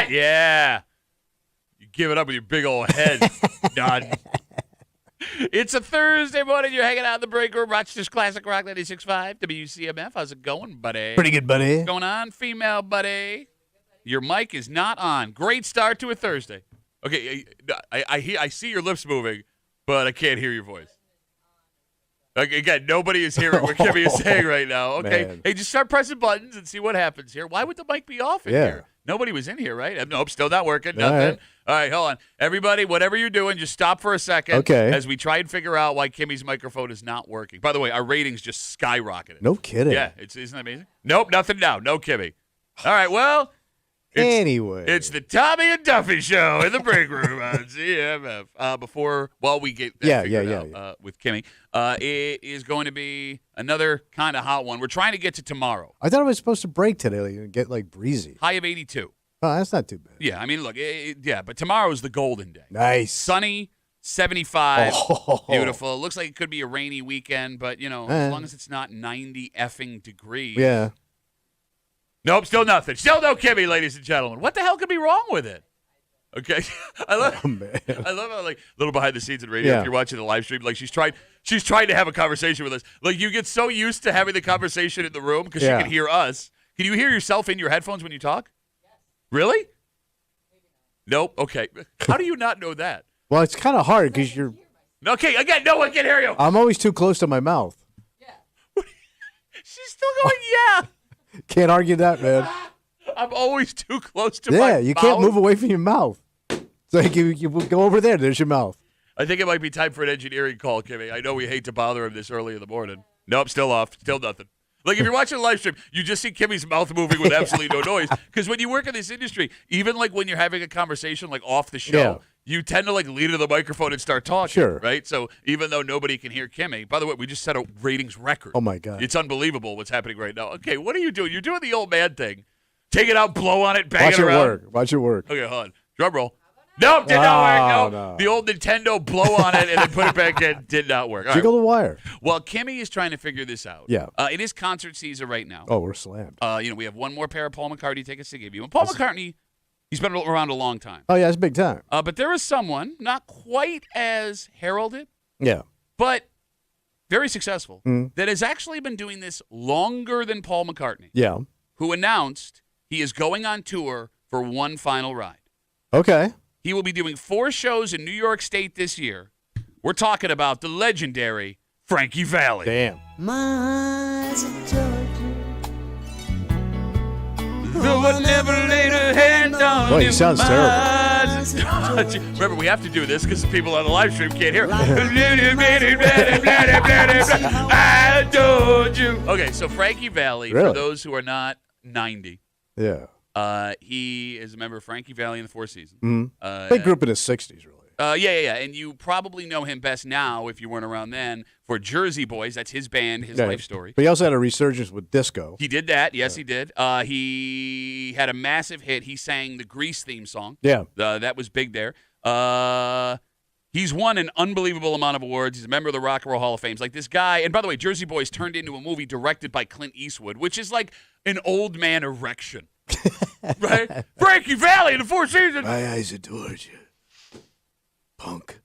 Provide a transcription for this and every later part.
Yeah. You give it up with your big old head. Done. It's a Thursday morning. You're hanging out in the break room. Rochester's Classic Rock 96.5 WCMF. How's it going, buddy? Pretty good, buddy. What's going on, female buddy? Your mic is not on. Great start to a Thursday. Okay, I see your lips moving, but I can't hear your voice. Again, nobody is hearing what Kimmy is saying right now. Okay, Man. hey, just start pressing buttons and see what happens here. Why would the mic be off in here? Nobody was in here, right? Nope, still not working. Nothing. All right, hold on. Everybody, whatever you're doing, just stop for a second. Okay. As we try and figure out why Kimmy's microphone is not working. By the way, our ratings just skyrocketed. No kidding. Yeah, isn't that amazing? Nope, nothing now. No Kimmy. All right, well. It's the Tommy and Duffy Show in the break room on CMF. While we get that figured out with Kimmy, it is going to be another kind of hot one. We're trying to get to tomorrow. I thought it was supposed to break today and get breezy. High of 82. Oh, that's not too bad. Yeah, I mean, look, but tomorrow's the golden day. Nice. Sunny, 75, Oh. beautiful. It looks like it could be a rainy weekend, but, as long as it's not 90 effing degrees. Yeah. Nope, still nothing. Still no Kimmy, ladies and gentlemen. What the hell could be wrong with it? Okay, I love how little behind the scenes in radio. Yeah. If you're watching the live stream, she's trying to have a conversation with us. You get so used to having the conversation in the room because she can hear us. Can you hear yourself in your headphones when you talk? Yes. Really? Nope. Okay. How do you not know that? Well, it's kind of hard because you're. Okay. Again, no one can hear you. I'm always too close to my mouth. Yeah. She's still going. Yeah. Can't argue that, man. I'm always too close to my mouth. Yeah, you can't move away from your mouth. It's like you go over there. There's your mouth. I think it might be time for an engineering call, Kimmy. I know we hate to bother him this early in the morning. Nope, still off. Still nothing. If you're watching a live stream, you just see Kimmy's mouth moving with absolutely no noise. Because when you work in this industry, even when you're having a conversation off the show, you tend to lean into the microphone and start talking. Sure. Right? So even though nobody can hear Kimmy, by the way, we just set a ratings record. Oh, my God. It's unbelievable what's happening right now. Okay, what are you doing? You're doing the old man thing. Take it out, blow on it, bang it around. Watch it work. Okay, hold on. Drum roll. Nope, did not work. No. The old Nintendo blow on it and then put it back in did not work. Jiggle the wire. Well, Kimmy is trying to figure this out. Yeah. It is concert season right now. Oh, we're slammed. We have one more pair of Paul McCartney tickets to give you. And Paul McCartney, he's been around a long time. Oh, yeah, it's big time. But there is someone not quite as heralded, Yeah. but very successful, that has actually been doing this longer than Paul McCartney. Yeah. Who announced he is going on tour for one final ride. Okay. He will be doing 4 shows in New York State this year. We're talking about the legendary Frankie Valli. Damn. My eyes are Georgia. Though I never laid a hand on Boy, he you, sounds my terrible. eyes are Georgia. Remember, we have to do this because people on the live stream can't hear. I told you. Okay, so Frankie Valli, Really? for those who are not 90, Yeah. he is a member of Frankie Valli and the Four Seasons. Big group in his 60s, really. Yeah. And you probably know him best now, if you weren't around then, for Jersey Boys. That's his band, his life story. But he also had a resurgence with disco. He did that. Yes, he did. He had a massive hit. He sang the Grease theme song. Yeah. That was big there. He's won an unbelievable amount of awards. He's a member of the Rock and Roll Hall of Fame. Like this guy, and by the way, Jersey Boys turned into a movie directed by Clint Eastwood, which is like an old man erection. Right? Frankie Valli in the Four Seasons. My eyes adored you. Punk.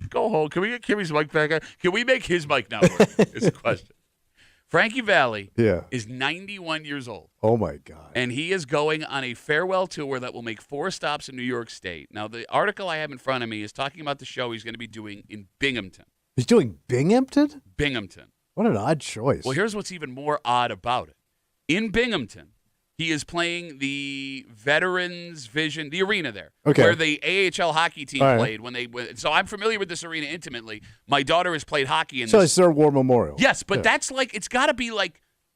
Go home. Can we get Kimmy's mic back on? Can we make his mic now work? Is the question. Frankie Valli is 91 years old. Oh, my God. And he is going on a farewell tour that will make 4 stops in New York State. Now, the article I have in front of me is talking about the show he's going to be doing in Binghamton. He's doing Binghamton? Binghamton. What an odd choice. Well, here's what's even more odd about it. In Binghamton, he is playing the Veterans Vision, the arena there, where the AHL hockey team played when they went. So I'm familiar with this arena intimately. My daughter has played hockey in this. So it's their war memorial. Yes, but that's it's got to be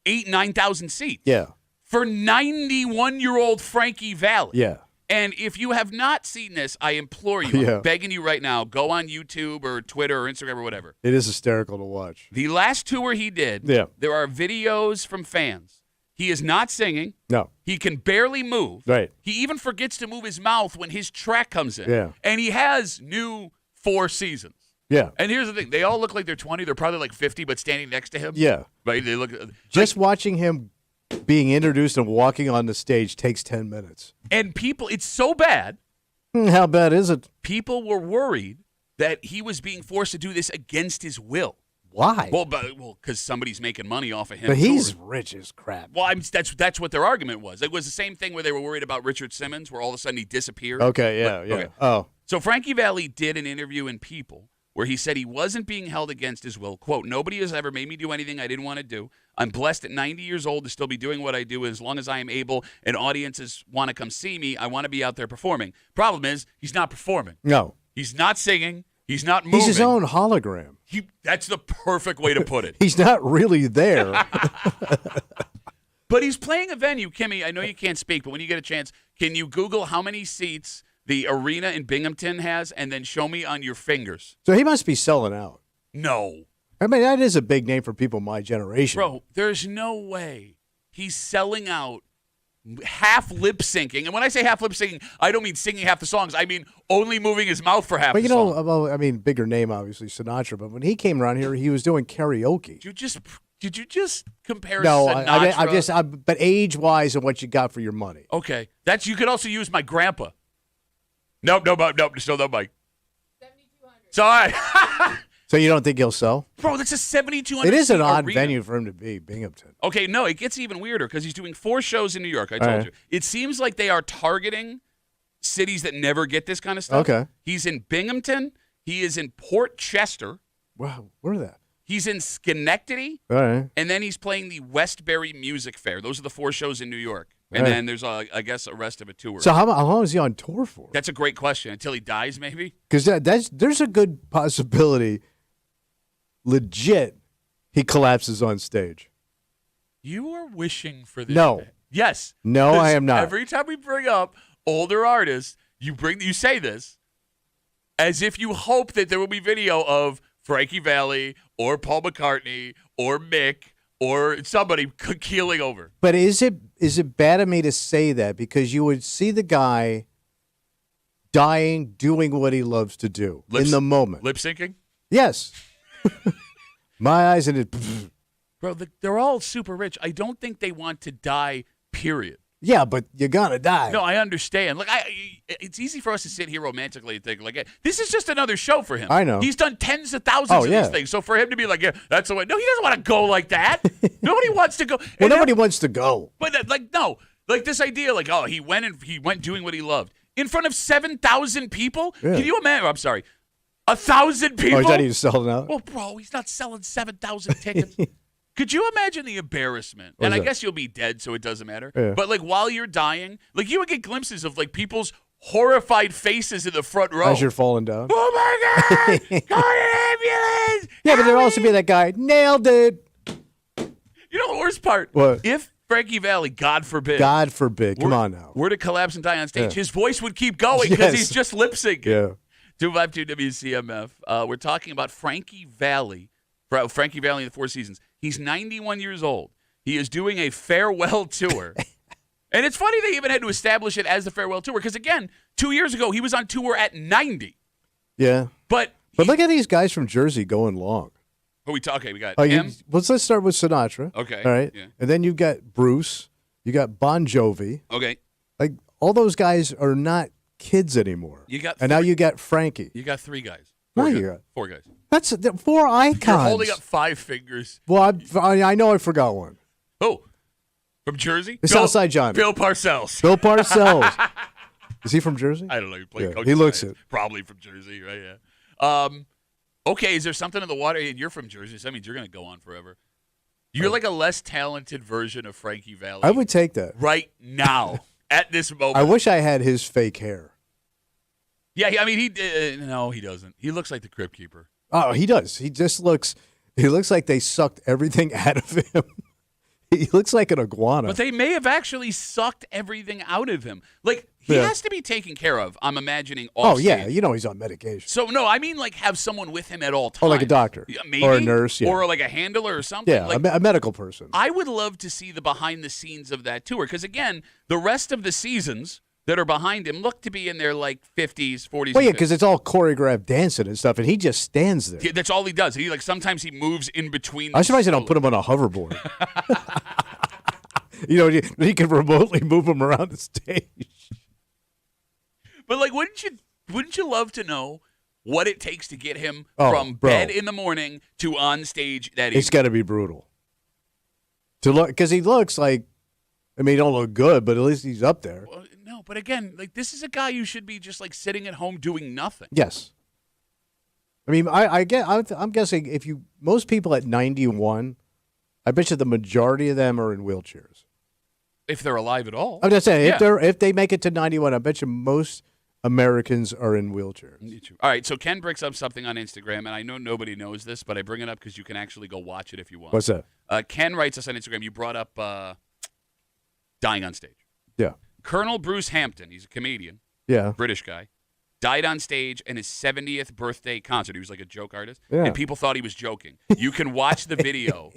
9,000 seats. Yeah. For 91-year-old Frankie Valli. Yeah. And if you have not seen this, I implore you, I'm begging you right now, go on YouTube or Twitter or Instagram or whatever. It is hysterical to watch. The last tour he did, there are videos from fans. He is not singing. No. He can barely move. Right. He even forgets to move his mouth when his track comes in. Yeah. And he has new Four Seasons. Yeah. And here's the thing. They all look like they're 20. They're probably 50, but standing next to him. Yeah. Right? They look just watching him being introduced and walking on the stage takes 10 minutes. And people, it's so bad. How bad is it? People were worried that he was being forced to do this against his will. Why? Well, because somebody's making money off of him. But he's rich as crap. Well, that's what their argument was. It was the same thing where they were worried about Richard Simmons, where all of a sudden he disappeared. Okay, yeah. Okay. Oh. So Frankie Valli did an interview in People where he said he wasn't being held against his will. Quote, "Nobody has ever made me do anything I didn't want to do. I'm blessed at 90 years old to still be doing what I do as long as I am able and audiences want to come see me. I want to be out there performing." Problem is, he's not performing. No. He's not singing. He's not moving. He's his own hologram. That's the perfect way to put it. He's not really there. But he's playing a venue. Kimmy, I know you can't speak, but when you get a chance, can you Google how many seats the arena in Binghamton has and then show me on your fingers? So he must be selling out. No. I mean, that is a big name for people my generation. Bro, there's no way he's selling out half lip syncing. And when I say half lip syncing, I don't mean singing half the songs. I mean only moving his mouth for half the song. But well, I mean, bigger name, obviously, Sinatra. But when he came around here, he was doing karaoke. Did you just compare No, Sinatra? but age-wise and what you got for your money. Okay. You could also use my grandpa. Nope, still no mic. 7,200. Sorry. So you don't think he'll sell? Bro, that's a 7,200. It is an odd arena. venue for him to be, Binghamton. Okay, no, it gets even weirder because he's doing 4 shows in New York, I told you. It seems like they are targeting cities that never get this kind of stuff. Okay. He's in Binghamton. He is in Port Chester. Wow, where's that? He's in Schenectady. All right. And then he's playing the Westbury Music Fair. Those are the 4 shows in New York. And then there's, I guess, a rest of a tour. So how long is he on tour for? That's a great question. Until he dies, maybe? Because there's a good possibility, legit, he collapses on stage. You are wishing for this. No. Yes. No, I am not. Every time we bring up older artists, you say this as if you hope that there will be video of Frankie Valli or Paul McCartney or Mick or somebody keeling over. But is it bad of me to say that? Because you would see the guy dying, doing what he loves to do in the moment. Lip syncing? Yes. My eyes and it. Bro, they're all super rich. I don't think they want to die, period. Yeah, but you're going to die. No, I understand. Like, it's easy for us to sit here romantically and think, like, this is just another show for him. I know. He's done tens of thousands of these things. So for him to be like, yeah, that's the way. No, he doesn't want to go like that. Nobody wants to go. Well, nobody wants to go. But, no. Like, this idea, like, oh, he went doing what he loved. In front of 7,000 people? Yeah. Can you imagine? I'm sorry. 1,000 people? Oh, is that he's selling out? Well, bro, he's not selling 7,000 tickets. Could you imagine the embarrassment? And I guess you'll be dead, so it doesn't matter. Yeah. But, like, while you're dying, like, you would get glimpses of, like, people's horrified faces in the front row. As you're falling down. Oh, my God! Call an ambulance! Yeah, but there'd also be that guy, nailed it. You know the worst part? What? If Frankie Valli, God forbid. Come on now. Were to collapse and die on stage, his voice would keep going because he's just lip syncing. Yeah. 252 WCMF. We're talking about Frankie Valli. Frankie Valli in the Four Seasons. He's 91 years old. He is doing a farewell tour. And it's funny they even had to establish it as the farewell tour because, again, 2 years ago, he was on tour at 90. Yeah. But look at these guys from Jersey going long. Who we talking? We got him. Let's start with Sinatra. Okay. All right. Yeah. And then you've got Bruce. You got Bon Jovi. Okay. Like, all those guys are not kids anymore. Now you got Frankie. You got 3 guys. Four guys. That's 4 icons. You're holding up 5 fingers. Well, I know I forgot one. Oh, from Jersey? The Southside Johnny. Bill Parcells. Bill Parcells. Is he from Jersey? I don't know. He played coach. He looks it. Probably from Jersey, right? Yeah. Okay, is there something in the water? And you're from Jersey, so that means you're going to go on forever. You're like a less talented version of Frankie Valli. I would take that. Right now, at this moment. I wish I had his fake hair. Yeah, I mean, no, he doesn't. He looks like the Crypt Keeper. Oh, he does. He looks like they sucked everything out of him. He looks like an iguana. But they may have actually sucked everything out of him. Like, he has to be taken care of, I'm imagining. Oh, yeah. You know he's on medication. So, no, I mean, like, have someone with him at all times. Oh, like a doctor. Maybe. Or a nurse, yeah. Or like a handler or something. Yeah, like, a medical person. I would love to see the behind the scenes of that tour. Because, again, the rest of the seasons that are behind him look to be in their, like, 50s, 40s. Well, yeah, because it's all choreographed dancing and stuff, and he just stands there. Yeah, that's all he does. Sometimes he moves in between. I'm surprised they don't put him on a hoverboard. he can remotely move him around the stage. But like, wouldn't you love to know what it takes to get him from bed in the morning to on stage that evening? It's got to be brutal. To look, because he looks like, I mean, he don't look good, but at least he's up there. Well, no, but again, like this is a guy you should be just like sitting at home doing nothing. Yes. I mean, I'm guessing most people at 91, I bet you the majority of them are in wheelchairs. If they're alive at all. I'm just saying, if they make it to 91, I bet you most Americans are in wheelchairs. All right, so Ken brings up something on Instagram, and I know nobody knows this, but I bring it up because you can actually go watch it if you want. What's that? Ken writes us on Instagram. You brought up dying on stage. Yeah. Colonel Bruce Hampton, he's a comedian, British guy, died on stage in his 70th birthday concert. He was like a joke artist, and people thought he was joking. You can watch the video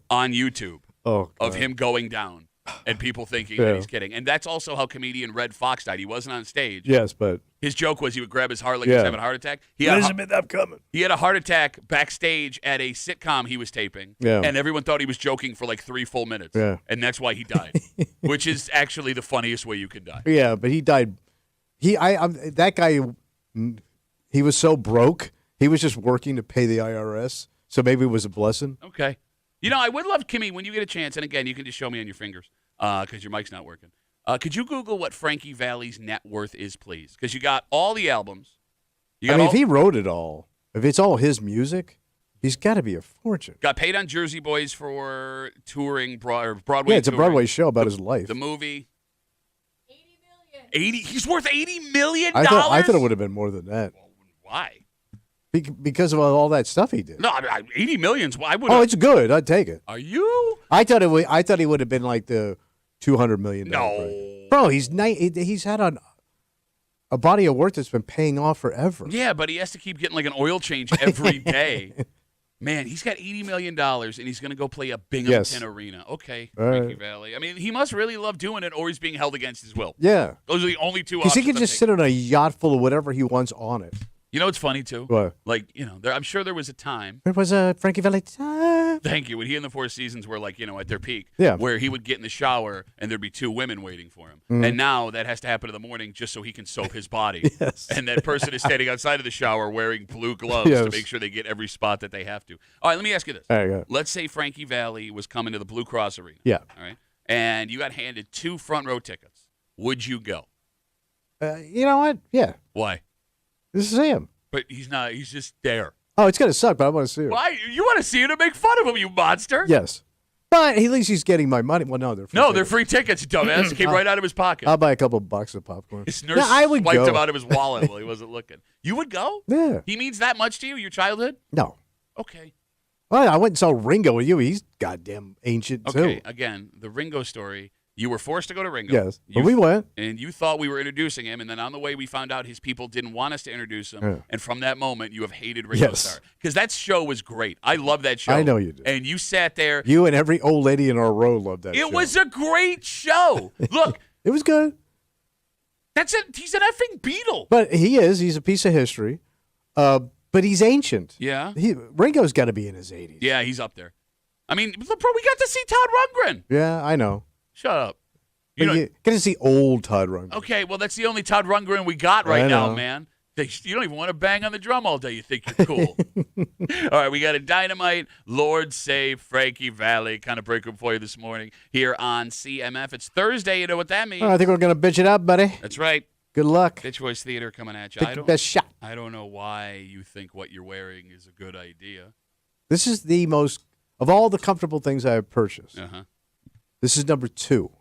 on YouTube of him going down. And people thinking that he's kidding. And that's also how comedian Red Fox died. He wasn't on stage. Yes, but his joke was he would grab his heart like he was having a heart attack. I'm coming. He had a heart attack backstage at a sitcom he was taping. Yeah. And everyone thought he was joking for like 3 full minutes. Yeah. And that's why he died. Which is actually the funniest way you can die. Yeah, but he died. That guy, he was so broke. He was just working to pay the IRS. So maybe it was a blessing. Okay. You know, I would love, Kimmy, when you get a chance, and again, you can just show me on your fingers because your mic's not working. Could you Google what Frankie Valli's net worth is, please? Because you got all the albums. If he wrote it all, if it's all his music, he's got to be a fortune. Got paid on Jersey Boys for touring, Broadway. Yeah, it's a Broadway show about his life. The movie. $80 million. He's worth $80 million? I thought it would have been more than that. Well, why? Because of all that stuff he did. No, $80 million. Oh, it's good. I'd take it. Are you? I thought he would have been like the $200 million. No, bro, he's had a body of work that's been paying off forever. Yeah, but he has to keep getting like an oil change every day. Man, he's got $80 million, and he's going to go play a Binghamton Arena. Okay, Frankie Valli. I mean, he must really love doing it, or he's being held against his will. Yeah. Those are the only two options. Because he can just sit on a yacht full of whatever he wants on it. You know what's funny, too? What? Like, I'm sure there was a time. There was a Frankie Valli time. Thank you. When he and the Four Seasons were, like, at their peak. Yeah. Where he would get in the shower, and there'd be 2 women waiting for him. Mm. And now that has to happen in the morning just so he can soap his body. Yes. And that person is standing outside of the shower wearing blue gloves to make sure they get every spot that they have to. All right, let me ask you this. All right, go. Let's say Frankie Valli was coming to the Blue Cross Arena. Yeah. All right. And you got handed 2 front row tickets. Would you go? You know what? Yeah. Why? This is him. But he's not. He's just there. Oh, it's going to suck, but I want to see him. Why? You want to see him to make fun of him, you monster? Yes. But at least he's getting my money. Well, no, they're free tickets. They're free tickets, dumbass. Came right out of his pocket. I'll buy a couple of boxes of popcorn. His nurse swiped him out of his wallet while he wasn't looking. You would go? Yeah. He means that much to you, your childhood? No. Okay. Well, I went and saw Ringo with you. He's goddamn ancient, too. Okay, again, the Ringo story. You were forced to go to Ringo. Yes, but we went. And you thought we were introducing him, and then on the way we found out his people didn't want us to introduce him. Yeah. And from that moment, you have hated Ringo Starr. Because that show was great. I love that show. I know you did. And you sat there. You and every old lady in our row loved that show. It was a great show. Look. It was good. He's an effing Beatle. But he is. He's a piece of history. But he's ancient. Yeah. Ringo's got to be in his 80s. Yeah, he's up there. I mean, bro, we got to see Todd Rundgren. Yeah, I know. Shut up. You get to see old Todd Rundgren. Okay, well, that's the only Todd Rundgren we got right now, man. You don't even want to bang on the drum all day. You think you're cool. All right, we got a Dynamite, Lord Save Frankie Valli kind of break room for you this morning here on CMF. It's Thursday. You know what that means. I think we're going to bitch it up, buddy. That's right. Good luck. Bitch Voice Theater coming at you. Take the best shot. I don't know why you think what you're wearing is a good idea. This is the most, of all the comfortable things I have purchased, this is number 2.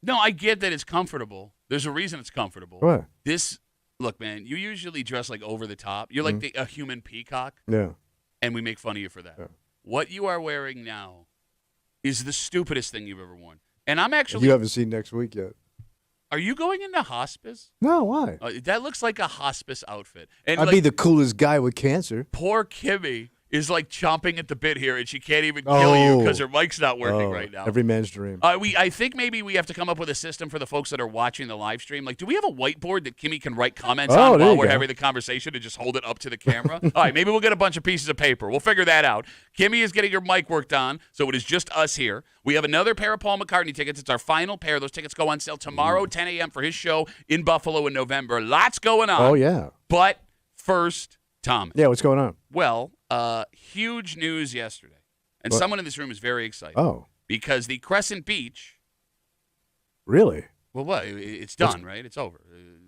No, I get that it's comfortable. There's a reason it's comfortable. What? Look, man, you usually dress like over the top. You're like a human peacock. Yeah. And we make fun of you for that. Yeah. What you are wearing now is the stupidest thing you've ever worn. And I'm actually... You haven't seen next week yet. Are you going into hospice? No, why? That looks like a hospice outfit. And I'd be the coolest guy with cancer. Poor Kimmy is like chomping at the bit here, and she can't even kill you because her mic's not working right now. Every man's dream. I think maybe we have to come up with a system for the folks that are watching the live stream. Like, do we have a whiteboard that Kimmy can write comments on while we're having the conversation and just hold it up to the camera? All right, maybe we'll get a bunch of pieces of paper. We'll figure that out. Kimmy is getting her mic worked on, so it is just us here. We have another pair of Paul McCartney tickets. It's our final pair. Those tickets go on sale tomorrow, 10 a.m. for his show in Buffalo in November. Lots going on. Oh, yeah. But first, Thomas. Yeah, what's going on? Well, huge news yesterday. And someone in this room is very excited. Oh. Because the Crescent Beach. Really? Well, what? It's done, right? It's over.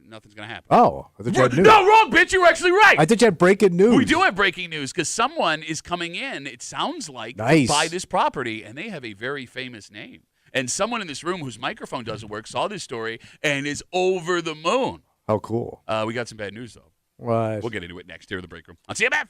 Nothing's going to happen. Oh. I thought you had news. No, wrong, bitch. You were actually right. I thought you had breaking news. We do have breaking news because someone is coming in, it sounds like, to buy this property, and they have a very famous name. And someone in this room whose microphone doesn't work saw this story and is over the moon. How cool. We got some bad news, though. What? We'll get into it next here in the break room on CMF.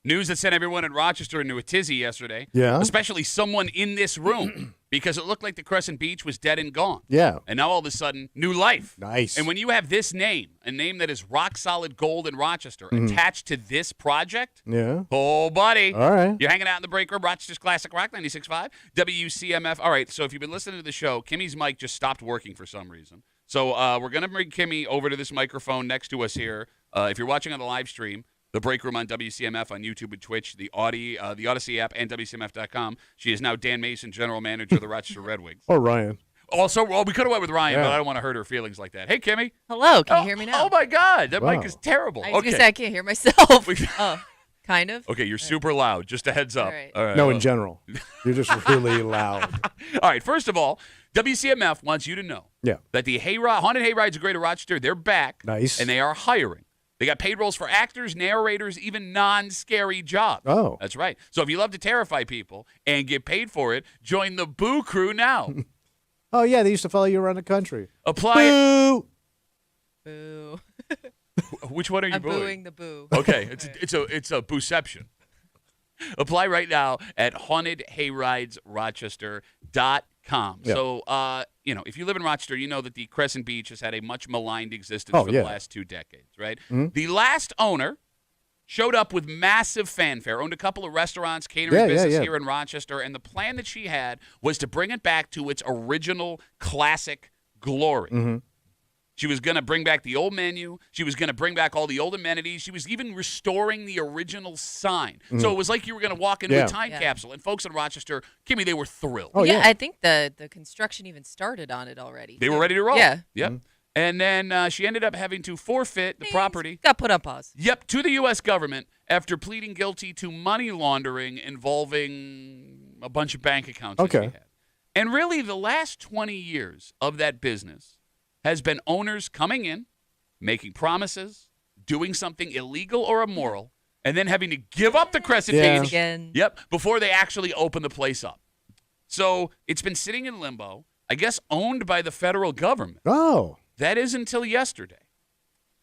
News that sent everyone in Rochester into a tizzy yesterday. Yeah. Especially someone in this room because it looked like the Crescent Beach was dead and gone. Yeah. And now all of a sudden, new life. Nice. And when you have this name, a name that is rock solid gold in Rochester, attached to this project, oh, buddy. All right. You're hanging out in the break room, Rochester's Classic Rock 96.5, WCMF. All right, so if you've been listening to the show, Kimmy's mic just stopped working for some reason. So we're going to bring Kimmy over to this microphone next to us here. If you're watching on the live stream, the break room on WCMF on YouTube and Twitch, the Odyssey app, and WCMF.com. She is now Dan Mason, general manager of the Rochester Red Wings. Or Ryan. Also, well, we could have went with Ryan, but I don't want to hurt her feelings like that. Hey, Kimmy. Hello, can you hear me now? Oh, my God. That mic is terrible. I was going to say I can't hear myself. Oh, kind of. Okay, you're super loud. Just a heads up. All right. No, in general. You're just really loud. All right, first of all, WCMF wants you to know that the Haunted Hayrides of Greater Rochester, they're back. Nice. And they are hiring. They got paid roles for actors, narrators, even non-scary jobs. Oh. That's right. So if you love to terrify people and get paid for it, join the Boo Crew now. Oh, yeah, they used to follow you around the country. Apply. Boo! Boo. Which one are you I'm booing the boo. Okay, it's a booception. Apply right now at hauntedhayridesrochester.com. Yeah. So, if you live in Rochester, you know that the Crescent Beach has had a much maligned existence for the last 2 decades, right? Mm-hmm. The last owner showed up with massive fanfare, owned a couple of restaurants, catering business here in Rochester, and the plan that she had was to bring it back to its original classic glory. Mm-hmm. She was going to bring back the old menu. She was going to bring back all the old amenities. She was even restoring the original sign. Mm-hmm. So it was like you were going to walk into a time capsule. And folks in Rochester, Kimmy, they were thrilled. Oh, yeah. I think the construction even started on it already. They were ready to roll. Yeah. Yep. Mm-hmm. And then she ended up having to forfeit the property. Got put on pause. Yep, to the U.S. government after pleading guilty to money laundering involving a bunch of bank accounts that she had. And really, the last 20 years of that business has been owners coming in, making promises, doing something illegal or immoral, and then having to give up the Crescent Beach again. Yep, before they actually open the place up. So it's been sitting in limbo, I guess owned by the federal government. Oh. That is until yesterday.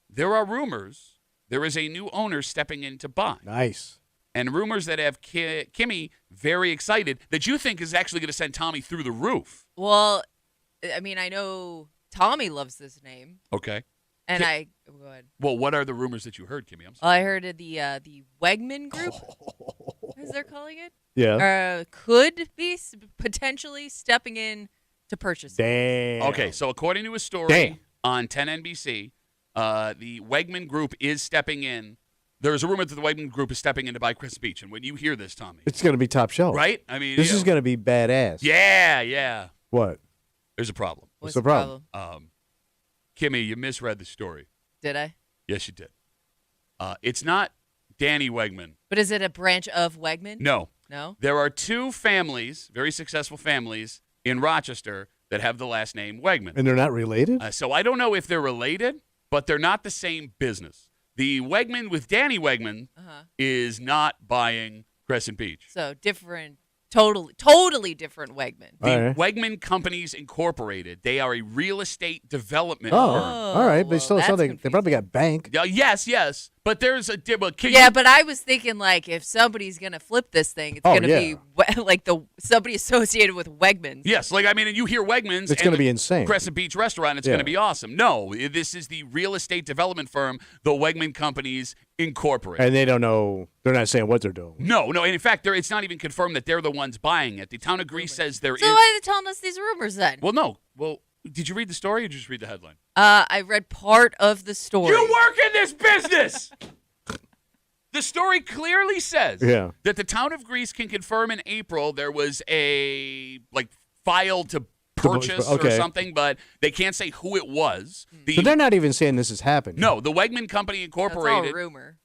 There are rumors there is a new owner stepping in to buy. Nice. And rumors that have Kimmy very excited that you think is actually going to send Tommy through the roof. Well, I mean, I know Tommy loves this name. Okay. And go ahead. Well, what are the rumors that you heard, Kimmy? I'm sorry. I heard of the Wegman Group, as they're calling it. Yeah. Could be potentially stepping in to purchase it. Damn. Okay, so according to a story on 10 NBC, the Wegman Group is stepping in. There's a rumor that the Wegman Group is stepping in to buy Crescent Beach. And when you hear this, Tommy. It's going to be top shelf. Right? I mean, this is going to be badass. Yeah. What? There's a problem. What's the problem? Kimmy, you misread the story. Did I? Yes, you did. It's not Danny Wegman. But is it a branch of Wegman? No. No? There are 2 families, very successful families, in Rochester that have the last name Wegman. And they're not related? So I don't know if they're related, but they're not the same business. The Wegman with Danny Wegman is not buying Crescent Beach. So different. Totally different Wegman. The Wegman Companies Incorporated. They are a real estate development firm. All right. But still, they probably got bank. Yes. But there's a but I was thinking like if somebody's gonna flip this thing, it's gonna be like somebody associated with Wegmans. Yes, like I mean, and you hear Wegmans, it's gonna be insane. Crescent Beach Restaurant, it's gonna be awesome. No, this is the real estate development firm, the Wegman Companies Incorporated. And they don't know. They're not saying what they're doing. No. And in fact, it's not even confirmed that they're the ones buying it. The town of Greece says there is. So why are they telling us these rumors then? Well, no. Well, did you read the story or did you just read the headline? I read part of the story. You work in this business! The story clearly says that the town of Greece can confirm in April there was a file to purchase or something, but they can't say who it was. So they're not even saying this is happening. No, the Wegman Company Incorporated. That's all rumor.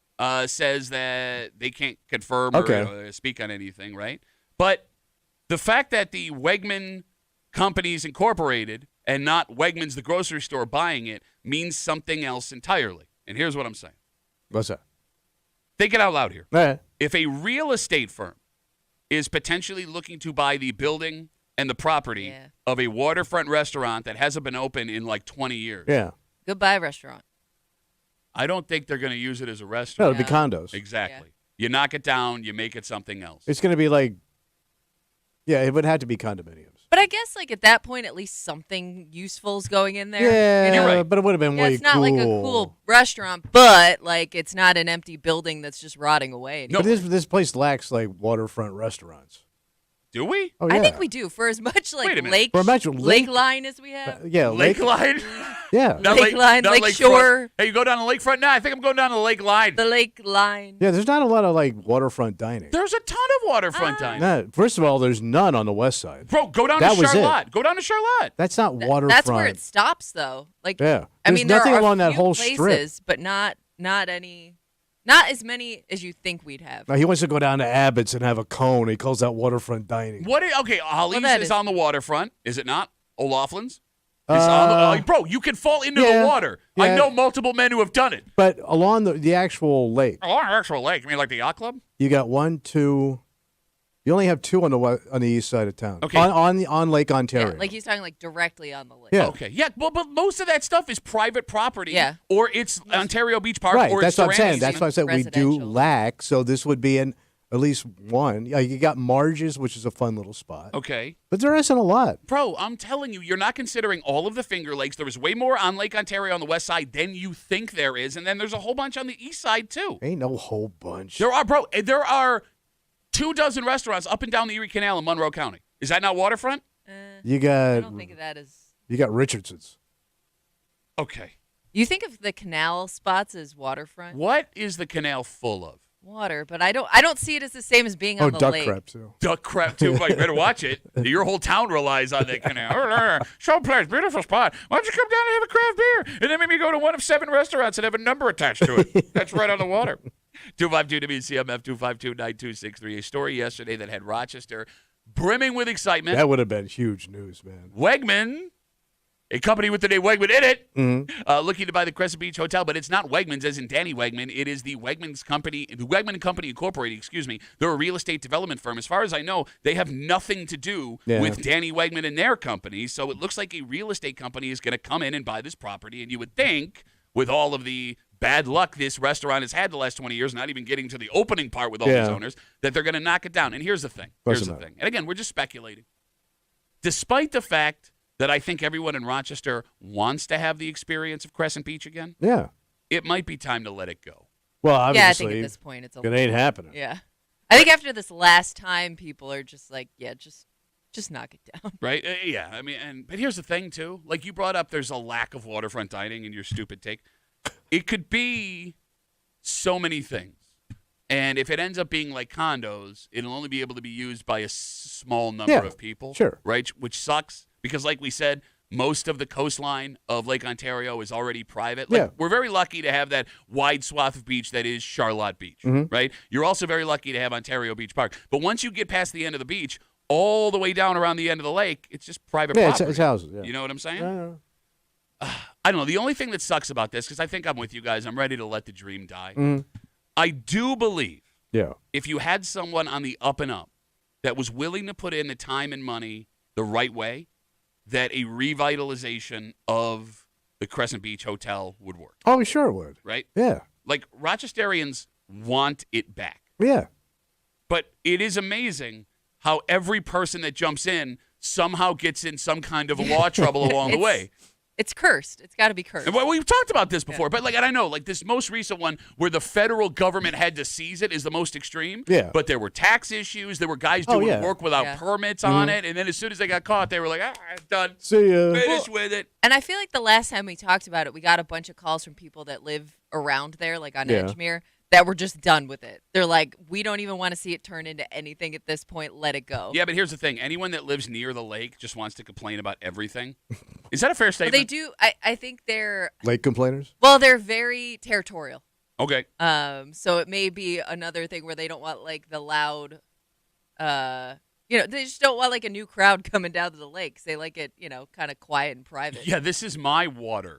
Says that they can't confirm or speak on anything, right? But the fact that the Wegman Companies Incorporated and not Wegmans, the grocery store, buying it means something else entirely. And here's what I'm saying. What's that? Think it out loud here. All right. If a real estate firm is potentially looking to buy the building and the property of a waterfront restaurant that hasn't been open in like 20 years. Yeah. Goodbye, restaurant. I don't think they're going to use it as a No, restaurant. it'll be condos. Exactly. You knock it down. You make it something else. It's going to be like, yeah, it would have to be condominiums. But I guess like at that point, at least something useful is going in there. Yeah, you're right. But it would have been way it's not cool. like a cool restaurant, but like it's not an empty building that's just rotting away. No. But this place lacks like waterfront restaurants. Do we? Oh, yeah. I think we do for as much like Wait a minute. lake For as much lake line as we have. Yeah, Lake line? Yeah. Not Lake line, not lake shore. Hey, you go down the lakefront? Nah, I think I'm going down the lake line. The lake line. Yeah, there's not a lot of like waterfront dining. There's a ton of waterfront dining. Nah, first of all, there's none on the west side. Bro, go down That to was it. Charlotte. Go down to Charlotte. That's not waterfront. That's where it stops, though. Like, Yeah. I There's mean, there nothing are along that few whole places, strip. but not as many as you think we'd have. Now, he wants to go down to Abbott's and have a cone. He calls that waterfront dining. Okay, Ollie's that is is- on the waterfront, is it not? O'Loughlin's? Is on the, bro, you can fall into yeah, the water. I yeah. know multiple men who have done it. But along the actual lake, Along the actual lake. You mean like the yacht club? you got 1, 2. You only have 2 on the east side of town. Okay. On Lake Ontario. Yeah, like he's talking like directly on the lake. Yeah. Okay, yeah, well, but most of that stuff is private property. Yeah. Or it's Ontario Beach Park. Right. Or That's it's what I'm saying. Durani's. That's why I said we do Residential. lack. So this would be at least one. Yeah, you got Marge's, which is a fun little spot. Okay. But there isn't a lot. Bro, I'm telling you, you're not considering all of the Finger Lakes. There was way more on Lake Ontario on the west side than you think there is, and then there's a whole bunch on the east side, too. Ain't no whole bunch. There are 24 restaurants up and down the Erie Canal in Monroe County. Is that not waterfront? You I got don't think of that as. you got Richardson's. Okay. You think of the canal spots as waterfront What is the canal full of? water, but I don't see it as the same as being on the duck lake. crap too. Duck crap, too. Well, you better watch it. Your whole town relies on that canal. So place, beautiful spot. Why don't you come down and have a craft beer? And then maybe go to one of 7 restaurants that have a number attached to it. That's right on the water. 252 WCMF 252-9263. A story yesterday that had Rochester brimming with excitement. That would have been huge news, man. Wegman, a company with the name Wegman in it, Mm-hmm. looking to buy the Crescent Beach Hotel, but it's not Wegmans as in Danny Wegman. It is the Wegmans Company, the Wegman Company Incorporated, excuse me. They're a real estate development firm. As far as I know, they have nothing to do with Danny Wegman and their company, so it looks like a real estate company is going to come in and buy this property, and you would think, with all of the bad luck this restaurant has had the last 20 years, not even getting to the opening part with all these owners, that they're going to knock it down. And here's the thing. And again, we're just speculating. Despite the fact that I think everyone in Rochester wants to have the experience of Crescent Beach again, Yeah. it might be time to let it go. Well, obviously, Yeah, I think at this point it's a it ain't happening. Yeah. I think after this last time, people are just like, yeah, just knock it down. Right? Yeah. I mean, but here's the thing, too. Like you brought up, there's a lack of waterfront dining in your stupid take. It could be so many things. And if it ends up being like condos, it'll only be able to be used by a small number of people. Sure. Right? Which sucks because, like we said, most of the coastline of Lake Ontario is already private. Like, we're very lucky to have that wide swath of beach that is Charlotte Beach, right? You're also very lucky to have Ontario Beach Park. But once you get past the end of the beach, all the way down around the end of the lake, it's just private property. It's houses. Yeah. You know what I'm saying? Yeah. I don't know. The only thing that sucks about this, because I think I'm with you guys, I'm ready to let the dream die. I do believe if you had someone on the up and up that was willing to put in the time and money the right way, that a revitalization of the Crescent Beach Hotel would work. Oh, sure it would. Right? Yeah. Like, Rochesterians want it back. Yeah. But it is amazing how every person that jumps in somehow gets in some kind of law trouble along the way. It's cursed. It's got to be cursed. And we've talked about this before, but and I know, this most recent one where the federal government had to seize it is the most extreme. Yeah. But there were tax issues. There were guys doing work without permits on it. And then as soon as they got caught, they were like, done. See ya. Finish with it. And I feel like the last time we talked about it, we got a bunch of calls from people that live around there, like on Edgemere, that were just done with it. They're like, we don't even want to see it turn into anything at this point. Let it go. Yeah, but here's the thing. Anyone that lives near the lake just wants to complain about everything. Is that a fair statement? But they do. I think they're Lake complainers? well, they're very territorial. Okay. So it may be another thing where they don't want like the loud, they just don't want like a new crowd coming down to the lakes. They like it, kind of quiet and private. Yeah, this is my water.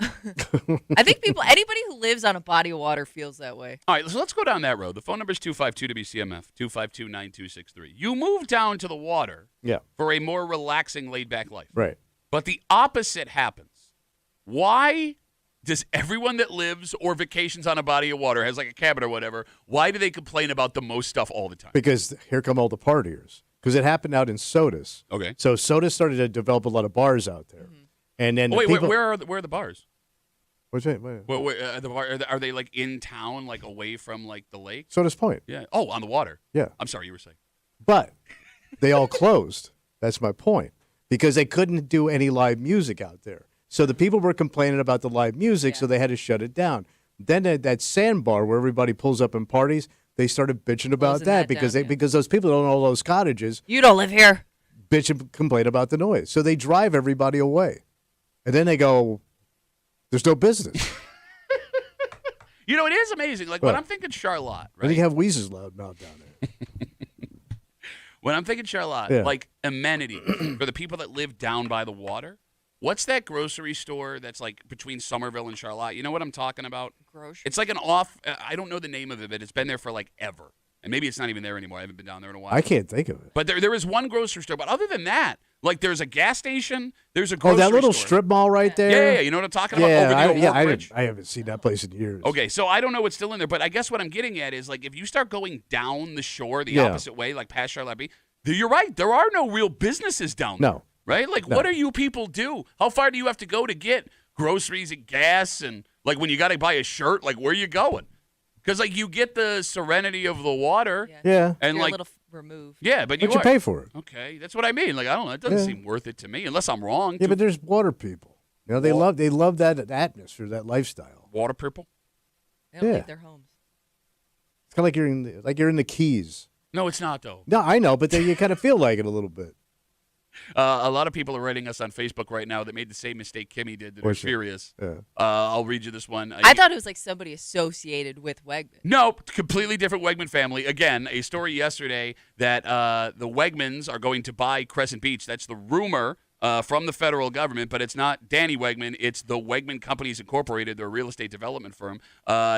I think anybody who lives on a body of water feels that way. All right, so let's go down that road. The phone number is 252-WCMF, 252-9263. You moved down to the water for a more relaxing, laid-back life. Right. But the opposite happens. Why does everyone that lives or vacations on a body of water, has like a cabin or whatever, why do they complain about the most stuff all the time? Because here come all the partiers. Because it happened out in Sodus. Okay. So Sodus started to develop a lot of bars out there. Mm-hmm. And then where are the bars? What's that? Are they like in town, like away from like the lake? Sodus Point. Yeah. Oh, on the water. Yeah. I'm sorry, you were saying. But they all closed. That's my point. Because they couldn't do any live music out there. So the people were complaining about the live music, so they had to shut it down. Then that sandbar where everybody pulls up and parties, they started bitching about Closing that, that because down, because those people don't own those cottages. You don't live here. Bitch and complain about the noise. So they drive everybody away. And then they go, there's no business. You know, it is amazing. Like when I'm thinking Charlotte, right? And you have Weezer's loud mouth down there. When I'm thinking Charlotte, like amenities for the people that live down by the water. What's that grocery store that's like between Somerville and Charlotte? You know what I'm talking about? Grocery. It's like I don't know the name of it, but it's been there for like ever. And maybe it's not even there anymore. I haven't been down there in a while. I can't think of it. But there is one grocery store. But other than that, like there's a gas station, there's a grocery store. Oh, that little strip mall right there? Yeah. You know what I'm talking about? Over the O'Rourke Bridge. I haven't seen that place in years. Okay, so I don't know what's still in there. But I guess what I'm getting at is like if you start going down the shore the opposite way, like past Charlotte Beach, you're right. There are no real businesses down there. No. Right? Like, what do you people do? How far do you have to go to get groceries and gas? And, like, when you got to buy a shirt, like, where are you going? Because, like, you get the serenity of the water. Yeah. And, You're like, a little removed. yeah, but you pay for it. Okay, that's what I mean. Like, I don't know. It doesn't seem worth it to me, unless I'm wrong. Yeah, but there's water people. You know, they love that atmosphere, that lifestyle. Water people? They don't leave their homes. It's kind of like you're in the Keys. No, it's not, though. No, I know, but then you kind of feel like it a little bit. A lot of people are writing us on Facebook right now that made the same mistake Kimmy did that are furious. Yeah. I'll read you this one. I thought it was like somebody associated with Wegmans. Nope, completely different Wegman family. Again, a story yesterday that the Wegmans are going to buy Crescent Beach. That's the rumor from the federal government, but it's not Danny Wegman. It's the Wegman Companies Incorporated. They're a real estate development firm.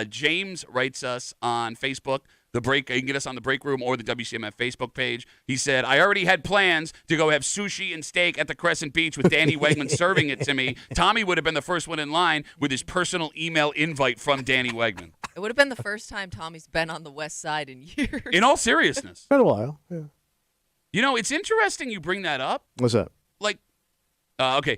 James writes us on Facebook. The break, you can get us on the break room or the WCMF Facebook page. He said, I already had plans to go have sushi and steak at the Crescent Beach with Danny Wegman serving it to me. Tommy would have been the first one in line with his personal email invite from Danny Wegman. It would have been the first time Tommy's been on the West Side in years. In all seriousness. It's been a while. Yeah. You know, it's interesting you bring that up. What's that? Like, okay,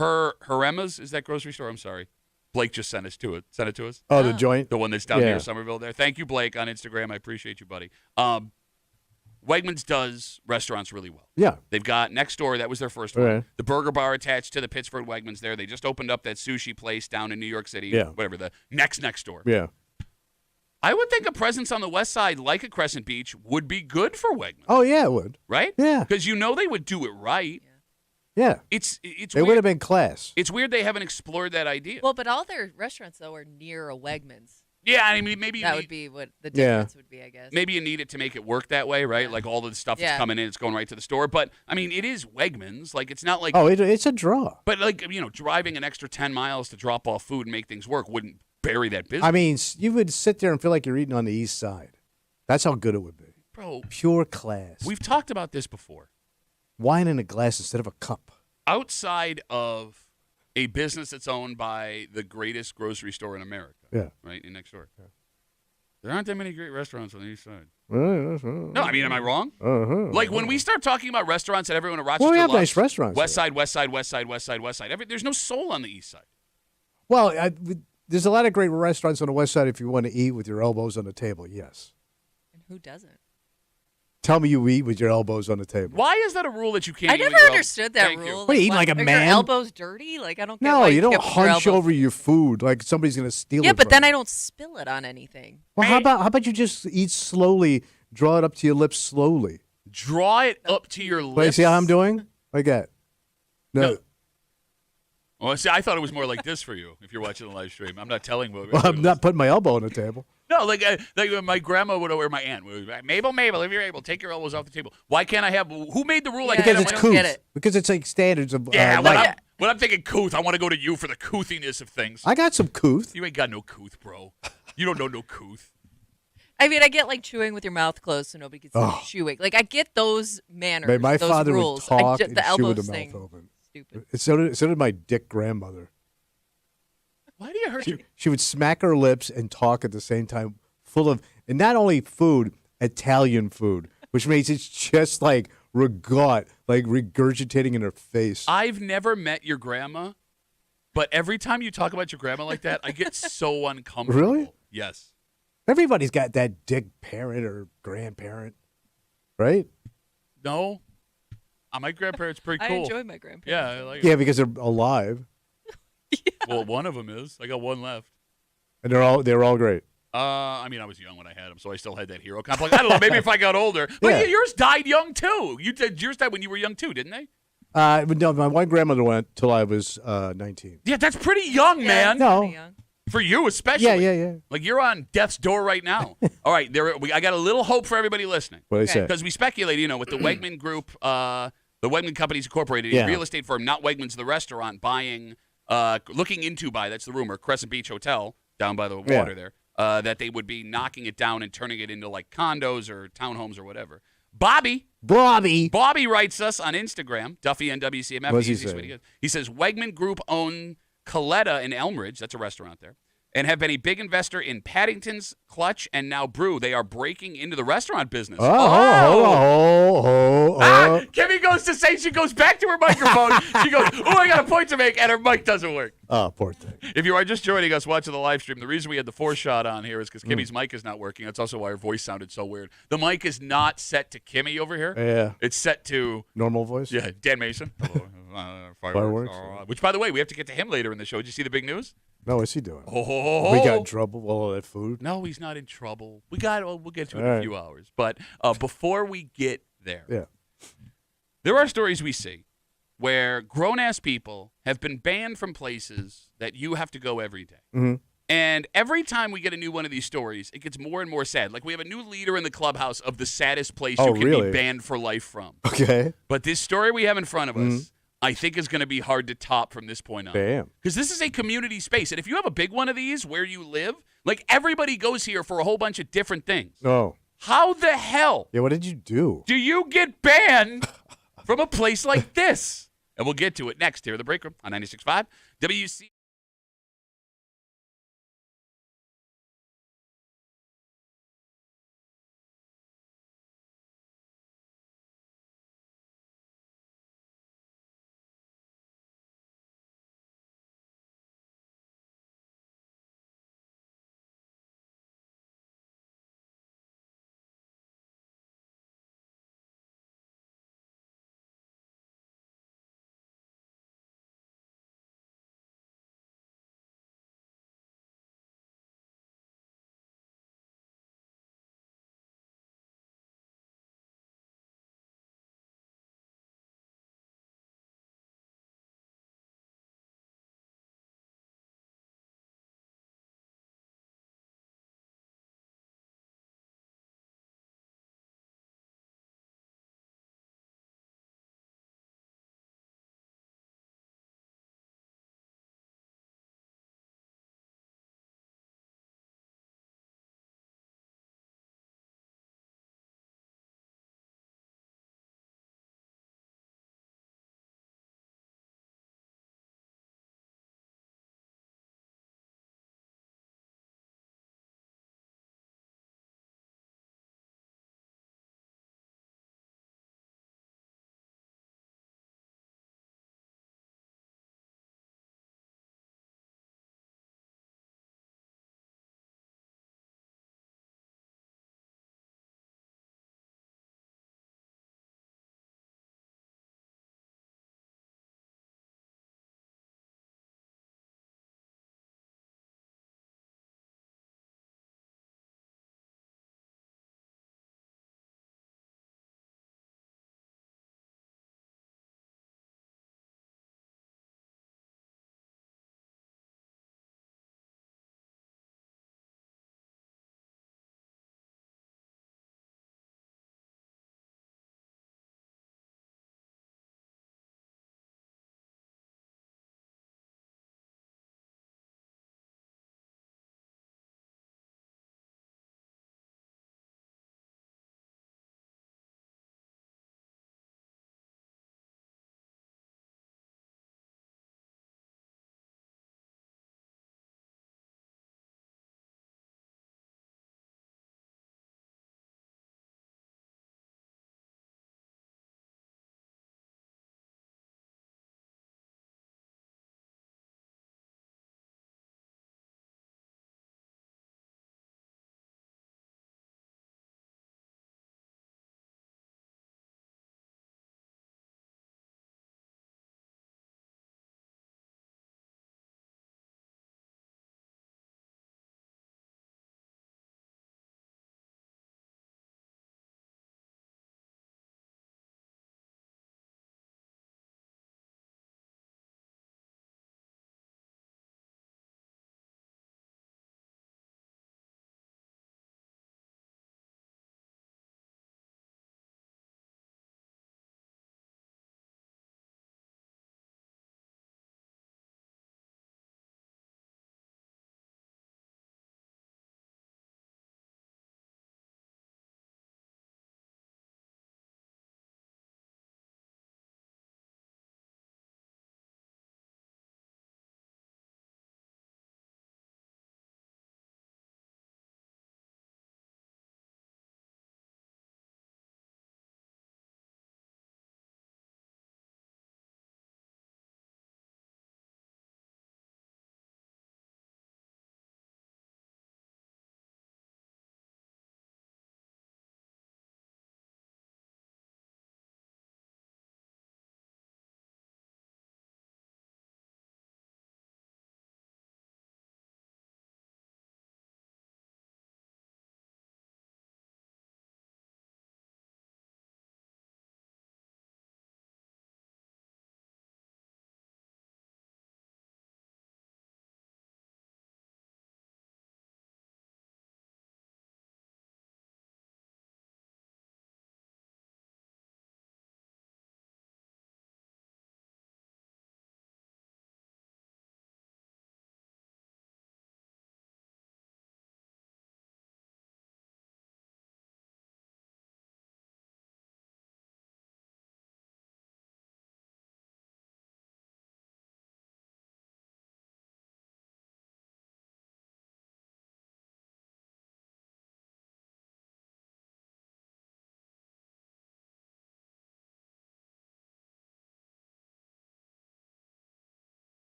Emma's, is that grocery store? I'm sorry. Blake just sent it to us. Oh, the joint? The one that's down near Somerville there. Thank you, Blake, on Instagram. I appreciate you, buddy. Wegmans does restaurants really well. Yeah. They've got next door. That was their first one. Right. The burger bar attached to the Pittsburgh Wegmans there. They just opened up that sushi place down in New York City. Yeah. Whatever, the next door. Yeah. I would think a presence on the west side like a Crescent Beach would be good for Wegmans. Oh, yeah, it would. Right? Yeah. Because you know they would do it right. Yeah. It's It weird. would have been class. It's weird they haven't explored that idea. Well, but all their restaurants, though, are near a Wegmans. Yeah, I mean, maybe That would be what the difference would be, I guess. Maybe you need it to make it work that way, right? Like all the stuff that's coming in, it's going right to the store. But, I mean, it is Wegmans. Like, it's not like... Oh, it's a draw. But, like, you know, driving an extra 10 miles to drop off food and make things work wouldn't bury that business. I mean, you would sit there and feel like you're eating on the east side. That's how good it would be. Bro. Pure class. We've talked about this before. Wine in a glass instead of a cup. Outside of a business that's owned by the greatest grocery store in America. Yeah. Right? In next door. Yeah. There aren't that many great restaurants on the east side. No, I mean, am I wrong? Uh-huh. Like when we start talking about restaurants that everyone in Rochester we have loves, nice restaurants. West side, west side, west side, west side, west side. There's no soul on the east side. Well, there's a lot of great restaurants on the west side if you want to eat with your elbows on the table, yes. And who doesn't? Tell me you eat with your elbows on the table. Why is that a rule that you can't I eat with never your understood that Thank you. rule. What, you eat like a are man? Your elbows dirty? Like, I don't get No, why you don't can't put your hunch elbows- over your food like somebody's going to steal it Yeah, but from then you. I don't spill it on anything. Well, how about you just eat slowly, draw it up to your lips slowly. Draw it up to your lips. Wait, see how I'm doing? Like that. No. Well, see, I thought it was more like this for you if you're watching the live stream. I'm not telling what. Well, I'm not putting my elbow on the table. No, like my grandma would, or my aunt would, Mabel, if you're able, take your elbows off the table. Why can't I have? Who made the rule? I Yeah, Because can't it's have don't my- get couth. it. Because it's like standards of Yeah, life. when I'm thinking couth, I want to go to you for the couthiness of things. I got some couth. You ain't got no couth, bro. You don't know no couth. I mean, I get like chewing with your mouth closed so nobody can see you Oh. chewing. Like, I get those manners, Man, my those father rules. would talk the and chew elbows with the thing. mouth open. Stupid. So did my dick grandmother. Why do you hurt your... She would smack her lips and talk at the same time, full of, and not only food, Italian food, which means it's just like regat, like regurgitating in her face. I've never met your grandma, but every time you talk about your grandma like that, I get so uncomfortable. Really? Yes. Everybody's got that dick parent or grandparent, right? No. My grandparents pretty cool. I enjoy my grandparents. Yeah, I like Yeah, because they're alive. Yeah. Well, one of them is. I got one left. And they're all great. I mean, I was young when I had them, so I still had that hero complex. I don't know. Maybe if I got older. But Yeah. yours died young, too. Yours died when you were young, too, didn't they? No, my one grandmother went till I was 19. Yeah, that's pretty young, Yeah, man. it's No. kinda young. For you, especially. Yeah. Like, you're on death's door right now. All right, I got a little hope for everybody listening. What did I say? Because we speculate, with the Wegman Group, the Wegman Companies Incorporated, a real estate firm, not Wegmans the restaurant, looking into that's the rumor, Crescent Beach Hotel down by the water there, that they would be knocking it down and turning it into like condos or townhomes or whatever. Bobby writes us on Instagram, Duffy and WCMF. What does he say? He says Wegman Group own Coletta in Elmridge, that's a restaurant there, and have been a big investor in Paddington's, Clutch, and now Brew. They are breaking into the restaurant business. Kimmy goes to say, she goes back to her microphone. She goes, I got a point to make, and her mic doesn't work. Oh, poor thing. If you are just joining us watching the live stream, the reason we had the 4-shot on here is because Kimmy's mic is not working. That's also why her voice sounded so weird. The mic is not set to Kimmy over here. Yeah. It's set to... Normal voice? Yeah, Dan Mason. Fireworks. Which, by the way, we have to get to him later in the show. Did you see the big news? No, what's he doing? Oh. We got in trouble with all that food? No, he's not in trouble. We'll get to it in a few hours. But before we get there, there are stories we see where grown-ass people have been banned from places that you have to go every day. Mm-hmm. And every time we get a new one of these stories, it gets more and more sad. Like, we have a new leader in the clubhouse of the saddest place you can be banned for life from. Okay. But this story we have in front of us, I think is going to be hard to top from this point on. Damn. Because this is a community space. And if you have a big one of these where you live, like, everybody goes here for a whole bunch of different things. Oh. How the hell Yeah, what did you do? do you get banned from a place like this? And we'll get to it next here in the break room on 96.5 WC.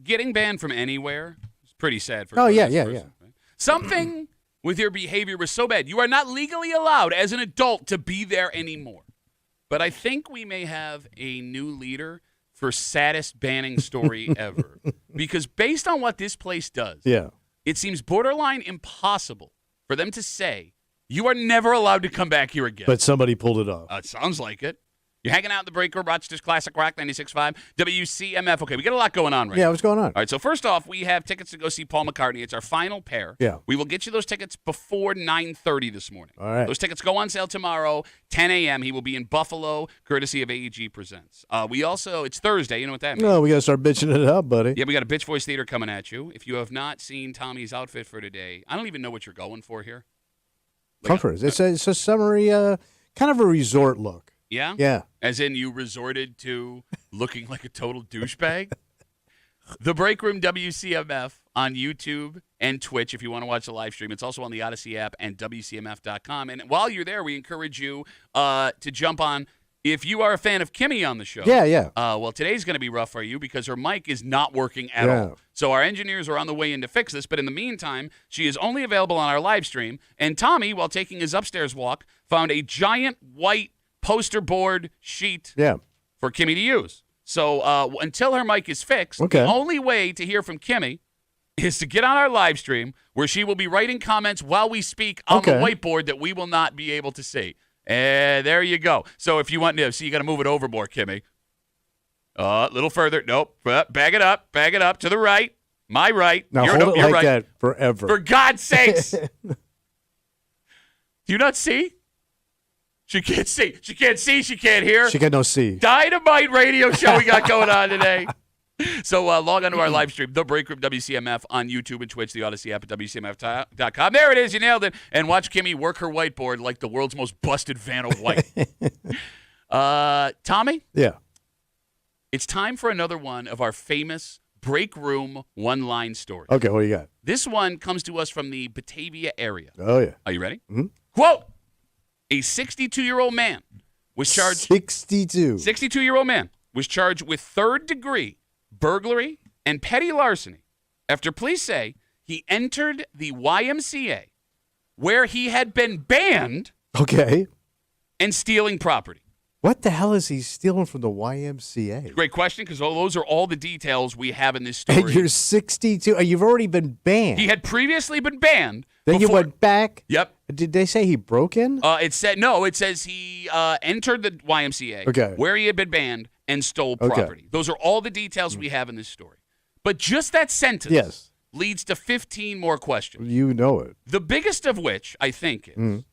getting banned from anywhere is pretty sad for. Oh yeah. Right? Something with your behavior was so bad. You are not legally allowed as an adult to be there anymore. But I think we may have a new leader for saddest banning story ever. Because based on what this place does, it seems borderline impossible for them to say, you are never allowed to come back here again. But somebody pulled it off. It sounds like it. You're hanging out in the break room, Rochester's Classic Rock 96.5, WCMF. Okay, we got a lot going on right now. Yeah, what's going on? All right, so first off, we have tickets to go see Paul McCartney. It's our final pair. Yeah. We will get you those tickets before 9:30 this morning. All right. Those tickets go on sale tomorrow, 10 a.m. He will be in Buffalo, courtesy of AEG Presents. We also, it's Thursday. You know what that means? No, we got to start bitching it up, buddy. Yeah, we got a Bitch Voice Theater coming at you. If you have not seen Tommy's outfit for today, I don't even know what you're going for here. Comfort. It's a summery, kind of a resort look. Yeah? Yeah. As in you resorted to looking like a total douchebag? The Break Room WCMF on YouTube and Twitch if you want to watch the live stream. It's also on the Odyssey app and WCMF.com. And while you're there, we encourage you to jump on. If you are a fan of Kimmy on the show. Yeah. Well, today's going to be rough for you because her mic is not working at all. So our engineers are on the way in to fix this. But in the meantime, she is only available on our live stream. And Tommy, while taking his upstairs walk, found a giant white poster board sheet for Kimmy to use. So until her mic is fixed, the only way to hear from Kimmy is to get on our live stream where she will be writing comments while we speak on the whiteboard that we will not be able to see. And there you go. So if you want to see, you got to move it over more, Kimmy. A little further. Nope. Bag it up. Bag it up to the right. My right. Now you're hold it like right. that forever. For God's sakes. Do you not see? She can't see. She can't see. She can't hear. She got no C. Dynamite radio show we got going on today. So log on to our live stream, The Break Room WCMF on YouTube and Twitch, the Odyssey app at WCMF.com. There it is. You nailed it. And watch Kimmy work her whiteboard like the world's most busted Vanna White. Tommy? Yeah. It's time for another one of our famous Break Room one-line stories. Okay, what do you got? This one comes to us from the Batavia area. Oh, yeah. Are you ready? Mm-hmm. Quote, a 62-year-old man was charged. 62. 62-year-old man was charged with third-degree burglary and petty larceny after police say he entered the YMCA where he had been banned and stealing property. What the hell is he stealing from the YMCA? Great question, because those are all the details we have in this story. And you're 62. You've already been banned. He had previously been banned. Then you went back? Yep. Did they say he broke in? It says he entered the YMCA where he had been banned and stole property. Those are all the details we have in this story. But just that sentence leads to 15 more questions. You know it. The biggest of which, I think, is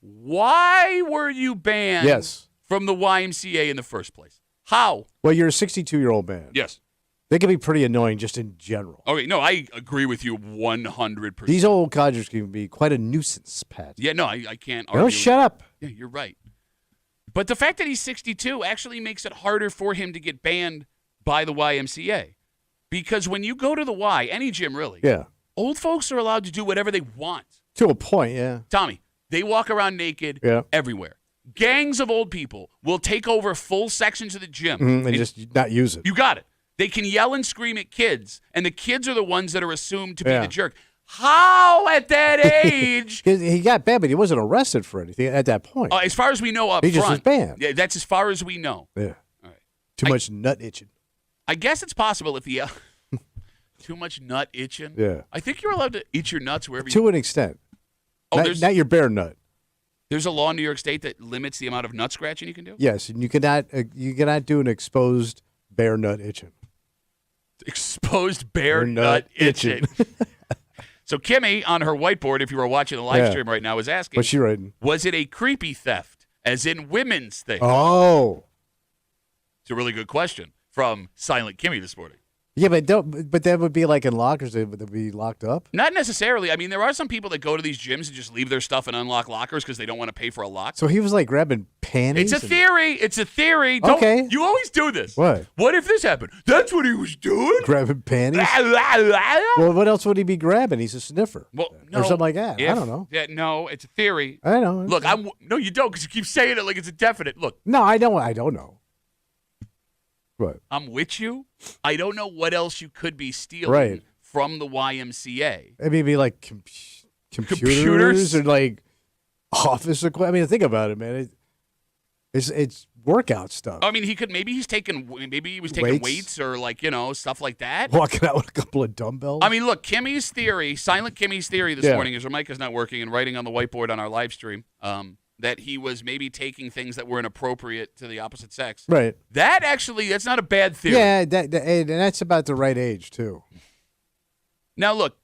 why were you banned from the YMCA in the first place? How? Well, you're a 62-year-old man. Yes. They can be pretty annoying just in general. Okay, no, I agree with you 100%. These old codgers can be quite a nuisance, Pat. Yeah, no, I can't argue. Don't shut up. Yeah, you're right. But the fact that he's 62 actually makes it harder for him to get banned by the YMCA. Because when you go to the Y, any gym really, old folks are allowed to do whatever they want. To a point, yeah. Tommy, they walk around naked everywhere. Gangs of old people will take over full sections of the gym. And just not use it. You got it. They can yell and scream at kids, and the kids are the ones that are assumed to be the jerk. How at that age? He got banned, but he wasn't arrested for anything at that point. As far as we know up front. He just was banned. Yeah, that's as far as we know. Yeah. All right. Too much nut itching. I guess it's possible if the too much nut itching. Yeah. I think you're allowed to eat your nuts wherever to an extent. Oh, not your bare nut. There's a law in New York State that limits the amount of nut scratching you can do? Yes, and you cannot do an exposed bare nut itching. Exposed bare nut itching. So Kimmy, on her whiteboard, if you were watching the live stream right now, was asking, what's she writing? Was it a creepy theft, as in women's things? Oh. It's a really good question from Silent Kimmy this morning. Yeah, but that would be like in lockers. They would be locked up. Not necessarily. I mean, there are some people that go to these gyms and just leave their stuff in unlocked lockers because they don't want to pay for a lock. So he was like grabbing panties. It's a theory. It's a theory. Okay. You always do this. What? What if this happened? That's what he was doing. Grabbing panties. Well, what else would he be grabbing? He's a sniffer. Well, no. Or something like that. I don't know. Yeah, no, it's a theory. I know. Look, no, you don't, because you keep saying it like it's a definite. Look. No, I don't know. Right. I'm with you. I don't know what else you could be stealing from the YMCA. Maybe like computers or like office equipment. I mean, think about it, man. It's workout stuff. I mean, he was taking weights or like, stuff like that. Walking out with a couple of dumbbells. I mean, look, Silent Kimmy's theory this morning, as her mic is not working, and writing on the whiteboard on our live stream, that he was maybe taking things that were inappropriate to the opposite sex. Right. That's not a bad theory. Yeah, and that's about the right age, too. Now, look,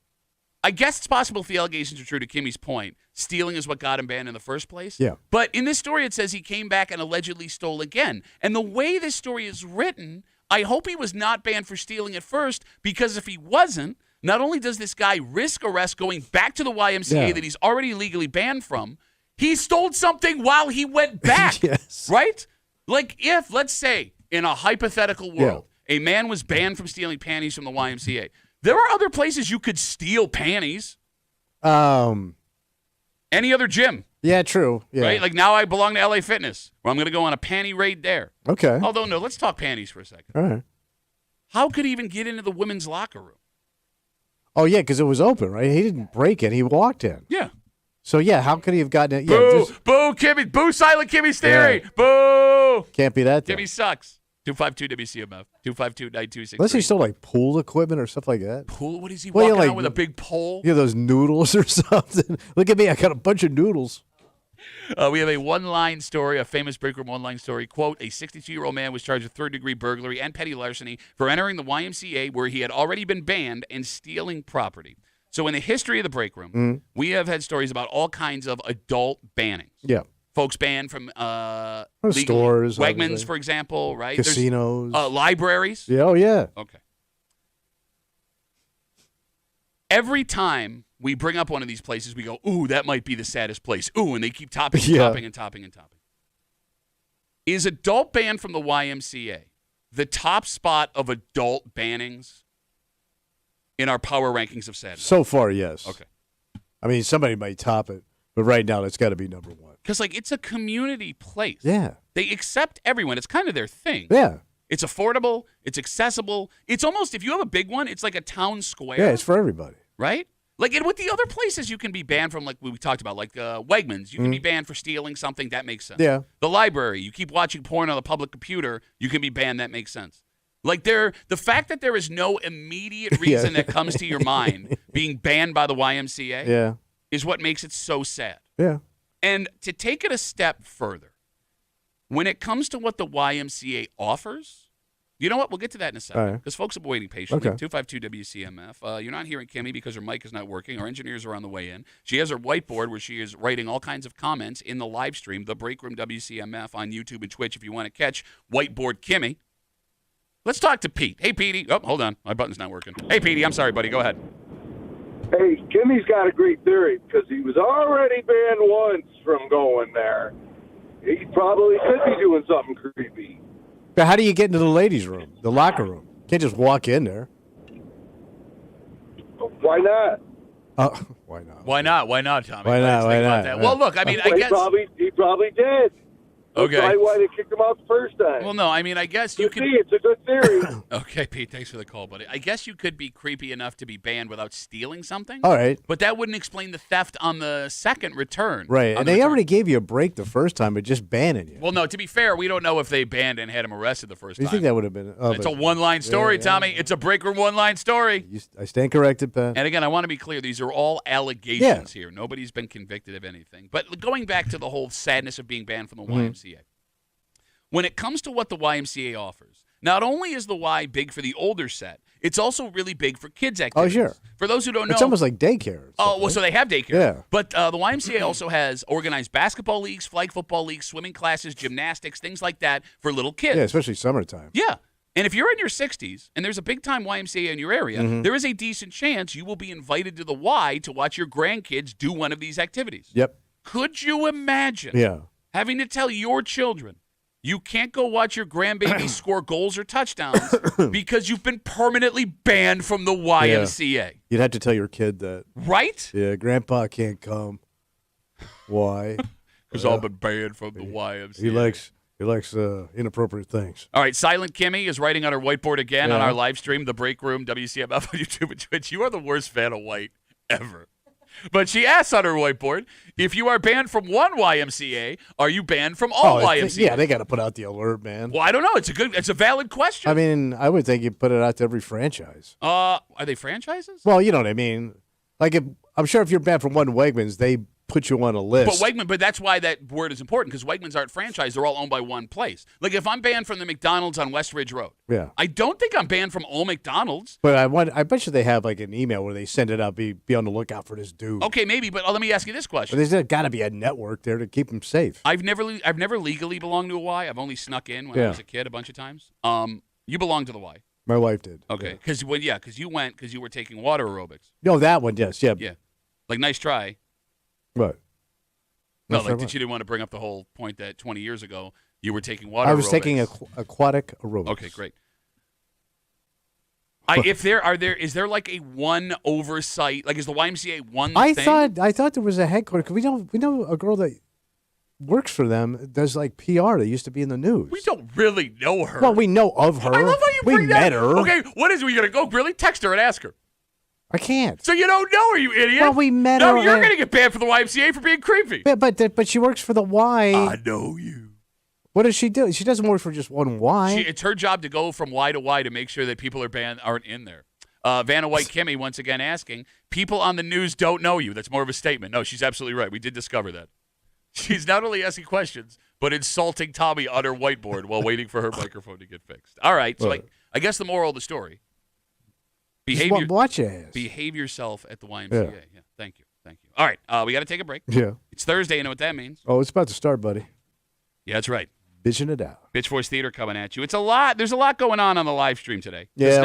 I guess it's possible if the allegations are true, to Kimmy's point, stealing is what got him banned in the first place. Yeah. But in this story, it says he came back and allegedly stole again. And the way this story is written, I hope he was not banned for stealing at first, because if he wasn't, not only does this guy risk arrest going back to the YMCA that he's already legally banned from, he stole something while he went back. Yes. Right? Like if, let's say, in a hypothetical world, a man was banned from stealing panties from the YMCA, there are other places you could steal panties. Any other gym. Yeah, true. Yeah. Right? Like now I belong to LA Fitness, where I'm going to go on a panty raid there. Okay. Although, no, let's talk panties for a second. All right. How could he even get into the women's locker room? Oh, yeah, because it was open, right? He didn't break it. He walked in. Yeah. So, yeah, how could he have gotten it? Yeah, boo! Boo, Kimmy! Boo, Silent Kimmy's theory! Yeah. Boo! Can't be that. Kimmy sucks. 252 WCMF. 252-9263. Unless he stole, like, pool equipment or stuff like that. Pool? What is he walking around with a big pole? Yeah, those noodles or something. Look at me. I got a bunch of noodles. We have a one-line story, a famous break room one-line story. Quote, a 62-year-old man was charged with third-degree burglary and petty larceny for entering the YMCA where he had already been banned and stealing property. So in the history of the break room, we have had stories about all kinds of adult bannings. Yeah. Folks banned from stores, Wegmans, obviously. for example, right? Casinos. Libraries. Yeah, oh, yeah. Okay. Every time we bring up one of these places, we go, ooh, that might be the saddest place. Ooh, and they keep topping and topping and topping and topping. Is adult ban from the YMCA the top spot of adult bannings in our power rankings of sadness? So far, yes. Okay. I mean, somebody might top it, but right now it's got to be number one. Because, like, it's a community place. Yeah. They accept everyone. It's kind of their thing. Yeah. It's affordable. It's accessible. It's almost, if you have a big one, it's like a town square. Yeah, it's for everybody. Right? Like, and with the other places you can be banned from, like we talked about, like Wegmans, you can be banned for stealing something. That makes sense. Yeah. The library, you keep watching porn on the public computer, you can be banned. That makes sense. Like, the fact that there is no immediate reason that comes to your mind being banned by the YMCA is what makes it so sad. Yeah. And to take it a step further, when it comes to what the YMCA offers, you know what? We'll get to that in a second because folks have been waiting patiently. Okay. 252 WCMF. You're not hearing Kimmy because her mic is not working. Our engineers are on the way in. She has her whiteboard where she is writing all kinds of comments in the live stream, The Break Room WCMF on YouTube and Twitch if you want to catch Whiteboard Kimmy. Let's talk to Pete. Hey, Petey. Oh, hold on. My button's not working. Hey, Petey. I'm sorry, buddy. Go ahead. Hey, Kimmy's got a great theory because he was already banned once from going there. He probably could be doing something creepy. But how do you get into the ladies' room, the locker room? Can't just walk in there. Why not? Why not? Why not? Why not, Tommy? Why not? Why not? That. Well, look, I mean, I guess He probably did. Okay. That's why they kicked him out the first time. Well, no, I mean, I guess you could. See, it's a good theory. Okay, Pete, thanks for the call, buddy. I guess you could be creepy enough to be banned without stealing something. All right. But that wouldn't explain the theft on the second return. Right, and they already gave you a break the first time by just banning you. Well, no, to be fair, we don't know if they banned and had him arrested the first time. You think that would have been? It's a one-line story, Tommy. It's a break room one-line story. I stand corrected, Pat. And again, I want to be clear. These are all allegations here. Nobody's been convicted of anything. But going back to the whole sadness of being banned from the YMCA. When it comes to what the YMCA offers, not only is the Y big for the older set, it's also really big for kids' activities. Oh, sure. For those who don't know. It's almost like daycare. Oh, well, so they have daycare. Yeah. But the YMCA also has organized basketball leagues, flag football leagues, swimming classes, gymnastics, things like that for little kids. Yeah, especially summertime. Yeah. And if you're in your 60s and there's a big-time YMCA in your area, there is a decent chance you will be invited to the Y to watch your grandkids do one of these activities. Yep. Could you imagine having to tell your children, you can't go watch your grandbaby score goals or touchdowns because you've been permanently banned from the YMCA. Yeah. You'd have to tell your kid that. Right? Yeah, Grandpa can't come. Why? He's all been banned from the YMCA. He likes inappropriate things. All right, Silent Kimmy is writing on her whiteboard again on our live stream, The Break Room, WCMF on YouTube and Twitch. You are the worst fan of white ever. But she asks on her whiteboard, if you are banned from one YMCA, are you banned from all YMCA? Yeah, they got to put out the alert, man. Well, I don't know. It's a valid question. I mean, I would think you put it out to every franchise. Are they franchises? Well, you know what I mean. Like, I'm sure if you're banned from one Wegmans, they put you on a list. But that's why that word is important, because Wegmans aren't franchise. They're all owned by one place. Like, if I'm banned from the McDonald's on West Ridge Road, I don't think I'm banned from all McDonald's. But I bet you they have like an email where they send it out, be on the lookout for this dude. Okay, maybe, but let me ask you this question. But there's got to be a network there to keep them safe. I've never legally belonged to a Y. I've only snuck in when I was a kid a bunch of times. You belong to the Y. My wife did. Okay, because you went because you were taking water aerobics. No, that one, yes, yeah. Yeah, like nice try. What? No, like that you didn't want to bring up the whole point that 20 years ago you were taking water aerobics. I was taking aquatic aerobics. Okay, great. Is there like a one oversight? Like, is the YMCA one thing? I thought there was a headquarters. We know a girl that works for them, does like PR. That used to be in the news. We don't really know her. Well, we know of her. I love how you bring that. We met her. Okay, what is it? We gonna go really text her and ask her? I can't. So you don't know her, you idiot. Well, we met her. No, you're gonna get banned from the YMCA for being creepy. But she works for the Y. I know you. What does she do? She doesn't work for just one Y. It's her job to go from Y to Y to make sure that people aren't in there. Vanna White Kimmy once again asking, people on the news don't know you. That's more of a statement. No, she's absolutely right. We did discover that. She's not only asking questions, but insulting Tommy on her whiteboard while waiting for her microphone to get fixed. All right, so I guess the moral of the story. Watch your ass. Behave yourself at the YMCA. Yeah. Thank you. All right, we got to take a break. Yeah. It's Thursday. You know what that means? Oh, it's about to start, buddy. Yeah, that's right. Bitching it out. Bitch Voice Theater coming at you. It's a lot. There's a lot going on the live stream today. Yeah,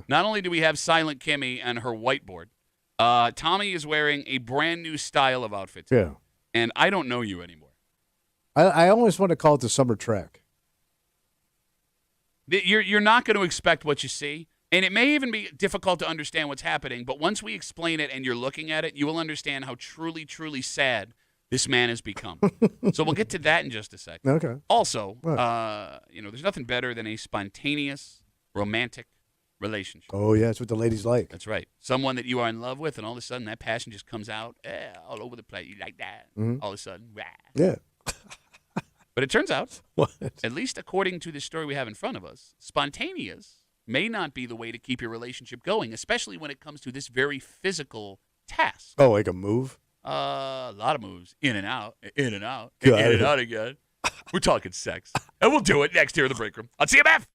Not only do we have Silent Kimmy and her whiteboard, Tommy is wearing a brand new style of outfit today. Yeah. And I don't know you anymore. I always want to call it the summer track. You're not going to expect what you see. And it may even be difficult to understand what's happening, but once we explain it and you're looking at it, you will understand how truly, truly sad this man has become. So we'll get to that in just a second. Okay. Also, there's nothing better than a spontaneous, romantic relationship. Oh, yeah, that's what the ladies like. That's right. Someone that you are in love with, and all of a sudden that passion just comes out all over the place. You like that. All of a sudden, rah. Yeah. But it turns out, What? at least according to the story we have in front of us, spontaneous may not be the way to keep your relationship going, especially when it comes to this very physical task. Oh, like a move? A lot of moves. In and out, in and out, God. in and out again. We're talking sex. And we'll do it next here in the break room on CMF.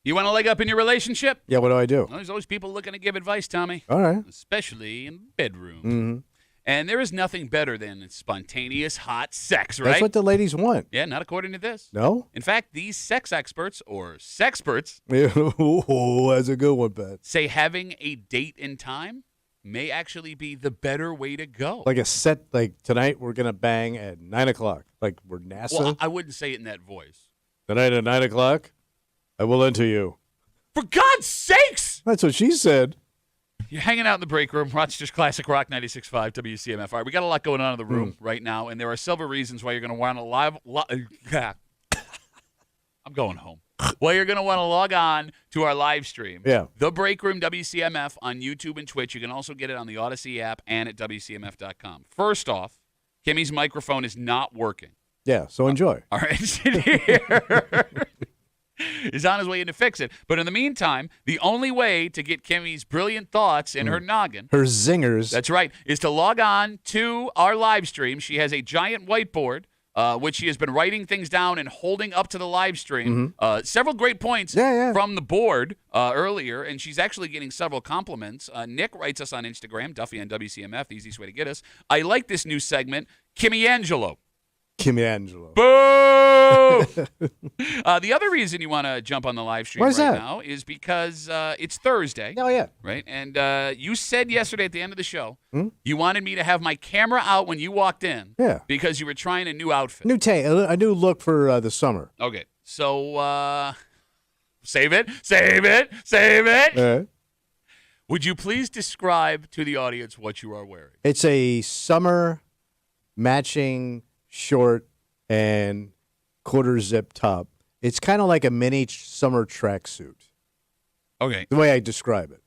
You want a leg up in your relationship? Yeah, what do I do? Well, there's always people looking to give advice, Tommy. All right. Especially in the bedroom. Mm-hmm. And there is nothing better than spontaneous, hot sex, right? That's what the ladies want. Yeah, not according to this. No? In fact, these sex experts or sexperts Oh, that's a good one, Pat. say having a date in time may actually be the better way to go. Like a set, like tonight we're going to bang at 9 o'clock. Like we're NASA. Well, I wouldn't say it in that voice. Tonight at 9 o'clock, I will enter you. For God's sakes! That's what she said. You're hanging out in the break room, Rochester's Classic Rock 96.5 WCMF. All right, we got a lot going on in the room right now, and there are several reasons why you're going to want to I'm going home. Well, you're going to want to log on to our live stream. Yeah. The Break Room WCMF on YouTube and Twitch. You can also get it on the Odyssey app and at WCMF.com. First off, Kimmy's microphone is not working. Yeah, so enjoy. All right, sit here. Is on his way in to fix it. But in the meantime, the only way to get Kimmy's brilliant thoughts in her noggin, her zingers. that's right, is to log on to our live stream. She has a giant whiteboard, which she has been writing things down and holding up to the live stream. Several great points from the board earlier, and she's actually getting several compliments. Nick writes us on Instagram, Duffy on WCMF, the easiest way to get us. I like this new segment, Kimmy Angelo. Kimmy Angelo. Boo! The other reason you want to jump on the live stream now is because it's Thursday. Oh, yeah. Right? And you said yesterday at the end of the show you wanted me to have my camera out when you walked in because you were trying a new outfit. A new look for the summer. Okay. So save it. Would you please describe to the audience what you are wearing? It's a summer matching short and quarter zip top. It's kind of like a mini summer tracksuit. Okay. The way I describe it.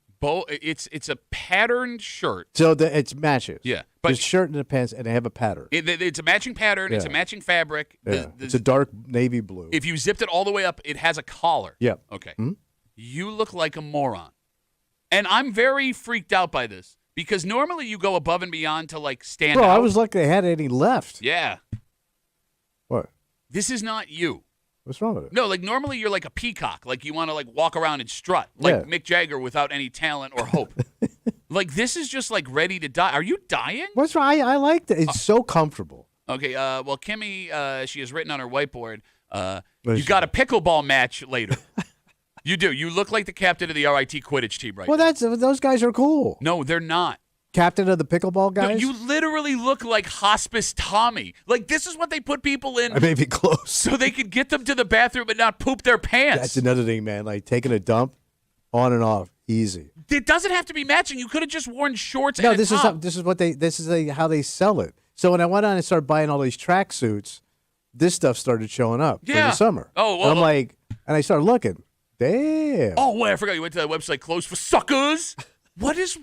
It's a patterned shirt. So it matches. Yeah. But the shirt and the pants, and they have a pattern. It's a matching pattern. Yeah. It's a matching fabric. Yeah. It's a dark navy blue. If you zipped it all the way up, it has a collar. Yeah. Okay. Mm-hmm. You look like a moron. And I'm very freaked out by this because normally you go above and beyond to like stand out. Bro, I was lucky they had any left. Yeah. What? This is not you. What's wrong with it? No, like normally you're like a peacock. Like you want to like walk around and strut. Like Mick Jagger without any talent or hope. Like this is just like ready to die. Are you dying? What's wrong? I like that. It's so comfortable. Okay. Well, Kimmy, she has written on her whiteboard, you got a pickleball match later. You do. You look like the captain of the RIT Quidditch team right now. Those guys are cool. No, they're not. Captain of the pickleball guys? No, you literally look like Hospice Tommy. Like, this is what they put people in. I may be close. So they could get them to the bathroom and not poop their pants. That's another thing, man. Like, taking a dump, on and off, easy. It doesn't have to be matching. You could have just worn shorts and no, a this top. is how they sell it. So when I went on and started buying all these tracksuits, this stuff started showing up for the summer. Oh, well. And I'm like, and I started looking. Damn. Oh, wait, I forgot you went to that website, Clothes for Suckers. What is...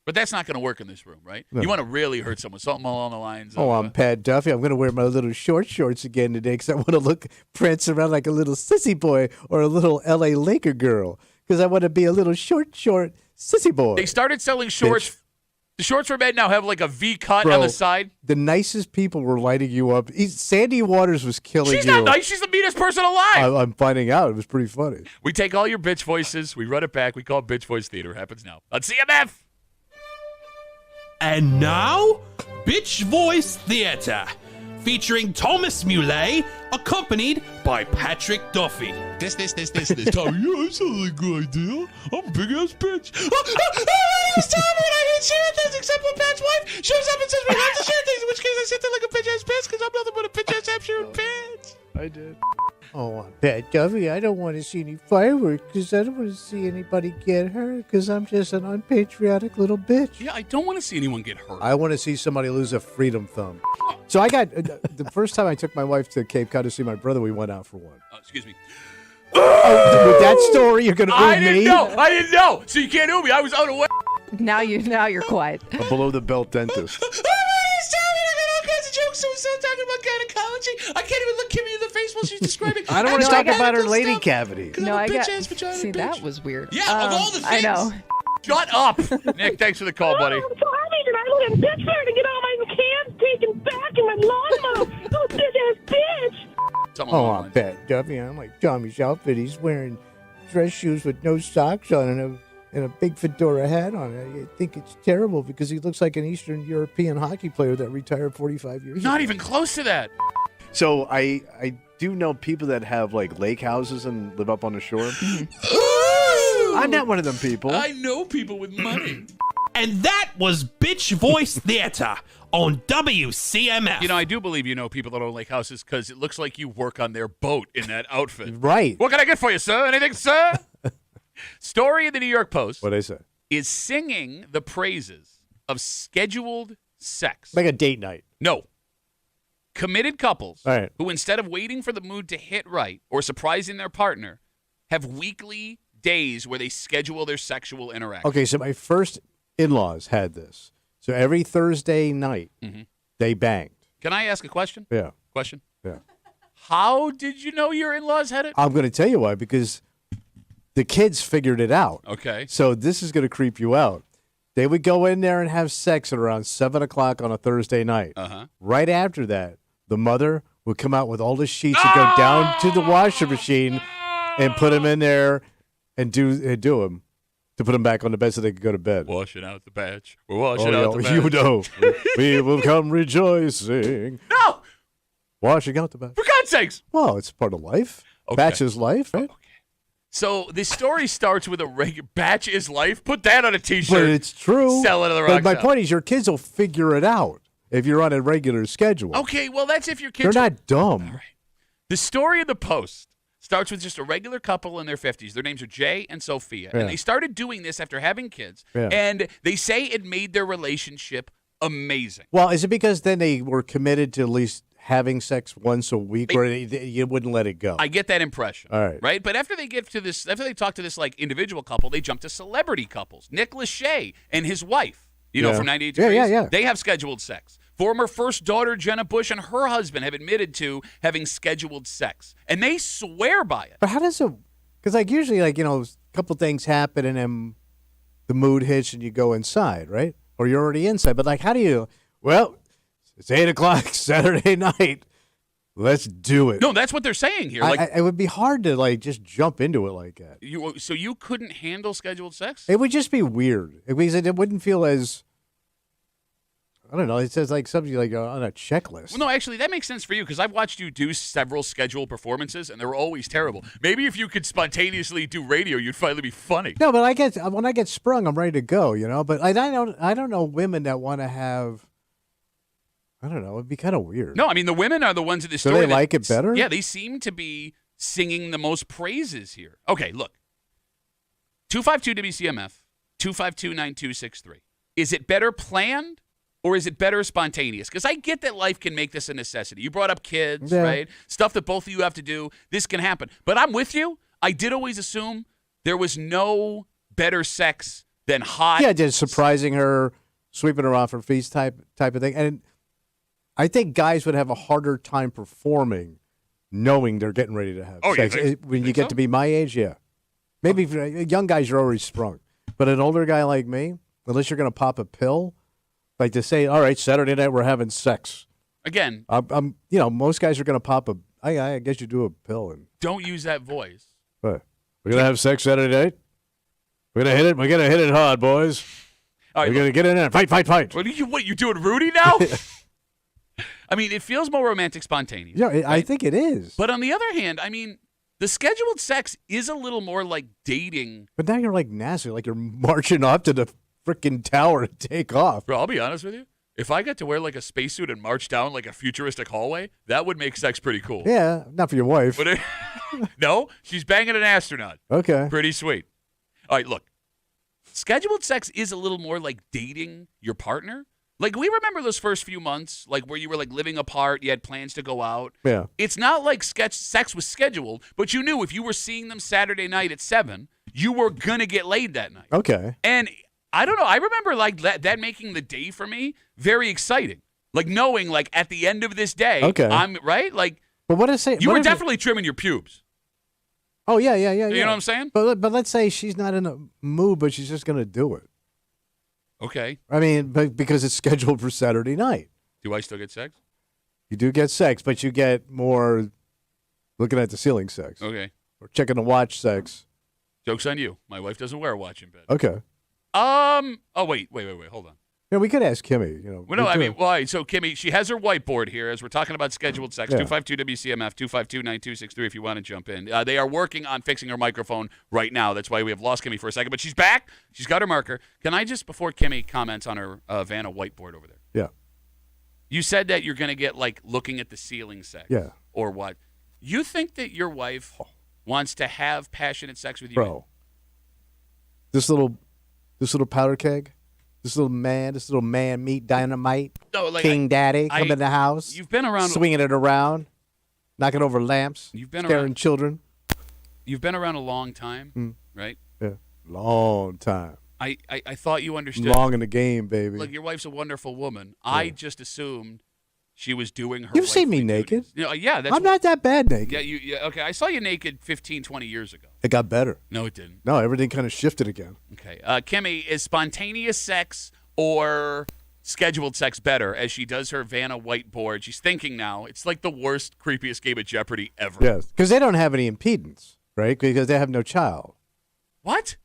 But that's not going to work in this room, right? No. You want to really hurt someone, something along the lines of... I'm Pat Duffy. I'm going to wear my little shorts again today because I want to prance around like a little sissy boy or a little L.A. Laker girl because I want to be a little short sissy boy. They started selling shorts. Bitch. The shorts for men now have like a V cut on the side. The nicest people were lighting you up. Sandy Waters was killing you. She's not nice. She's the meanest person alive. I'm finding out. It was pretty funny. We take all your bitch voices. We run it back. We call it Bitch Voice Theater. Happens now on CMF. And now, Bitch Voice Theater, featuring Thomas Muley, accompanied by Patrick Duffy. This. Tommy, yeah, that sounds like a good idea. I'm a big-ass bitch. It's Tommy, and I hate sharing things except when Pat's wife shows up and says we have to share things, in which case I sit there like a bitch-ass bitch because I'm nothing but a bitch-ass I'm sharing pants. I did. Oh, I'm Pat Duffy. I don't want to see any fireworks because I don't want to see anybody get hurt because I'm just an unpatriotic little bitch. Yeah, I don't want to see anyone get hurt. I want to see somebody lose a freedom thumb. So I got, the first time I took my wife to Cape Cod to see my brother, we went out for one. Excuse me. With that story, you're going to ooh me? I didn't know. So you can't ooh me. I was out of way. Now you're quiet. A below-the-belt dentist. Jokes, so we started talking about gynecology. I can't even look Kimmy in the face while she's describing. I don't want to talk about her lady cavity. No, I got. See, that was weird. Yeah, of all the things. I know. Shut up, Nick. Thanks for the call, buddy. I'm sorry that I live in Pittsburgh to get all my cans taken back and my lawnmower. Oh, bitch-ass bitch. Something something Oh, along I the lines. bet, Duffy. I'm like Tommy's outfit. He's wearing dress shoes with no socks on and a big fedora hat on. I think it's terrible because he looks like an Eastern European hockey player that retired 45 years ago. Not even close to that. So I do know people that have like lake houses and live up on the shore. I'm not one of them people. I know people with money. And that was Bitch Voice Theater on WCMF. You know, I do believe you know people that own lake houses because it looks like you work on their boat in that outfit. Right. What can I get for you, sir? Anything, sir? Story in the New York Post What'd I say? is singing the praises of scheduled sex. Like a date night. No. Committed couples All right. who, instead of waiting for the mood to hit right or surprising their partner, have weekly days where they schedule their sexual interaction. Okay, so my first in-laws had this. So every Thursday night, they banged. Can I ask a question? Yeah. Question? Yeah. How did you know your in-laws had it? I'm going to tell you why, because the kids figured it out. Okay. So this is going to creep you out. They would go in there and have sex at around 7 o'clock on a Thursday night. Uh-huh. Right after that, the mother would come out with all the sheets and go down to the washing machine and put them in there and do them to put them back on the bed so they could go to bed. Washing out the batch. We're washing out the batch. You know, we will come rejoicing. No! Washing out the batch. For God's sakes! Well, it's part of life. Okay. Batch is life, right? So this story starts with a regular batch is life. Put that on a T-shirt. But it's true. Sell it to the But rock my shop. point is your kids will figure it out if you're on a regular schedule. Okay, well, that's if your kids They're not dumb. All right. The story of the Post starts with just a regular couple in their 50s. Their names are Jay and Sophia. Yeah. And they started doing this after having kids. Yeah. And they say it made their relationship amazing. Well, is it because then they were committed to at least having sex once a week, or you wouldn't let it go? I get that impression. All right. Right? But after they talk to this like individual couple, they jump to celebrity couples. Nick Lachey and his wife, Yeah. from 98 Yeah, Degrees. yeah. They have scheduled sex. Former first daughter Jenna Bush and her husband have admitted to having scheduled sex. And they swear by it. But how does it? Because like usually, like a couple things happen and then the mood hits and you go inside, right? Or you're already inside. But like, how do you? Well, it's 8 o'clock Saturday night. Let's do it. No, that's what they're saying here. Like it would be hard to like just jump into it like that. so you couldn't handle scheduled sex? It would just be weird. It wouldn't feel as. I don't know. It says like something like on a checklist. Well, no, actually, that makes sense for you because I've watched you do several scheduled performances, and they were always terrible. Maybe if you could spontaneously do radio, you'd finally be funny. No, but when I get sprung, I'm ready to go. But I don't know women that want to have. I don't know. It'd be kind of weird. No, I mean the women are the ones in this So story. they like it better? Yeah, they seem to be singing the most praises here. Okay, look. 252 WCMF 252-9263. Is it better planned? Or is it better spontaneous? Because I get that life can make this a necessity. You brought up kids, Yeah. right? Stuff that both of you have to do. This can happen. But I'm with you. I did always assume there was no better sex than hot. Yeah, just surprising her, sweeping her off her feet type of thing. And I think guys would have a harder time performing knowing they're getting ready to have Oh, you sex. think- When you think get so? to be my age, yeah. Maybe for young guys, you're already sprung. But an older guy like me, unless you're going to pop a pill, like to say, all right, Saturday night we're having sex. Again, I'm most guys are going to pop I guess you do a pill and. don't use that voice. What? We're going to have sex Saturday night? We're going to hit it. We're going to hit it hard, boys. All right, We're going to get in there. Fight. What you doing, Rudy now? I mean, it feels more romantic, spontaneous. Yeah, I right? think it is. But on the other hand, I mean, the scheduled sex is a little more like dating. But now you're like nasty, like you're marching off to the freaking tower to take off. Bro, I'll be honest with you. If I got to wear like a spacesuit and march down like a futuristic hallway, that would make sex pretty cool. Yeah, not for your wife. Would it? No, she's banging an astronaut. Okay. Pretty sweet. All right, look. Scheduled sex is a little more like dating your partner. Like, we remember those first few months, like where you were like living apart, you had plans to go out. Yeah. It's not like sex was scheduled, but you knew if you were seeing them Saturday night at 7, you were going to get laid that night. Okay. And I don't know. I remember like that making the day for me very exciting. Like knowing like at the end of this day, Okay. I'm right. Like, But what is it? you were definitely trimming your pubes. Oh yeah. You know what I'm saying? But let's say she's not in a mood, but she's just going to do it. Okay. I mean, because it's scheduled for Saturday night. Do I still get sex? You do get sex, but you get more looking at the ceiling sex. Okay. Or checking the watch sex. Joke's on you. My wife doesn't wear a watch in bed. Okay. Oh, wait. Hold on. Yeah, we could ask Kimmy. Well, no, I mean, why? So, Kimmy, she has her whiteboard here as we're talking about scheduled sex. 252-WCMF, 252-9263 if you want to jump in. They are working on fixing her microphone right now. That's why we have lost Kimmy for a second. But she's back. She's got her marker. Can I just, before Kimmy comments on her Vanna whiteboard over there? Yeah. You said that you're going to get, like, looking at the ceiling sex. Yeah. Or what? You think that your wife wants to have passionate sex with you? Bro. This little powder keg? This little man meat dynamite, King Daddy come in the house. You've been around, swinging it around, knocking over lamps, scaring children. You've been around a long time, right? Yeah, long time. I thought you understood. Long in the game, baby. Look, your wife's a wonderful woman. Yeah. I just assumed she was doing her. You've seen me naked. Yeah, I'm not that bad naked. Yeah, okay. I saw you naked 15, 20 years ago. It got better. No, it didn't. No, everything kind of shifted again. Okay. Kimmy, is spontaneous sex or scheduled sex better as she does her Vanna whiteboard? She's thinking now. It's like the worst, creepiest game of Jeopardy ever. Yes, because they don't have any impedance, right? Because they have no child. What?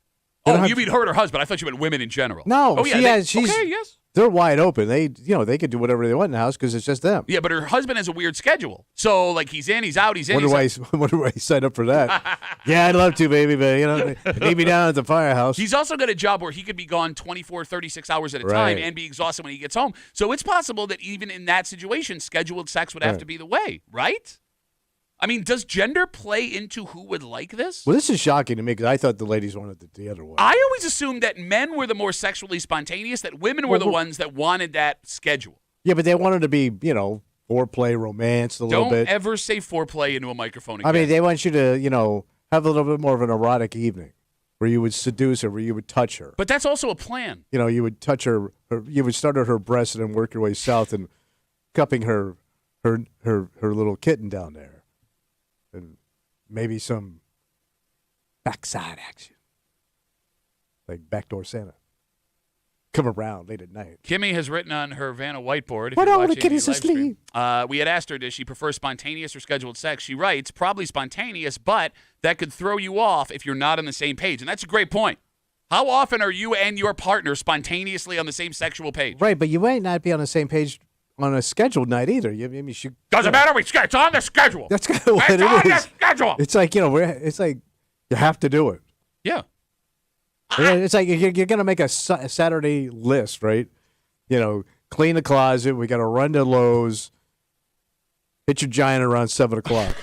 Oh, you mean her and her husband. I thought you meant women in general. No. Oh, yeah. She's, okay, yes. They're wide open. They could do whatever they want in the house because it's just them. Yeah, but her husband has a weird schedule. So, like, he's in, he's out, he's in. Wonder why he signed up for that. Yeah, I'd love to, baby, but, leave me down at the firehouse. He's also got a job where he could be gone 24, 36 hours at a time and be exhausted when he gets home. So it's possible that even in that situation, scheduled sex would have to be the way, right? I mean, does gender play into who would like this? Well, this is shocking to me because I thought the ladies wanted it the other way. I always assumed that men were the more sexually spontaneous, that women were the ones that wanted that schedule. Yeah, but they wanted to be, foreplay, romance a little bit. Don't ever say foreplay into a microphone again. I mean, they want you to, have a little bit more of an erotic evening where you would seduce her, where you would touch her. But that's also a plan. You would touch her you would start at her breast and then work your way south and cupping her little kitten down there. And maybe some backside action, like backdoor Santa. Come around late at night. Kimmy has written on her Vanna whiteboard. What all the kitties asleep? We had asked her, does she prefer spontaneous or scheduled sex? She writes, probably spontaneous, but that could throw you off if you're not on the same page. And that's a great point. How often are you and your partner spontaneously on the same sexual page? Right, but you might not be on the same page on a scheduled night either. Doesn't matter. It's on the schedule. That's kind of what it is. It's on the schedule. It's like, it's like you have to do it. Yeah. It's like you're going to make a Saturday list, right? Clean the closet. We got to run to Lowe's. Hit your giant around 7 o'clock.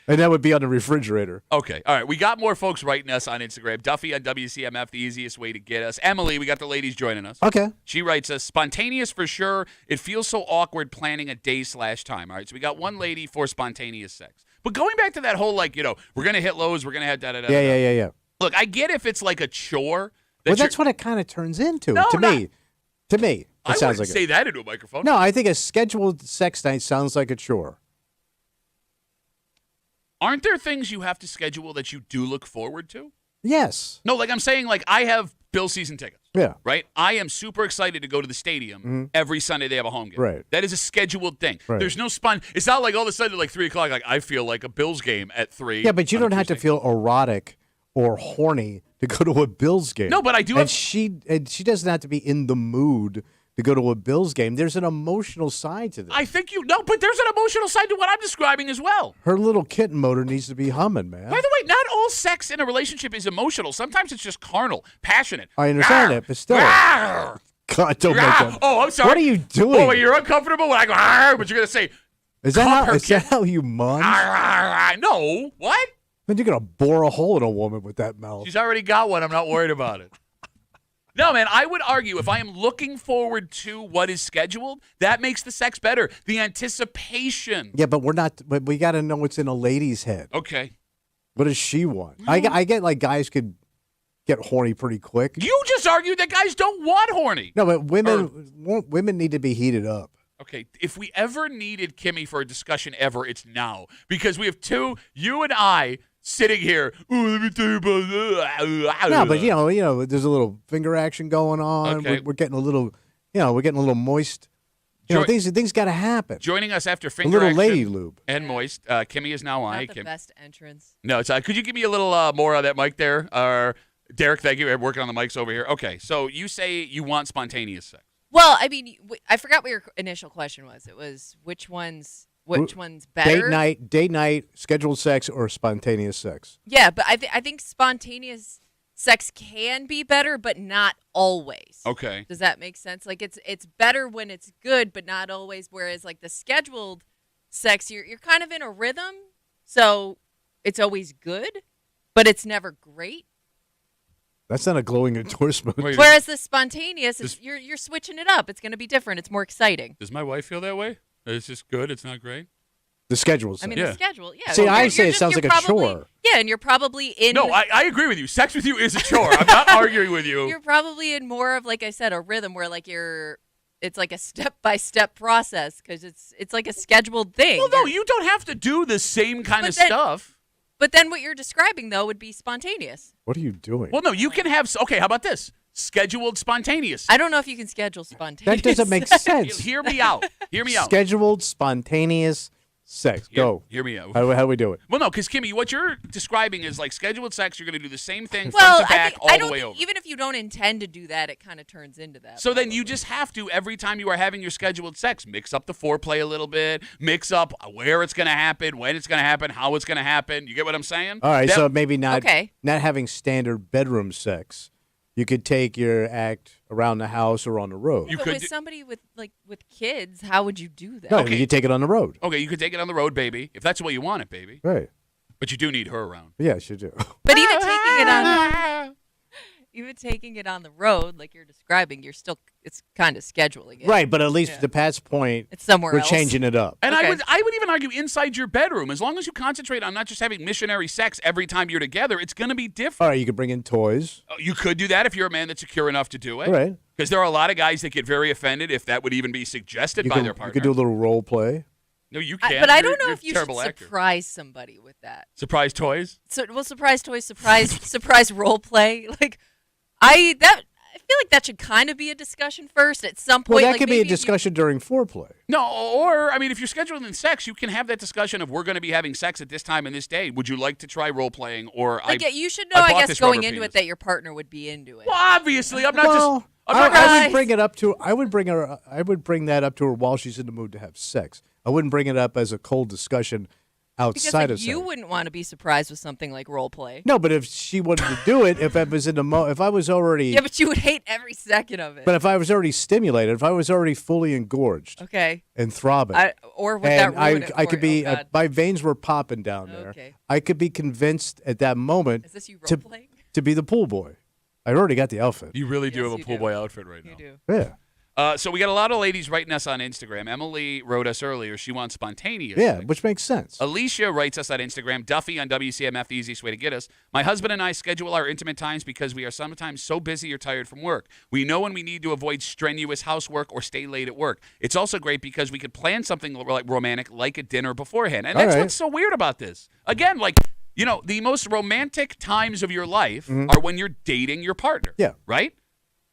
And that would be on the refrigerator. Okay. All right. We got more folks writing us on Instagram. Duffy on WCMF, the easiest way to get us. Emily, we got the ladies joining us. Okay. She writes us, spontaneous for sure. It feels so awkward planning a day/time. All right. So we got one lady for spontaneous sex. But going back to that whole, we're going to hit Lowe's, we're going to have da-da-da. Yeah. Look, I get if it's like a chore. That's what it kind of turns into. To me, I sounds wouldn't say that into a microphone. No, I think a scheduled sex night sounds like a chore. Aren't there things you have to schedule that you do look forward to? Yes. No, I'm saying, I have Bills season tickets. Yeah. Right? I am super excited to go to the stadium every Sunday they have a home game. Right. That is a scheduled thing. Right. There's no It's not like all of a sudden at 3 o'clock, I feel like a Bills game at 3. Yeah, but you don't have to feel erotic or horny to go to a Bills game. No, but I do and she doesn't have to be in the mood to go to a Bills game. There's an emotional side to this. I think but there's an emotional side to what I'm describing as well. Her little kitten motor needs to be humming, man. By the way, not all sex in a relationship is emotional. Sometimes it's just carnal, passionate. I understand it, but still. God, don't make that. Oh, I'm sorry. What are you doing? Oh, you're uncomfortable when I go, but you're going to say, is that how you munch? No. What? Then you're going to bore a hole in a woman with that mouth. She's already got one. I'm not worried about it. No, man, I would argue if I am looking forward to what is scheduled, that makes the sex better. The anticipation. Yeah, but we got to know what's in a lady's head. Okay. What does she want? I get guys could get horny pretty quick. You just argued that guys don't want horny. No, but women need to be heated up. Okay, if we ever needed Kimmy for a discussion ever, it's now. Because we have you and I, sitting here. Oh, let me tell you about that. No, but there's a little finger action going on. Okay. We're getting a little, we're getting a little moist. things got to happen. Joining us after A finger little action lady lube. and moist, Kimmy is now on. Not Hey, the Kim. best entrance. No, it's could you give me a little more on that mic there? Derek, thank you. We're working on the mics over here. Okay, so you say you want spontaneous sex. Well, I mean, I forgot what your initial question was. It was which one's better? Date night, scheduled sex, or spontaneous sex? Yeah, but I think spontaneous sex can be better, but not always. Okay. Does that make sense? Like it's better when it's good, but not always. Whereas like the scheduled sex, you're kind of in a rhythm, so it's always good, but it's never great. That's not a glowing endorsement. Whereas the spontaneous, you're switching it up. It's going to be different. It's more exciting. Does my wife feel that way? It's just good. It's not great. The scheduled sex. I mean, the schedule, yeah. See, I say it sounds like a chore. Yeah, and you're probably in. No, I agree with you. Sex with you is a chore. I'm not arguing with you. You're probably in more of, like I said, a rhythm where like it's like a step-by-step process because it's like a scheduled thing. Well, no, you don't have to do the same kind of stuff. But then what you're describing, though, would be spontaneous. What are you doing? Well, no, you can have. Okay, how about this? Scheduled spontaneous. I don't know if you can schedule spontaneous. That doesn't make sense. Hear me out. Hear me out. Scheduled spontaneous sex. Go. Hear me out. How do we do it? Well, no, because Kimmy, what you're describing is like scheduled sex. You're going to do the same thing Well, front to back all the way over. Even if you don't intend to do that, it kind of turns into that. So then you just have to, every time you are having your scheduled sex, mix up the foreplay a little bit, mix up where it's going to happen, when it's going to happen, how it's going to happen. You get what I'm saying? All right, so maybe not Okay. not having standard bedroom sex. You could take your act around the house or on the road. But with somebody with kids, how would you do that? No, you take it on the road. Okay, you could take it on the road, baby, if that's the way you want it, baby. Right. But you do need her around. Yes, you do. But even taking it on the road, like you're describing, it's kind of scheduling it. Right, but at least to Pat's point, it's somewhere we're else. changing it up. And I would even argue inside your bedroom, as long as you concentrate on not just having missionary sex every time you're together, it's going to be different. All right, you could bring in toys. You could do that if you're a man that's secure enough to do it. Right. Because there are a lot of guys that get very offended if that would even be suggested by their partner. You could do a little role play. No, you can't. But I don't know You're if you a should terrible actor. surprise somebody with that. Surprise toys? Surprise toys, surprise role play. Like, I feel like that should kind of be a discussion first at some point. Well, that could be a discussion during foreplay. No, or, I mean, if you're scheduling sex, you can have that discussion of we're going to be having sex at this time and this day. Would you like to try role playing? Or you should know, I guess, going into it that your partner would be into it. Well, obviously, I'm not just. I would bring it up to. I would bring that up to her while she's in the mood to have sex. I wouldn't bring it up as a cold discussion outside of sex. You wouldn't want to be surprised with something like role play. No, but if she wanted to do it, if I was in the if I was already. Yeah, but you would hate every second of it. But if I was already stimulated, if I was already fully engorged. Okay. And throbbing. Or would that ruin it I for could you? be. My veins were popping down there. Okay. I could be convinced at that moment. Is this you role playing? To be the pool boy. I already got the outfit. You really do have a pool boy outfit right now. You do. Yeah. So we got a lot of ladies writing us on Instagram. Emily wrote us earlier. She wants spontaneous. Yeah, which makes sense. Alicia writes us on Instagram. Duffy on WCMF, the easiest way to get us. My husband and I schedule our intimate times because we are sometimes so busy or tired from work. We know when we need to avoid strenuous housework or stay late at work. It's also great because we could plan something like romantic, like a dinner beforehand. And that's what's so weird about this. Again, like, you know, the most romantic times of your life are when you're dating your partner. Yeah. Right?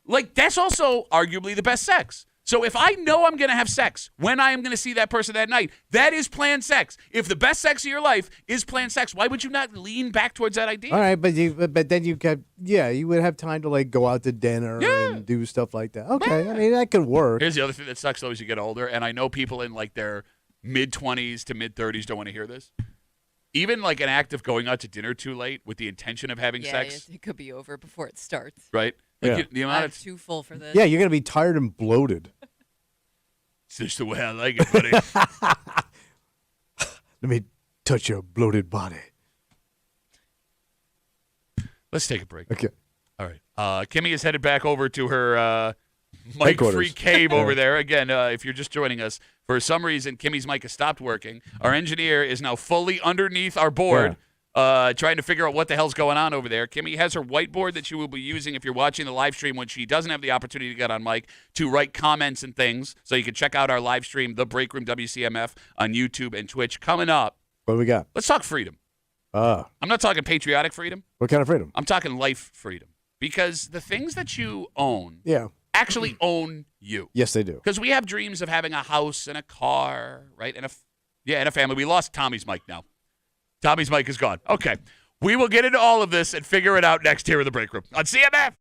Like, that's also arguably the best sex. So if I know I'm going to have sex when I am going to see that person that night, that is planned sex. If the best sex of your life is planned sex, why would you not lean back towards that idea? All right, but then you could, you would have time to like go out to dinner and do stuff like that. Okay, I mean that could work. Here's the other thing that sucks though as you get older, and I know people in like their mid-20s to mid-30s don't want to hear this. Even like an act of going out to dinner too late with the intention of having sex. It could be over before it starts. Right? Like the amount I'm too full for this. Yeah, you're going to be tired and bloated. It's just the way I like it, buddy. Let me touch your bloated body. Let's take a break. Okay. All right. Kimmy is headed back over to her mic-free cave over there. Again, if you're just joining us, for some reason, Kimmy's mic has stopped working. Our engineer is now fully underneath our board, trying to figure out what the hell's going on over there. Kimmy has her whiteboard that she will be using if you're watching the live stream when she doesn't have the opportunity to get on mic to write comments and things. So you can check out our live stream, The Break Room WCMF, on YouTube and Twitch. Coming up. What do we got? Let's talk freedom. I'm not talking patriotic freedom. What kind of freedom? I'm talking life freedom. Because the things that you own actually own you. Yes, they do. Because we have dreams of having a house and a car, right? And a family. We lost Tommy's mic now. Tommy's mic is gone. Okay. We will get into all of this and figure it out next here in the break room on CMF.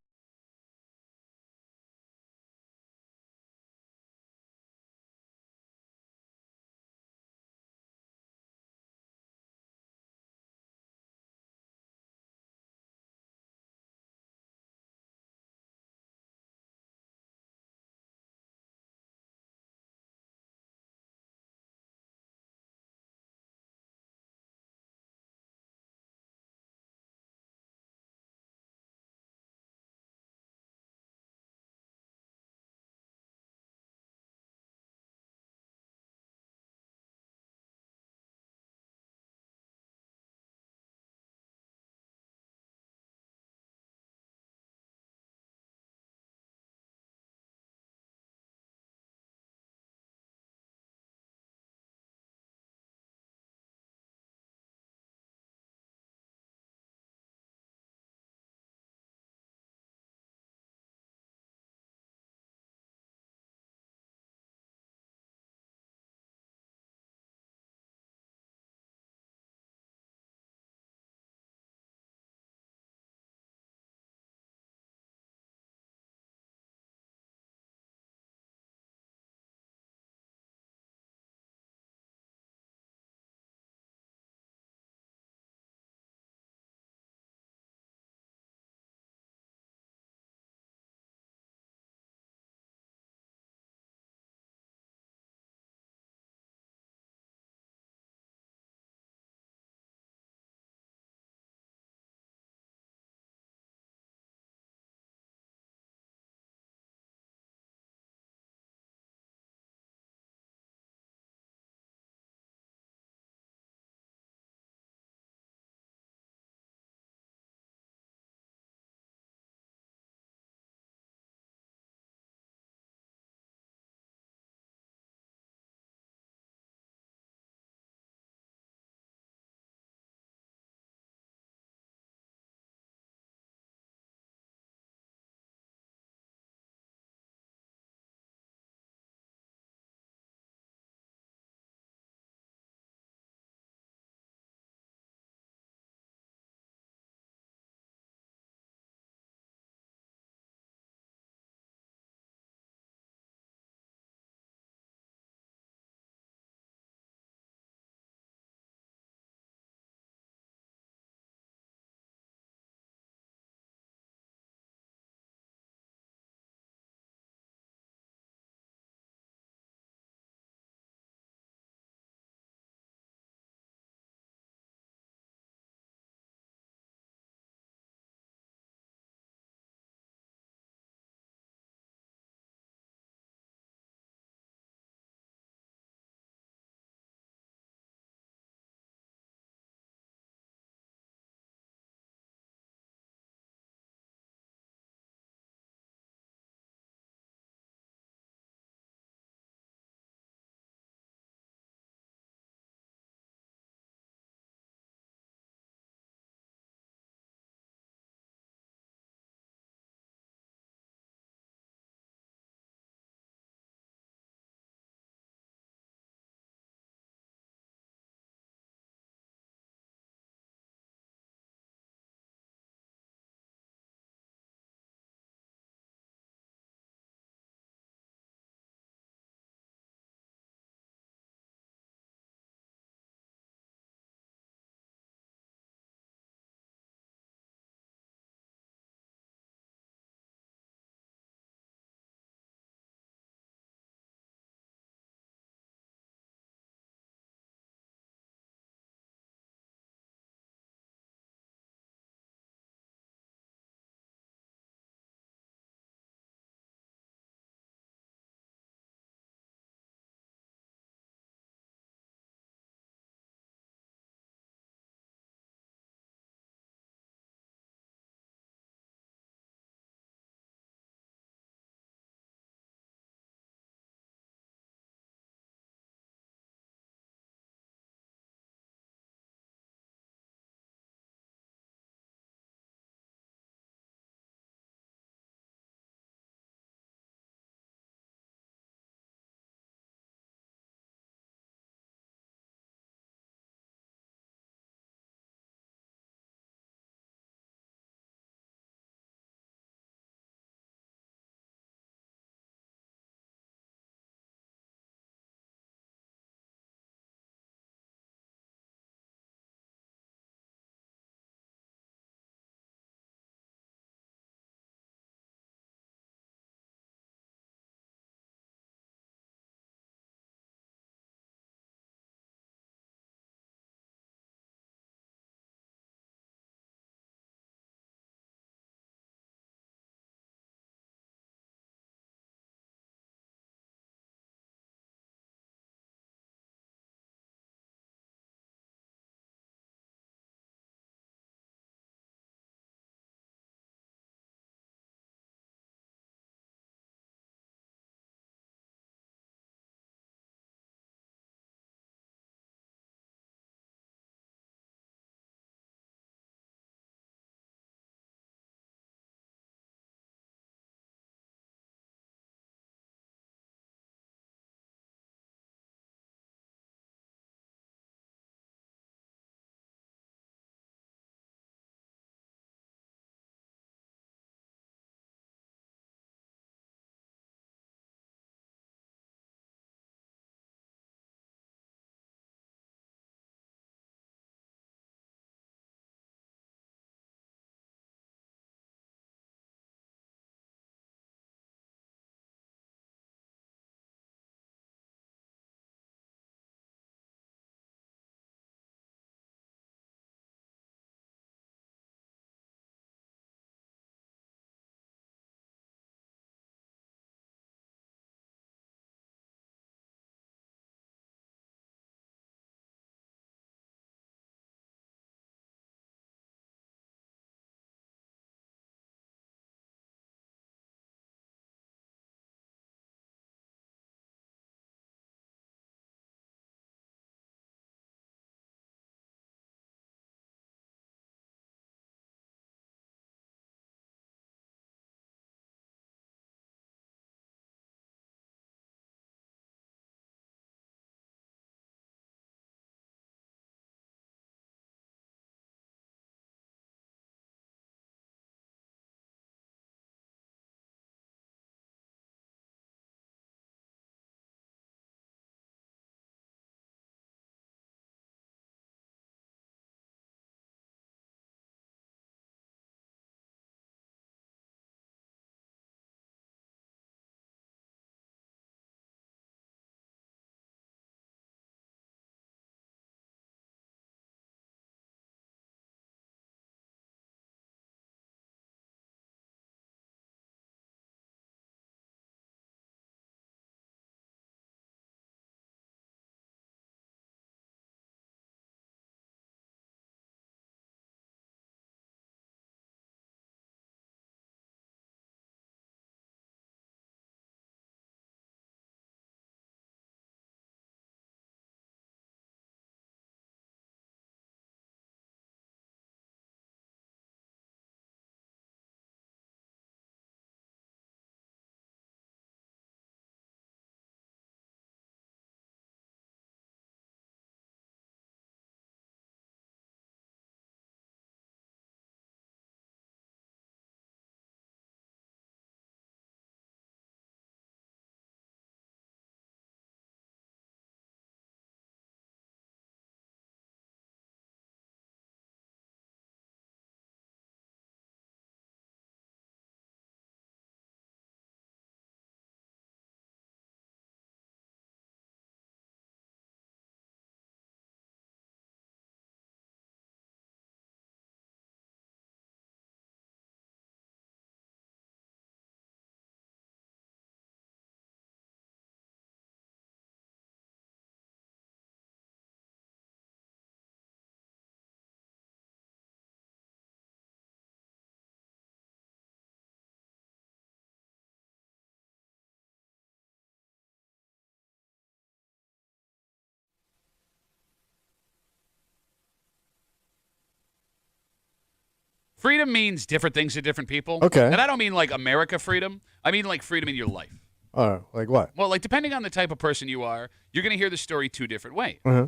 Freedom means different things to different people. Okay. And I don't mean like America freedom. I mean like freedom in your life. Like what? Well, like depending on the type of person you are, you're going to hear the story two different ways. Uh-huh.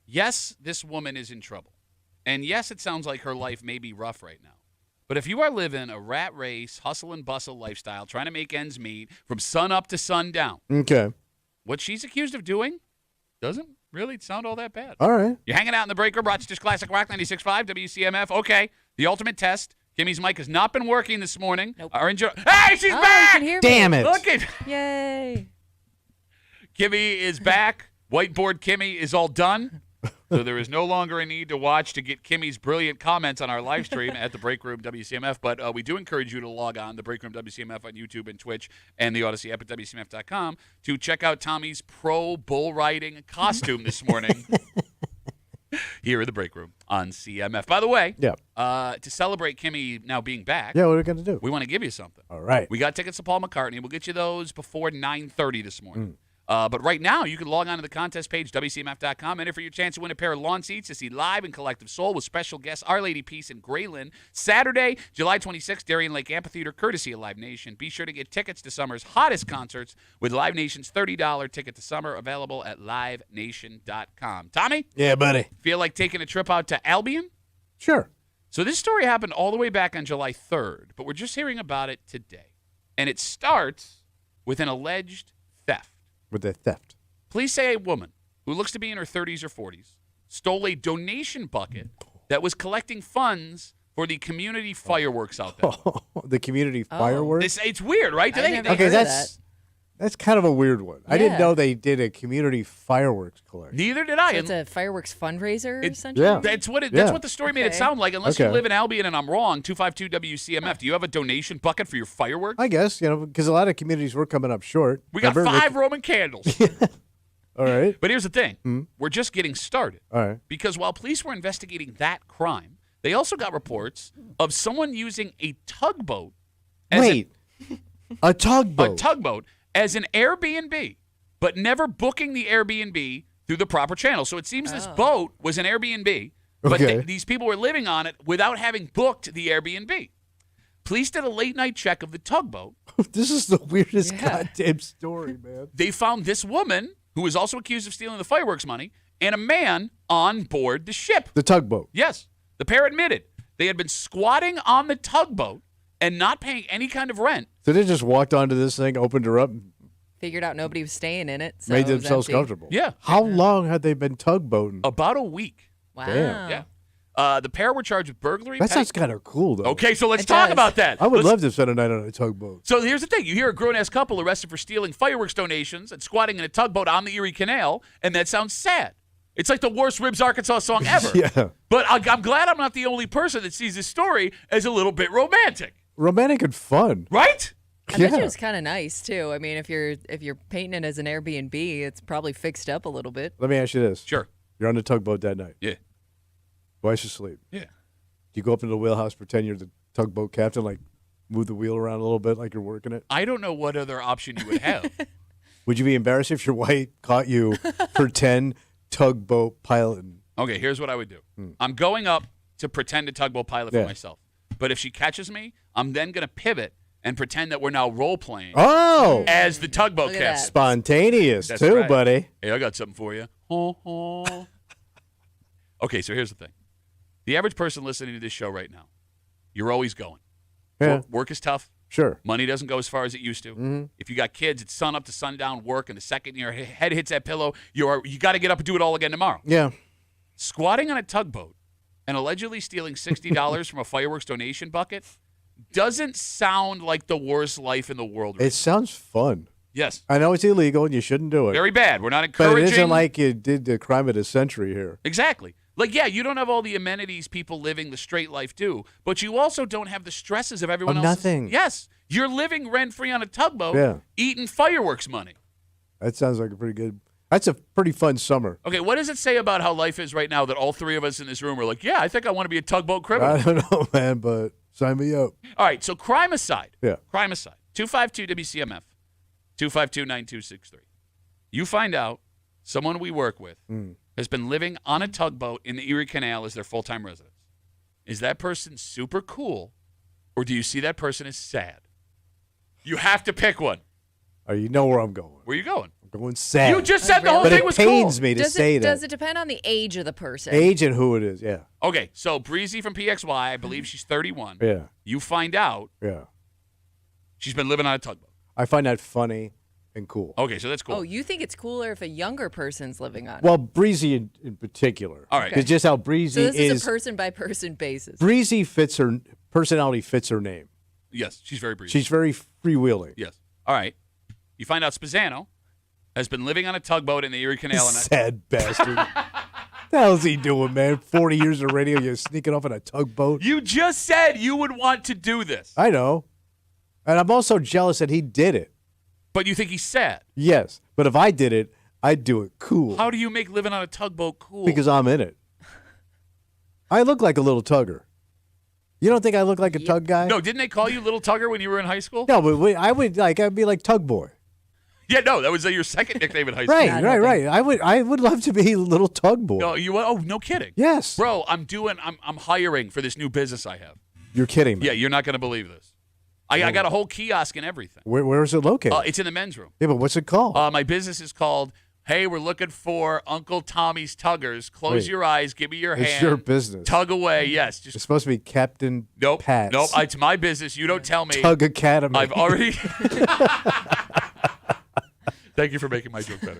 Yes, this woman is in trouble. And yes, it sounds like her life may be rough right now. But if you are living a rat race, hustle and bustle lifestyle, trying to make ends meet from sun up to sun down, Okay. what she's accused of doing doesn't really sound all that bad. All right. You're hanging out in the break room, Rochester's Classic Rock 96.5, WCMF. Okay, the ultimate test. Kimmy's mic has not been working this morning. Nope. Hey, she's Oh, back! you can hear me. Damn it. Look at Yay. Kimmy is back. Whiteboard Kimmy is all done. So there is no longer a need to watch to get Kimmy's brilliant comments on our live stream at the Break Room WCMF. But we do encourage you to log on, the Break Room WCMF on YouTube and Twitch and the Odyssey app at WCMF.com to check out Tommy's pro bull riding costume this morning here in the Break Room on CMF. By the way, to celebrate Kimmy now being back, Yeah, what are we going to do? we want to give you something. All right. We got tickets to Paul McCartney. We'll get you those before 9:30 this morning. But right now, you can log on to the contest page, WCMF.com, enter for your chance to win a pair of lawn seats to see Live and Collective Soul with special guests Our Lady Peace and Graylin. Saturday, July 26th, Darien Lake Amphitheater, courtesy of Live Nation. Be sure to get tickets to summer's hottest concerts with Live Nation's $30 ticket to summer available at LiveNation.com. Tommy? Yeah, buddy. Feel like taking a trip out to Albion? Sure. So this story happened all the way back on July 3rd, but we're just hearing about it today. And it starts with an alleged theft. With the theft. Police say a woman who looks to be in her 30s or 40s stole a donation bucket that was collecting funds for the community fireworks out there. The community fireworks? It's weird, right? I never Okay, heard of that's kind of a weird one. I didn't Yeah. know they did a community fireworks collection. Neither did I. So it's And a fireworks fundraiser, It- essentially? Yeah. that's what Yeah. the story made it Okay. sound like. Unless you Okay. live in Albion and I'm wrong, 252 WCMF. Do you have a donation bucket for your fireworks? I guess, because a lot of communities were coming up short. We got Remember, 5 Roman candles. All right. But here's the thing. We're just getting started. All right. Because while police were investigating that crime, they also got reports of someone using a tugboat as Wait. A a tugboat. tugboat as an Airbnb, but never booking the Airbnb through the proper channel. So it seems this boat was an Airbnb, but Okay. these people were living on it without having booked the Airbnb. Police did a late night check of the tugboat. This is the weirdest Yeah. goddamn story, man. They found this woman, who was also accused of stealing the fireworks money, and a man on board the ship. The tugboat. Yes, the pair admitted they had been squatting on the tugboat and not paying any kind of rent. So they just walked onto this thing, opened her up, and Figured out nobody was staying in it. So made it was themselves empty. comfortable. Yeah. How long had they been tugboating? About a week. Wow. Damn. Yeah. The pair were charged with burglary. That sounds kind of cool, though. Okay, so let's It talk does. about that. I would Let's- love to spend a night on a tugboat. So here's the thing. You hear a grown-ass couple arrested for stealing fireworks donations and squatting in a tugboat on the Erie Canal, and that sounds sad. It's like the worst Ribs Arkansas song ever. Yeah. But I'm glad I'm not the only person that sees this story as a little bit romantic. Romantic and fun. Right? I bet you it's kind of nice too. I mean, if you're painting it as an Airbnb, it's probably fixed up a little bit. Let me ask you this. Sure. You're on the tugboat that night. Yeah. Twice asleep. Yeah. Do you go up into the wheelhouse, pretend you're the tugboat captain, like move the wheel around a little bit like you're working it? I don't know what other option you would have. Would you be embarrassed if your wife caught you pretend tugboat piloting? Okay, here's what I would do. I'm going up to pretend a tugboat pilot for Yeah. myself. But if she catches me, I'm then going to pivot and pretend that we're now role-playing Oh, as the tugboat Look at captain. that. spontaneous That's too, right. buddy. Hey, I got something for you. Okay, so here's the thing. The average person listening to this show right now, you're always going. Yeah, Work is tough. sure. Money doesn't go as far as it used to. If you got kids, it's sun up to sundown work, and the second your head hits that pillow, you got to get up and do it all again tomorrow. Yeah. Squatting on a tugboat and allegedly stealing $60 from a fireworks donation bucket doesn't sound like the worst life in the world. Right? It sounds fun. Yes, I know it's illegal and you shouldn't do it. very bad. We're not but encouraging. it isn't like you did the crime of the century here. Exactly. Like, yeah, you don't have all the amenities people living the straight life do, but you also don't have the stresses of everyone Of else. nothing. Yes. You're living rent-free on a tugboat, Yeah. eating fireworks money. That sounds like a pretty good. That's a pretty fun summer. Okay, what does it say about how life is right now that all three of us in this room are like, yeah, I think I want to be a tugboat criminal? I don't know, man, but sign me up. All right, so crime aside. Yeah. Crime aside. 252 WCMF, 252-9263. You find out someone we work with has been living on a tugboat in the Erie Canal as their full-time residence. is that person super cool, or do you see that person as sad? You have to pick one. Oh, you know where I'm going. Where are you going? I'm going sad. You just said the whole but thing it was pains cool. me to say that. Does it depend on the age of the person? Age and who it is, yeah. Okay, so Breezy from PXY, I believe she's 31. Yeah. You find out Yeah. she's been living on a tugboat. I find that funny and cool. Okay, so that's cool. Oh, you think it's cooler if a younger person's living on it? Well, Breezy in particular. All right. Because just how Breezy So this is a person-by-person basis. Breezy fits her personality, fits her name. Yes, she's very breezy. She's very freewheeling. Yes. All right. You find out Spazzano has been living on a tugboat in the Erie Canal. Sad bastard. The hell's he doing, man? 40 years of radio, you're sneaking off on a tugboat? You just said you would want to do this. I know. And I'm also jealous that he did it. But you think he's sad. Yes. But if I did it, I'd do it cool. How do you make living on a tugboat cool? Because I'm in it. I look like a little tugger. You don't think I look like a tug guy? No, didn't they call you Little Tugger when you were in high school? No, but I'd be like Tug Boy. Yeah, no, that was your second nickname in high school. Right. I would love to be Little Tug Boy. No, you? Oh, no kidding. Yes. Bro, I'm hiring for this new business I have. You're kidding me. Yeah, you're not going to believe this. I got a whole kiosk and everything. Where is it located? It's in the men's room. Yeah, but what's it called? My business is called, hey, we're looking for Uncle Tommy's Tuggers. Close your eyes. Give me your hand. It's your business. Tug away. Yes. It's supposed to be Captain Nope. Pat's. Nope. It's my business. You don't tell me. Tug Academy. I've already. Thank you for making my joke better.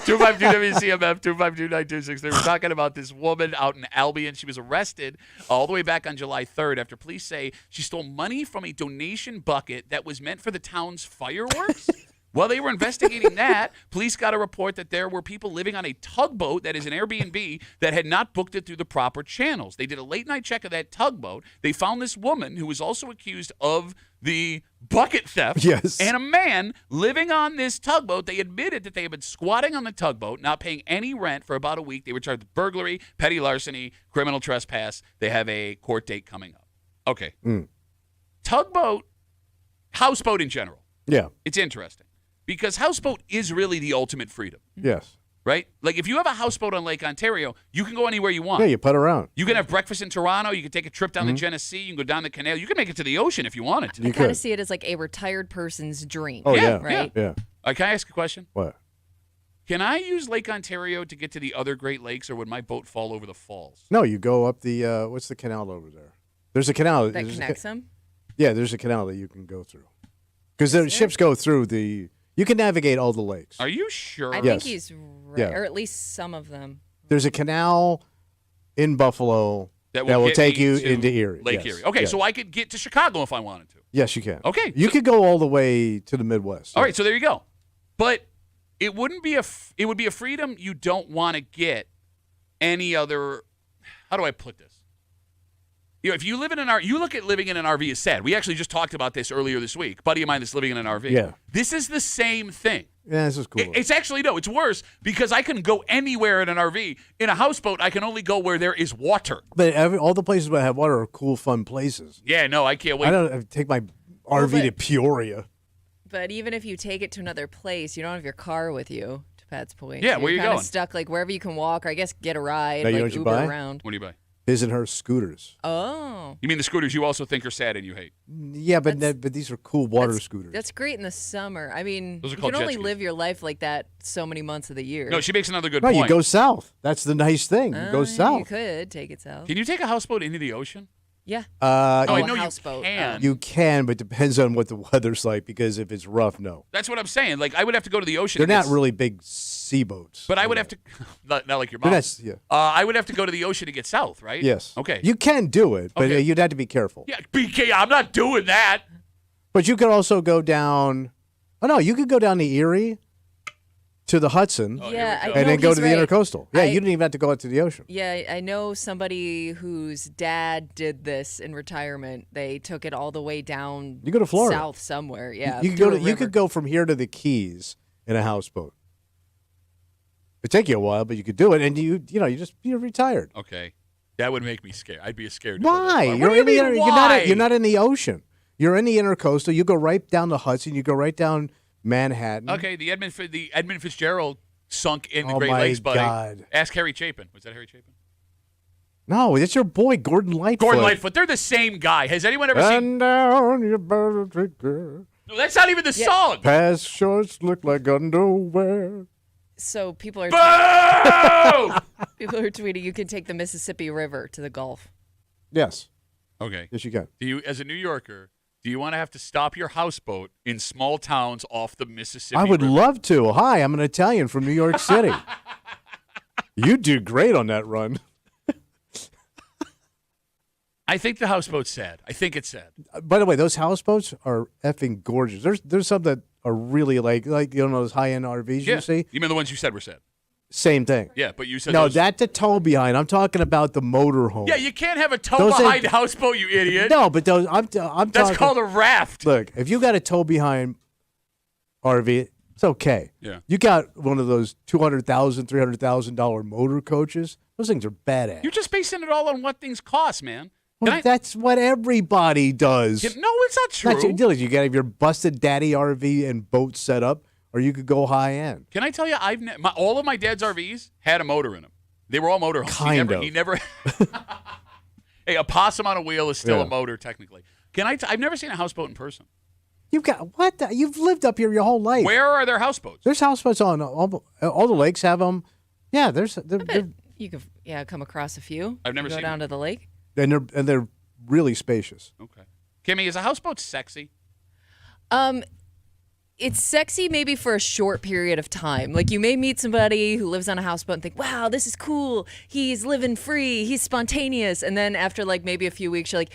252 WCMF, 252-9263. We're talking about this woman out in Albion. She was arrested all the way back on July 3rd after police say she stole money from a donation bucket that was meant for the town's fireworks. While they were investigating that, police got a report that there were people living on a tugboat that is an Airbnb that had not booked it through the proper channels. They did a late-night check of that tugboat. They found this woman who was also accused of the bucket theft. Yes. And a man living on this tugboat. They admitted that they had been squatting on the tugboat, not paying any rent for about a week. They were charged with burglary, petty larceny, criminal trespass. They have a court date coming up. Okay. Tugboat, houseboat in general. Yeah. It's interesting because houseboat is really the ultimate freedom. Yes. Right? Like if you have a houseboat on Lake Ontario, you can go anywhere you want. Yeah, you put around. You can have breakfast in Toronto. You can take a trip down the Genesee. You can go down the canal. You can make it to the ocean if you wanted to. You I kind could. of see it as like a retired person's dream. Oh, yeah. Right? Yeah. Can I ask a question? What? Can I use Lake Ontario to get to the other Great Lakes, or would my boat fall over the falls? No, you go up the, what's the canal over there? There's a canal. That connects them? Yeah, there's a canal that you can go through. Because the ships go through the, you can navigate all the lakes. Are you sure? I Yes. think he's right, Yeah. or at least some of them. There's a canal in Buffalo that will get take me you to into Erie. Lake Yes. Erie. Okay, Yes. so I could get to Chicago if I wanted to. Yes, you can. Okay, You so- could go all the way to the Midwest. All right, so there you go. But it wouldn't be it would be a freedom you don't want to get any other. How do I put this? You know, if you live in you look at living in an RV as sad. We actually just talked about this earlier this week. Buddy of mine that's living in an RV. Yeah. This is the same thing. Yeah, this is cool. It's actually, no, it's worse because I can go anywhere in an RV. In a houseboat, I can only go where there is water. But all the places that have water are cool, fun places. Yeah, no, I can't wait. I don't take my RV to Peoria. But even if you take it to another place, you don't have your car with you, to Pat's point. Yeah, So where you're you kinda going? stuck like wherever you can walk, or I guess get a ride, Now, you know like what you Uber buy? around. What do you buy? His and her scooters. Oh. You mean the scooters you also think are sad and you hate? Yeah, but these are cool water scooters. That's great in the summer. I mean, Those are you called can jet only skis. live your life like that so many months of the year. No, she makes another good No, point. you go south. That's the nice thing. You go You south. could take it south. Can you take a houseboat into the ocean? Yeah. No, I a know houseboat. you can. You can, but depends on what the weather's like. Because if it's rough, no. That's what I'm saying. Like, I would have to go to the ocean. They're to not get- really big sea boats. But I would have to, not like your They're mom. not- yeah. I would have to go to the ocean to get south, right? Yes. Okay. You can do it, but Okay. you'd have to be careful. Yeah, BK, I'm not doing that. But you could also go down. Oh no, you could go down the Erie to the Hudson, Oh, Yeah, here we I and know then go he's to the right. intercoastal. Yeah, I- you didn't even have to go out to the ocean. Yeah, I know somebody whose dad did this in retirement. They took it all the way down. You go to Florida. south somewhere. Yeah, you could through go. a You river. could go from here to the Keys in a houseboat. It'd take you a while, but you could do it, and you're retired. Okay. That would make me scared. I'd be scared. to go that Why? far. You're What do you in the mean, inter- why? you're not in the ocean. You're in the intercoastal. You go right down the Hudson. You go right down Manhattan. Okay, the Edmund Fitzgerald sunk in the Oh, Great my Lakes, buddy. God. Ask Harry Chapin. Was that Harry Chapin? No, it's your boy, Gordon Lightfoot. Gordon Lightfoot. They're the same guy. Has anyone ever seen? And down, you better take care. No, that's not even the song. Past shorts look like underwear. So people are Boo! people are tweeting you can take the Mississippi River to the Gulf. Yes. Okay. Yes, you can. Do you, as a New Yorker, do you want to have to stop your houseboat in small towns off the Mississippi I would River? love to. Hi, I'm an Italian from New York City. You do great on that run. I think the houseboat's sad. I think it's sad. By the way, those houseboats are effing gorgeous. There's some that are really like you know those high-end RVs you see? You mean the ones you said were sad? Same thing. Yeah, but you said No, those... that's a tow behind. I'm talking about the motorhome. Yeah, you can't have a tow Those behind ain't- houseboat, you idiot. No, but those I'm That's talking. called a raft. Look, if you got a tow behind RV, it's okay. Yeah. You got one of those $200,000, $300,000 motor coaches. Those things are badass. You're just basing it all on what things cost, man. Well, that's what everybody does. No, it's not true. That's your deal. You got to have your busted daddy RV and boat set up, or you could go high end. Can I tell you, all of my dad's RVs had a motor in them. They were all motor homes. He never. Hey, a possum on a wheel is still a motor, technically. I've never seen a houseboat in person. You've got what? You've lived up here your whole life. Where are there houseboats? There's houseboats on all the lakes have them. Yeah, You could come across a few. I've never go seen down them. to the lake. and they're really spacious. Okay, Kimmy, is a houseboat sexy? It's sexy maybe for a short period of time. Like you may meet somebody who lives on a houseboat and think, wow, this is cool. He's living free. He's spontaneous. And then after like maybe a few weeks, you're like,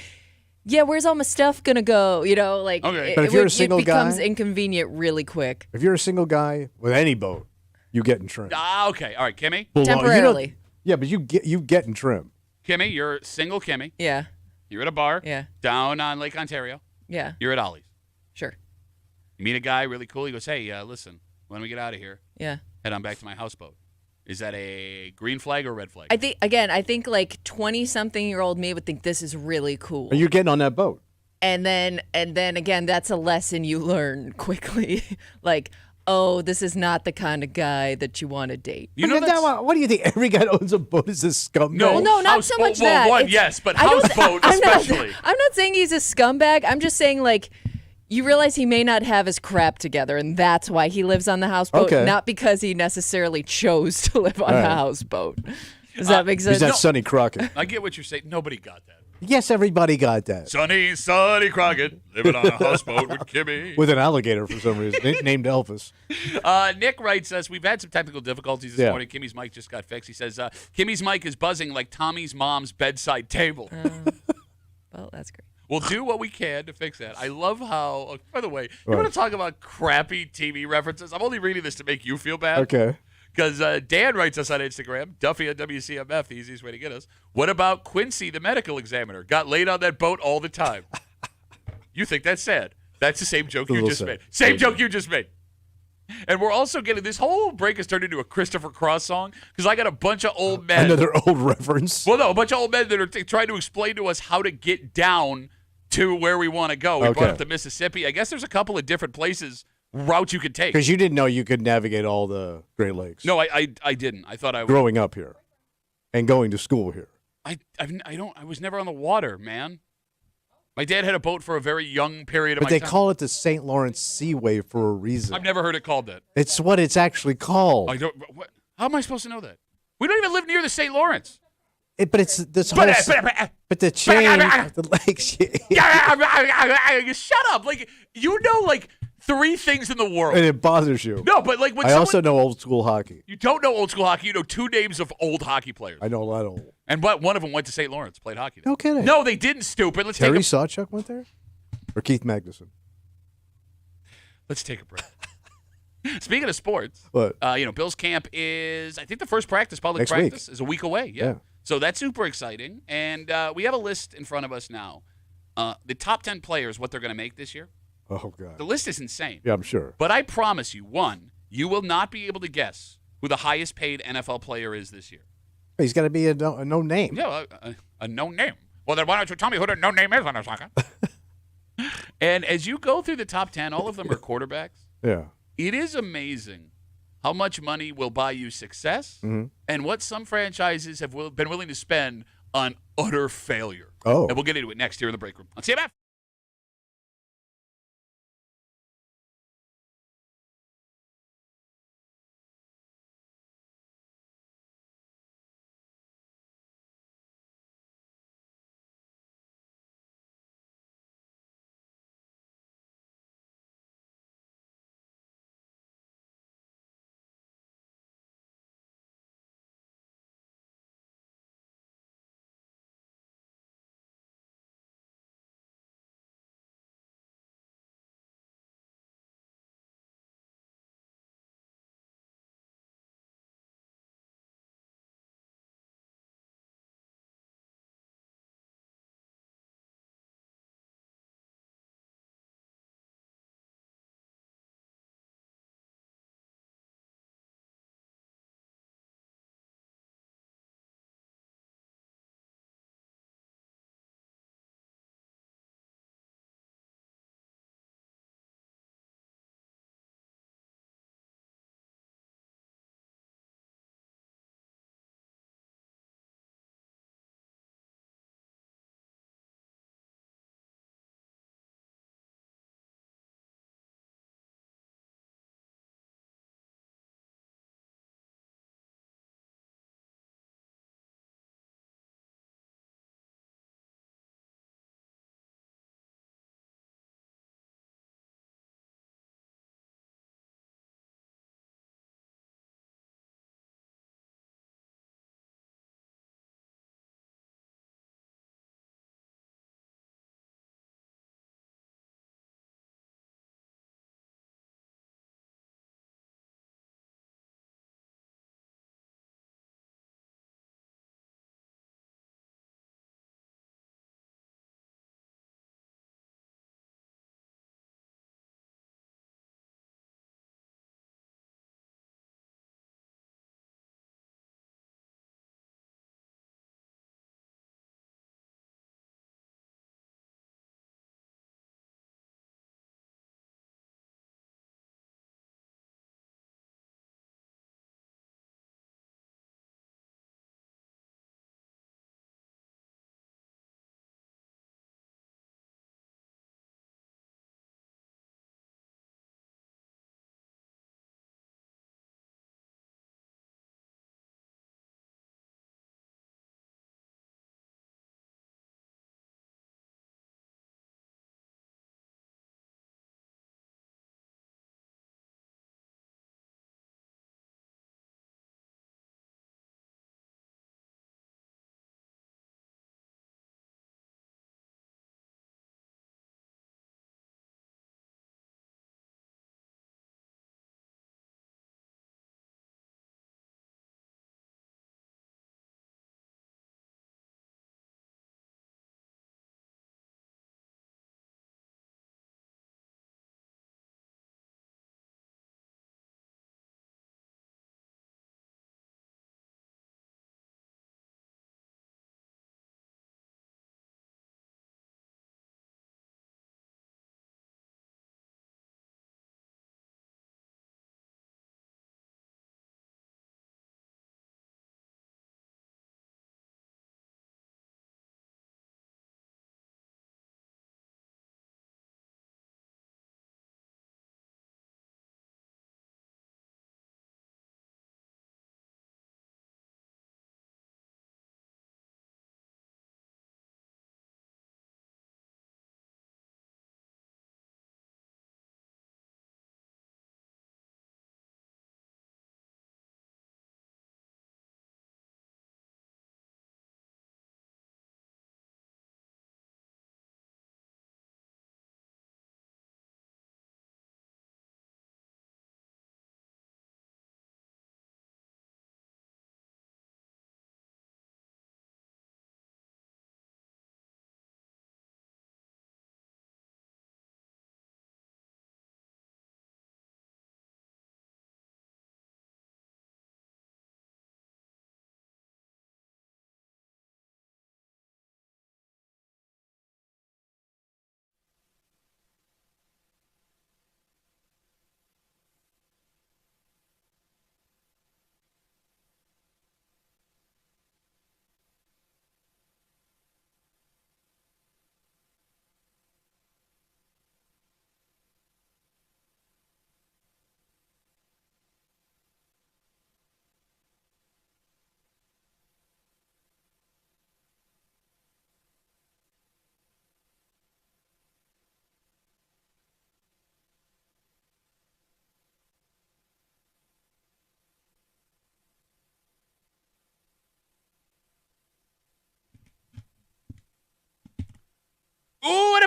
yeah, where's all my stuff going to go? You know, like Okay. But if you're a single it becomes guy- inconvenient really quick. If you're a single guy with any boat, you get in trim. Okay, all right, Kimmy. Well, Temporarily. yeah, but you get in trim. Kimmy, you're single Kimmy. Yeah. You're at a bar Yeah. down on Lake Ontario. Yeah. You're at Ollie's. Sure. You meet a guy really cool. He goes, hey, listen, when we get out of here, Yeah. head on back to my houseboat. Is that a green flag or red flag? I think like 20-something-year-old me would think this is really cool. And you're getting on that boat. And then again, that's a lesson you learn quickly. Like, oh, this is not the kind of guy that you want to date. You know what do you think? Every guy that owns a boat is a scumbag. No, No, not so much that. One, It's- yes, but I don't- houseboat I'm not- especially. I'm not saying he's a scumbag. I'm just saying, like, you realize he may not have his crap together, and that's why he lives on the houseboat, Okay. not because he necessarily chose to live on the right. houseboat. Does that make sense? He's not Sonny Crockett. I get what you're saying. Nobody got that. Yes, everybody got that. Sonny Crockett, living on a houseboat with Kimmy. With an alligator for some reason, named Elvis. Nick writes us, we've had some technical difficulties this morning. Kimmy's mic just got fixed. He says, Kimmy's mic is buzzing like Tommy's mom's bedside table. Well, that's great. We'll do what we can to fix that. I love how, by the way, you want to talk about crappy TV references? I'm only reading this to make you feel bad. Okay. Because Dan writes us on Instagram, Duffy at WCMF, the easiest way to get us. What about Quincy, the medical examiner? Got laid on that boat all the time. You think that's sad? That's the same joke you just made. Same joke you just made. And we're also getting, this whole break has turned into a Christopher Cross song because I got a bunch of old men. Another old reference. Well, no, a bunch of old men that are trying to explain to us how to get down to where we want to go. We brought up the Mississippi. I guess there's a couple of different routes you could take. Because you didn't know you could navigate all the Great Lakes. No, I didn't. I thought I would. Growing up here and going to school here. I was never on the water, man. My dad had a boat for a very young period of But my they time. call it the St. Lawrence Seaway for a reason. I've never heard it called that. It's what it's actually called. I don't. How am I supposed to know that? We don't even live near the St. Lawrence. But it's this whole. But the chain, the lakes. Shut up! Like you know, like 3 things in the world. And it bothers you. No, but like when I also know old school hockey. You don't know old school hockey. You know 2 names of old hockey players. I know a lot of old. And one of them went to St. Lawrence, played hockey there. No kidding. No, they didn't. Stupid. Terry Sawchuk went there, or Keith Magnuson. Let's take a break. Speaking of sports, What? Bill's camp is, I think the first public Next practice is a week away. Yeah. So that's super exciting. And we have a list in front of us now. The top 10 players, what they're going to make this year. Oh, God. The list is insane. Yeah, I'm sure. But I promise you, one, you will not be able to guess who the highest paid NFL player is this year. He's got to be a no name. Yeah, a no name. Well, then why don't you tell me who the no name is on a second? And as you go through the top 10, all of them are quarterbacks. Yeah. It is amazing how much money will buy you success and what some franchises have been willing to spend on utter failure. Oh. And we'll get into it next here in the break room on CMF.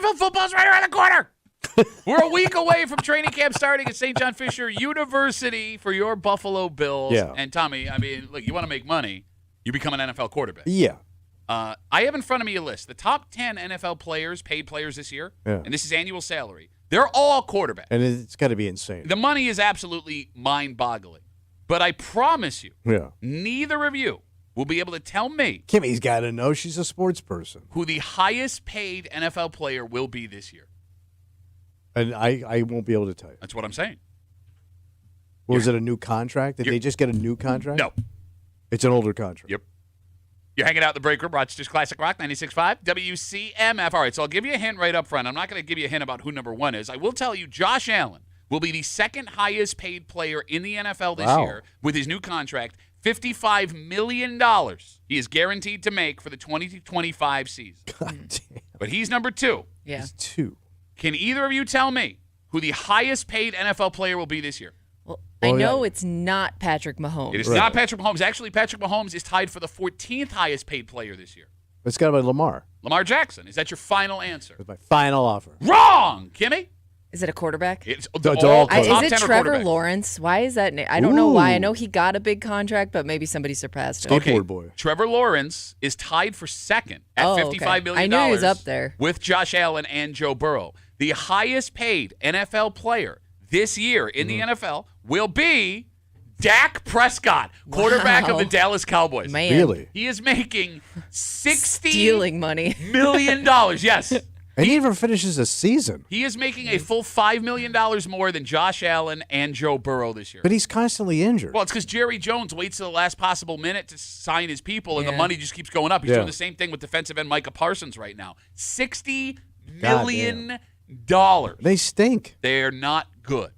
NFL football's right around the corner. We're a week away from training camp starting at St. John Fisher University for your Buffalo Bills. Yeah. And Tommy, I mean, look, you want to make money, you become an NFL quarterback. Yeah. I have in front of me a list. The top 10 NFL players, paid players this year, Yeah. and this is annual salary. They're all quarterbacks. And it's got to be insane. The money is absolutely mind-boggling. But I promise you, Yeah. neither of you will be able to tell me Kimmy's got to know she's a sports person. who the highest paid NFL player will be this year. And I won't be able to tell you. That's what I'm saying. Was it a new contract? Did they just get a new contract? No. It's an older contract. Yep. You're hanging out in the break room, Rochester's Classic Rock, 96.5, WCMF. All right, so I'll give you a hint right up front. I'm not going to give you a hint about who number one is. I will tell you Josh Allen will be the second highest paid player in the NFL this year with his new contract, $55 million. He is guaranteed to make for the 2025 season. God damn. But he's number two. Yeah. It's 2. Can either of you tell me who the highest paid NFL player will be this year? Well, I know it's not Patrick Mahomes. It is not Patrick Mahomes. Actually, Patrick Mahomes is tied for the 14th highest paid player this year. It's got to be Lamar. Lamar Jackson. Is that your final answer? That's my final offer. Wrong, Kimmy. Is it a quarterback? It's It's all top Is 10 it are Trevor quarterbacks. Lawrence? Why is that? I don't know why. I know he got a big contract, but maybe somebody surpassed him. Skateboard boy. Trevor Lawrence is tied for second at $55 million. I knew he was up there. With Josh Allen and Joe Burrow. The highest paid NFL player this year in the NFL will be Dak Prescott, quarterback of the Dallas Cowboys. Man. Really? He is making $60 Stealing money. million. Yes. And he never finishes a season. He is making a full $5 million more than Josh Allen and Joe Burrow this year. But he's constantly injured. Well, it's because Jerry Jones waits to the last possible minute to sign his people, and the Yeah. money just keeps going up. He's Yeah. doing the same thing with defensive end Micah Parsons right now. $60 God million. They stink. They're not good.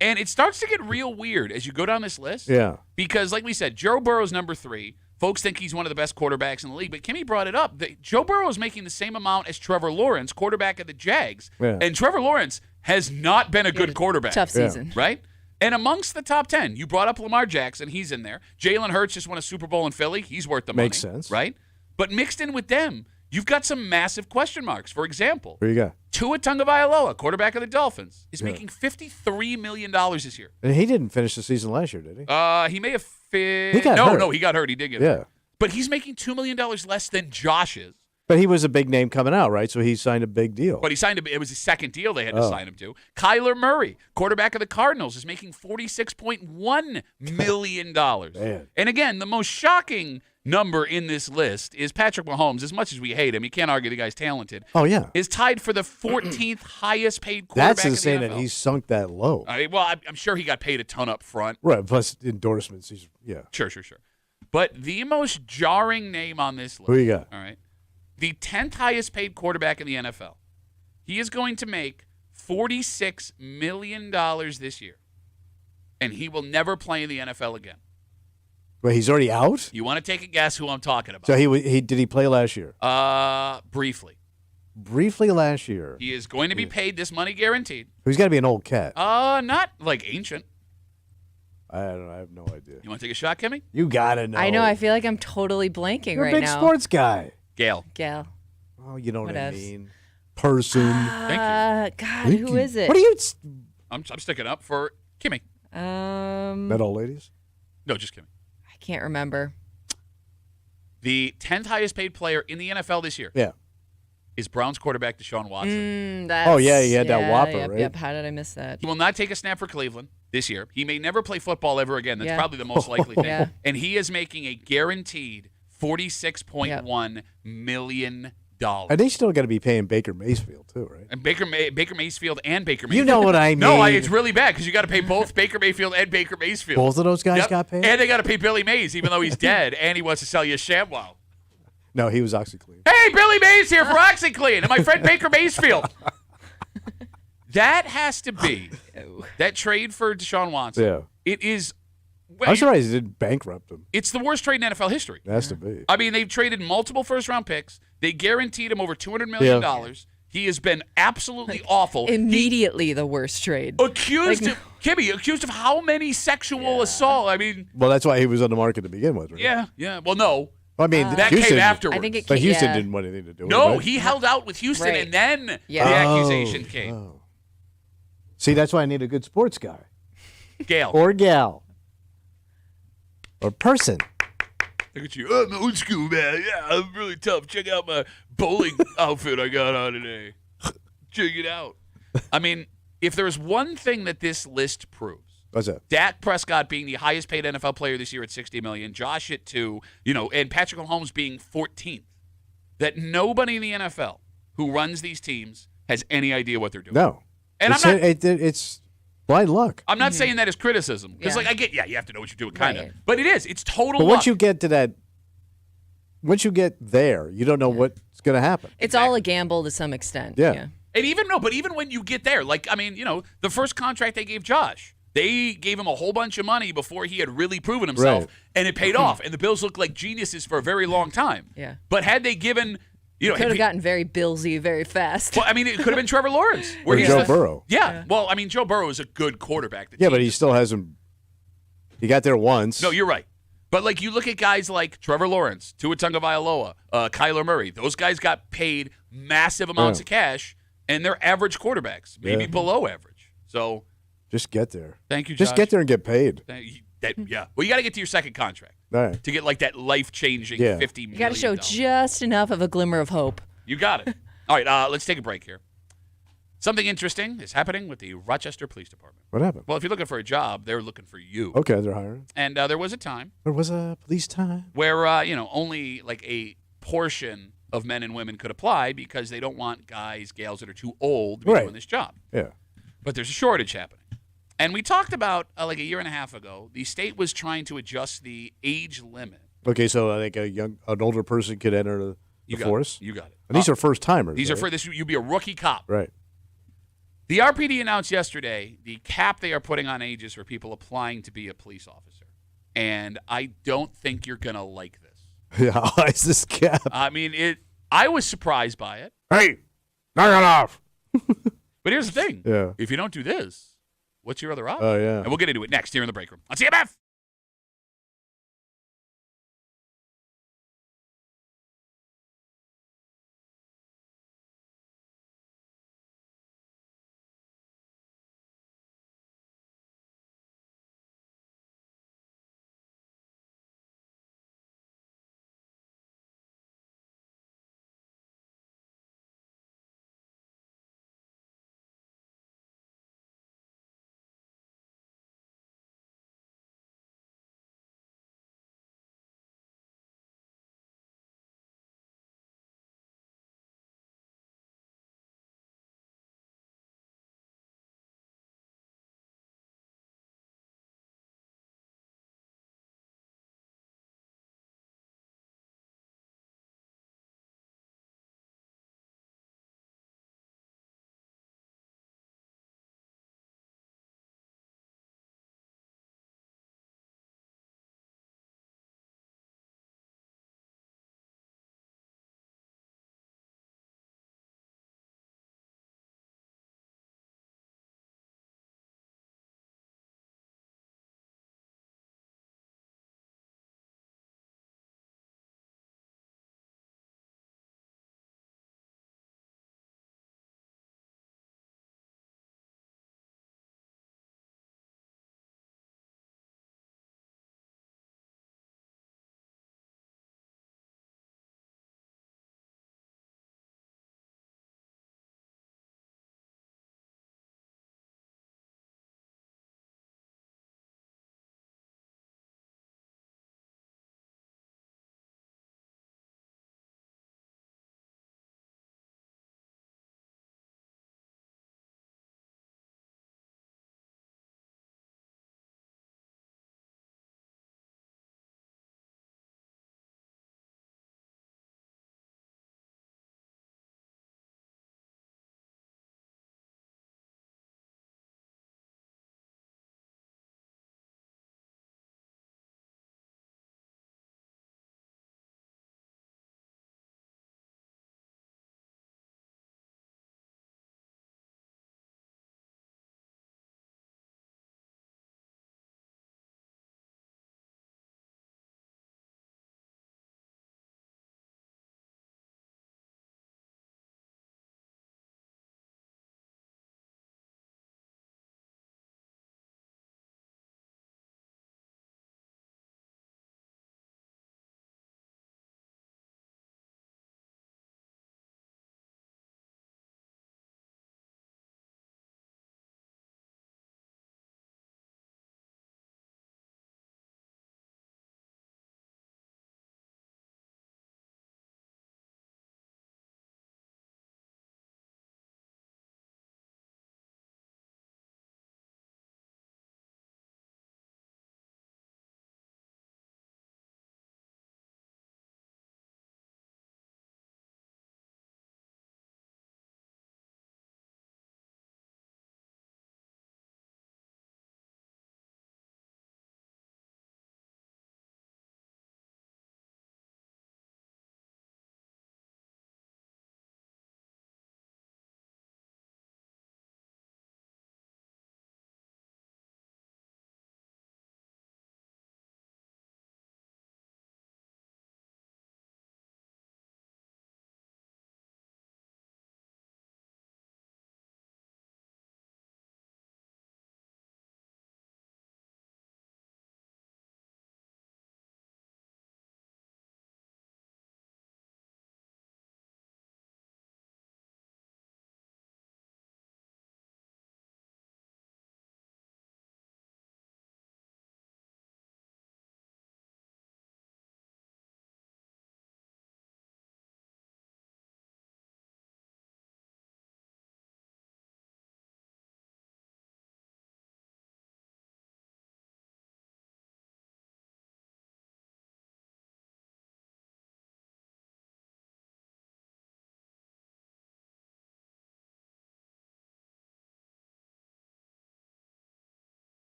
And it starts to get real weird as you go down this list. Yeah. Because, like we said, Joe Burrow's number 3. Folks think he's one of the best quarterbacks in the league. But Kimmy brought it up. Joe Burrow is making the same amount as Trevor Lawrence, quarterback of the Jags. Yeah. And Trevor Lawrence has not been a good quarterback. Tough season. Right? And amongst the top 10, you brought up Lamar Jackson. He's in there. Jalen Hurts just won a Super Bowl in Philly. He's worth the money. Makes sense. Right? But mixed in with them, you've got some massive question marks. For example, Where you got? Tua Tagovailoa, quarterback of the Dolphins, is making $53 million this year. And he didn't finish the season last year, did he? He may have fit. He got hurt. No, he got hurt. He did get Yeah. hurt. But he's making $2 million less than Josh is. But he was a big name coming out, right? So he signed a big deal. But he signed it was his second deal they had to sign him to. Kyler Murray, quarterback of the Cardinals, is making $46.1 million. Man. And again, the most shocking number in this list is Patrick Mahomes. As much as we hate him, you can't argue the guy's talented. Oh, yeah. Is tied for the 14th highest paid quarterback That's insane in the that NFL. he's sunk that low. I'm sure he got paid a ton up front. Right. Plus endorsements. Yeah. Sure. But the most jarring name on this list. Who you got? All right. The 10th highest paid quarterback in the NFL. He is going to make $46 million this year. And he will never play in the NFL again. But he's already out? You want to take a guess who I'm talking about? So he did he play last year? Briefly. Briefly last year. He is going to be paid this money guaranteed. He's got to be an old cat. Not like ancient. I don't know. I have no idea. You want to take a shot, Kimmy? You got to know. I know. I feel like I'm totally blanking You're right a big now. sports guy. Gail. Gal. Oh, you know what I Whatevs. mean. Person. Thank you. God, Thank who you. is it? What are you? I'm sticking up for Kimmy. That old ladies? No, just Kimmy. I can't remember. The 10th highest paid player in the NFL this year Yeah. is Browns quarterback Deshaun Watson. Oh, yeah, he had that whopper, yep, right? Yep. How did I miss that? He will not take a snap for Cleveland this year. He may never play football ever again. That's Yeah. probably the most likely thing. Yeah. And he is making a guaranteed $46.1 million. And they still got to be paying Baker Mayfield too, right? And Baker Mayfield and Baker Mayfield. You know what I mean. No, it's really bad because you got to pay both Baker Mayfield and Baker Mayfield. Both of those guys Yep. got paid? And they got to pay Billy Mays, even though he's dead, and he wants to sell you a ShamWow. No, he was OxyClean. Hey, Billy Mays here for OxyClean, and my friend Baker Mayfield. That has to be that trade for Deshaun Watson. Yeah. It is. I'm surprised he didn't bankrupt him. It's the worst trade in NFL history. It has to be. I mean, they've traded multiple first-round picks. They guaranteed him over $200 million. Yeah. He has been absolutely awful. Immediately the worst trade. Accused of Kimmy, accused of how many sexual assault? I mean, Well, that's why he was on the market to begin with, right? yeah. Well, no. I mean, that Houston, came afterwards. I think it but came, Houston yeah. didn't want anything to do with it. No, right? he held out with Houston, Right. and then Yeah. the accusation came. Oh. See, that's why I need a good sports guy Gail. or gal or person. Look at you. Oh, I'm old school, man. Yeah, I'm really tough. Check out my bowling outfit I got on today. Check it out. I mean, if there's one thing that this list proves, What's that? Dak Prescott being the highest paid NFL player this year at $60 million, Josh at 2, and Patrick Mahomes being 14th, that nobody in the NFL who runs these teams has any idea what they're doing. No. And it's, I'm not. it's blind luck. I'm not saying that as criticism because, Yeah. I get, you have to know what you're doing, kind of. Right. But it is. It's total. But luck. once you get to that, once you get there, you don't know what's going to happen. It's all a gamble to some extent. Yeah. And even when you get there, the first contract they gave Josh, they gave him a whole bunch of money before he had really proven himself, Right. and it paid off. And the Bills looked like geniuses for a very long time. Yeah. But had they given, Could have gotten very Billsy very fast. well, it could have been Trevor Lawrence. Or he's Joe Burrow. Yeah. Well, Joe Burrow is a good quarterback. Yeah, but he still hasn't. He got there once. No, you're right. But you look at guys like Trevor Lawrence, Tua Tagovailoa, Kyler Murray. Those guys got paid massive amounts of cash, and they're average quarterbacks, maybe below average. So Just get there. thank you, Josh. Just get there and get paid. Well, you got to get to your second contract All right. to get that life-changing Yeah. $50 million. You got to show just enough of a glimmer of hope. You got it. All right, let's take a break here. Something interesting is happening with the Rochester Police Department. What happened? Well, if you're looking for a job, they're looking for you. Okay, they're hiring. And there was a time There was a police time. where only a portion of men and women could apply because they don't want gals that are too old to be Right. doing this job. Yeah. But there's a shortage happening. And we talked about a year and a half ago, the state was trying to adjust the age limit. Okay, so I think an older person could enter the force. You got it. And these are first timers. These are for this. You'd be a rookie cop. Right. The RPD announced yesterday the cap they are putting on ages for people applying to be a police officer. And I don't think you're going to like this. Yeah, how high is this cap? I was surprised by it. Hey, knock it off. But here's the thing. Yeah. If you don't do this, what's your other option? Oh, yeah. And we'll get into it next here in the break room on CMF.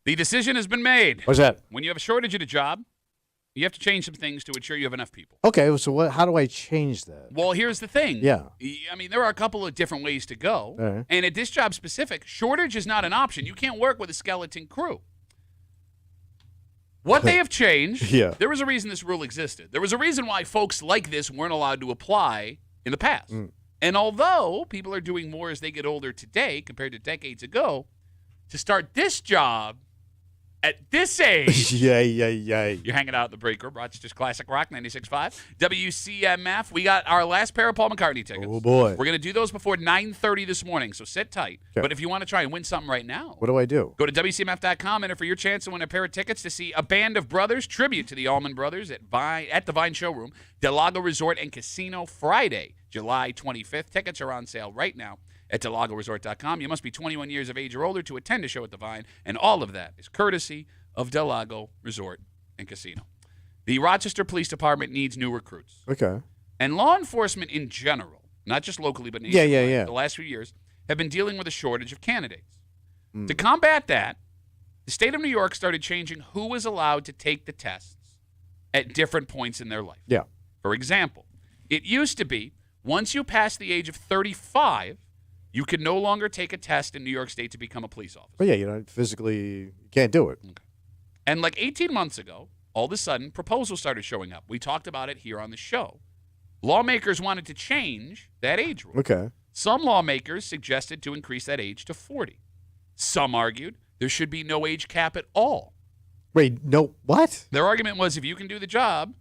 The decision has been made. What's that? When you have a shortage at a job, you have to change some things to ensure you have enough people. Okay, so how do I change that? Well, here's the thing. Yeah. I mean, there are a couple of different ways to go. All right. And at this job specific, shortage is not an option. You can't work with a skeleton crew. What they have changed, Yeah. there was a reason this rule existed. There was a reason why folks like this weren't allowed to apply in the past. And although people are doing more as they get older today compared to decades ago, to start this job at this age, Yay. you're hanging out at the break room, Rochester's Classic Rock 96.5. WCMF. We got our last pair of Paul McCartney tickets. Oh, boy. We're going to do those before 9:30 this morning, so sit tight. Okay. But if you want to try and win something right now, What do I do? go to WCMF.com, enter for your chance to win a pair of tickets to see A Band of Brothers, tribute to the Allman Brothers at the Vine Showroom, Del Lago Resort and Casino, Friday, July 25th. Tickets are on sale right now at DelagoResort.com. You must be 21 years of age or older to attend a show at the Vine, and all of that is courtesy of Del Lago Resort and Casino. The Rochester Police Department needs new recruits. Okay. And law enforcement in general, not just locally but nationwide, Yeah. the last few years, have been dealing with a shortage of candidates. To combat that, the state of New York started changing who was allowed to take the tests at different points in their life. Yeah. For example, it used to be once you passed the age of 35, you could no longer take a test in New York State to become a police officer. But yeah, physically, you can't do it. And like 18 months ago, all of a sudden, proposals started showing up. We talked about it here on the show. Lawmakers wanted to change that age rule. Okay. Some lawmakers suggested to increase that age to 40. Some argued there should be no age cap at all. Wait, no, what? Their argument was if you can do the job,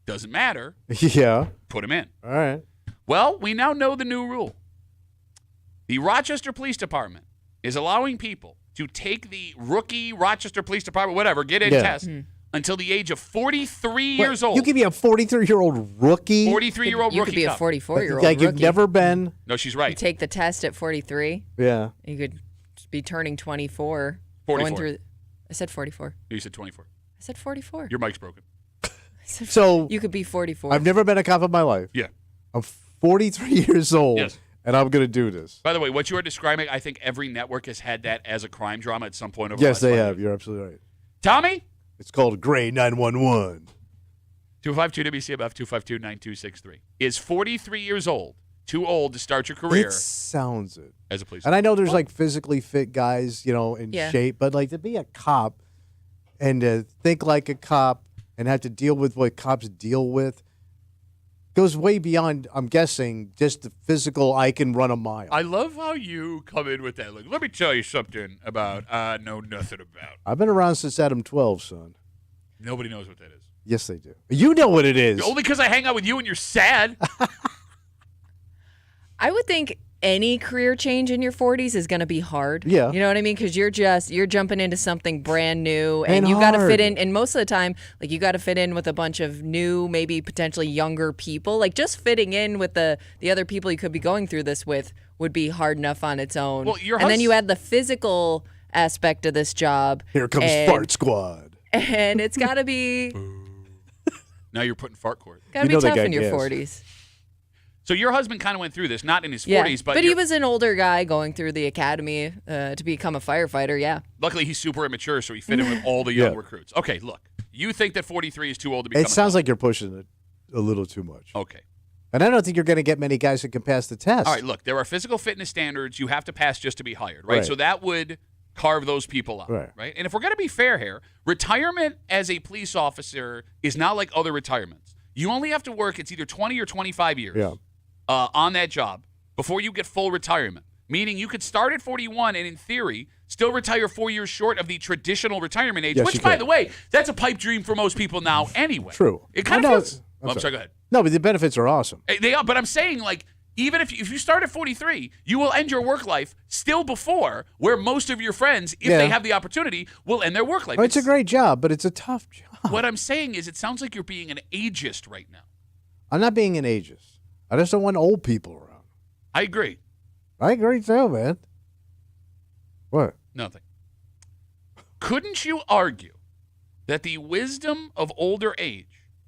doesn't matter, Yeah. put him in. All right. Well, we now know the new rule. The Rochester Police Department is allowing people to take the rookie Rochester Police Department, whatever, get in test until the age of 43 years old. You could be a 43-year-old rookie? 43-year-old You rookie could be a cop. 44-year-old Like you've rookie. never been? No, she's You right. take the test at 43. Yeah. You could be turning 24. 44. Going through, I said 44. You said 24. I said 44. Your mic's broken. So You could be 44. I've never been a cop in my life. Yeah. I'm 43 years old, Yes. and I'm going to do this. By the way, what you are describing, I think every network has had that as a crime drama at some point over Yes, the last they 5 have. years. You're absolutely right. Tommy? It's called Gray 911. 252-WCMF, 252-9263. Is 43 years old too old to start your career It sounds it. as a police And I know there's like physically fit guys, in Yeah. shape, but like to be a cop and to think like a cop and have to deal with what cops deal with goes way beyond, I'm guessing, just the physical, I can run a mile. I love how you come in with that. Like, let me tell you something about I know nothing about. I've been around since Adam 12, son. Nobody knows what that is. Yes, they do. You know what it is. Only because I hang out with you and you're sad. I would think any career change in your 40s is going to be hard. Yeah. You know what I mean? Because you're jumping into something brand new, and And you got to hard. fit in. And most of the time, like you got to fit in with a bunch of new, maybe potentially younger people. Like just fitting in with the other people you could be going through this with would be hard enough on its own. Well, your and then you hus- add the physical aspect of this job. Here comes and, Fart Squad. And it's got to be Now you're putting fart cord. gotta You be know they tough got in your gas. 40s. So your husband kind of went through this, not in his Yeah, 40s, but he you're- was an older guy going through the academy to become a firefighter. Yeah. luckily he's super immature, so he fit in with all the young Yeah. recruits. Okay, look, you think that 43 is too old to become It sounds like you're pushing it a little too much. Okay. And I don't think you're going to get many guys that can pass the test. All right, look, there are physical fitness standards you have to pass just to be hired, right? Right. So that would carve those people out, Right. And if we're going to be fair here, retirement as a police officer is not like other retirements. You only have to work, it's either 20 or 25 years Yeah. on that job before you get full retirement, meaning you could start at 41 and in theory still retire 4 years short of the traditional retirement age, Yes, which, you by can. the way, that's a pipe dream for most people now anyway. True. It kind I of know feels... it's- I'm sorry, go ahead. No, but the benefits are awesome. They are, but I'm saying, like, even if you start at 43, you will end your work life still before where most of your friends, if they Yeah. have the opportunity, will end their work life. Oh, it's a great job, but it's a tough job. What I'm saying is it sounds like you're being an ageist right now. I'm not being an ageist. I just don't want old people around. I agree. I agree too, man. What? Nothing. Couldn't you argue that the wisdom of older age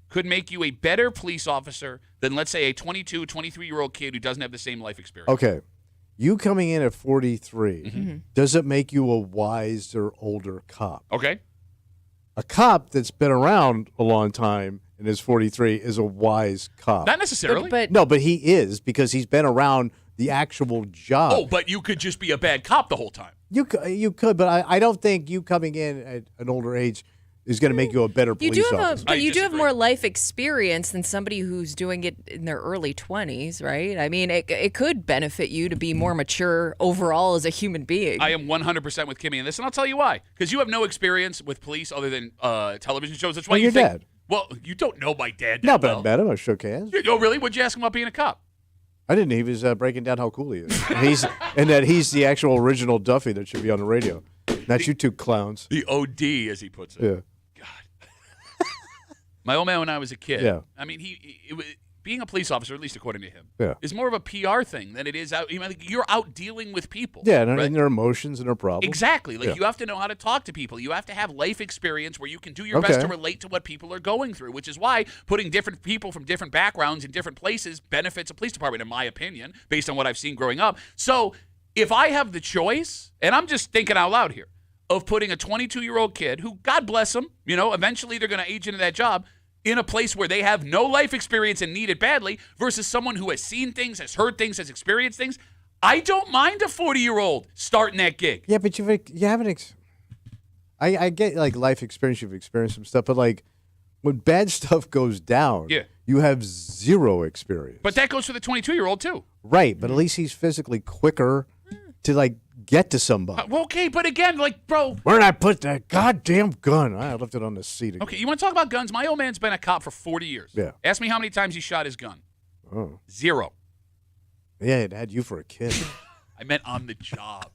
could make you a better police officer than, let's say, a 22, 23-year-old kid who doesn't have the same life experience? Okay. You coming in at 43, does it make you a wiser, older cop? Okay. A cop that's been around a long time and is 43 is a wise cop. Not necessarily. But he is because he's been around the actual job. Oh, but you could just be a bad cop the whole time. You could, but I don't think you coming in at an older age is going to make you a better police officer. But you do have more life experience than somebody who's doing it in their early 20s, right? I mean, it could benefit you to be more mature overall as a human being. I am 100% with Kimmy in this, and I'll tell you why. Because you have no experience with police other than television shows. That's why you think. Dad. Well, you don't know my dad. No, but I met him. I shook hands. Oh, really? What'd you ask him about being a cop? I didn't. He was breaking down how cool he is. And that he's the actual original Duffy that should be on the radio. Not you two clowns. The OD, as he puts it. Yeah. My old man when I was a kid. Yeah. I mean, being a police officer, at least according to him, Yeah. is more of a PR thing than it is out. You're out dealing with people. Yeah, right? and their emotions and their problems. Exactly. Like Yeah. you have to know how to talk to people. You have to have life experience where you can do your best to relate to what people are going through, which is why putting different people from different backgrounds in different places benefits a police department, in my opinion, based on what I've seen growing up. So if I have the choice, and I'm just thinking out loud here, of putting a 22-year-old kid who, God bless him, eventually they're going to age into that job, in a place where they have no life experience and need it badly versus someone who has seen things, has heard things, has experienced things, I don't mind a 40-year-old starting that gig. Yeah, but you haven't. I get like life experience. You've experienced some stuff, but like when bad stuff goes down, you have zero experience. But that goes for the 22-year-old too. Right, but at least he's physically quicker to like get to somebody. Well, okay, but again, like, bro. Where did I put that goddamn gun? I left it on the seat again. Okay, you want to talk about guns? My old man's been a cop for 40 years. Yeah. Ask me how many times he shot his gun. Oh. 0. Yeah, it had you for a kid. I meant on the job.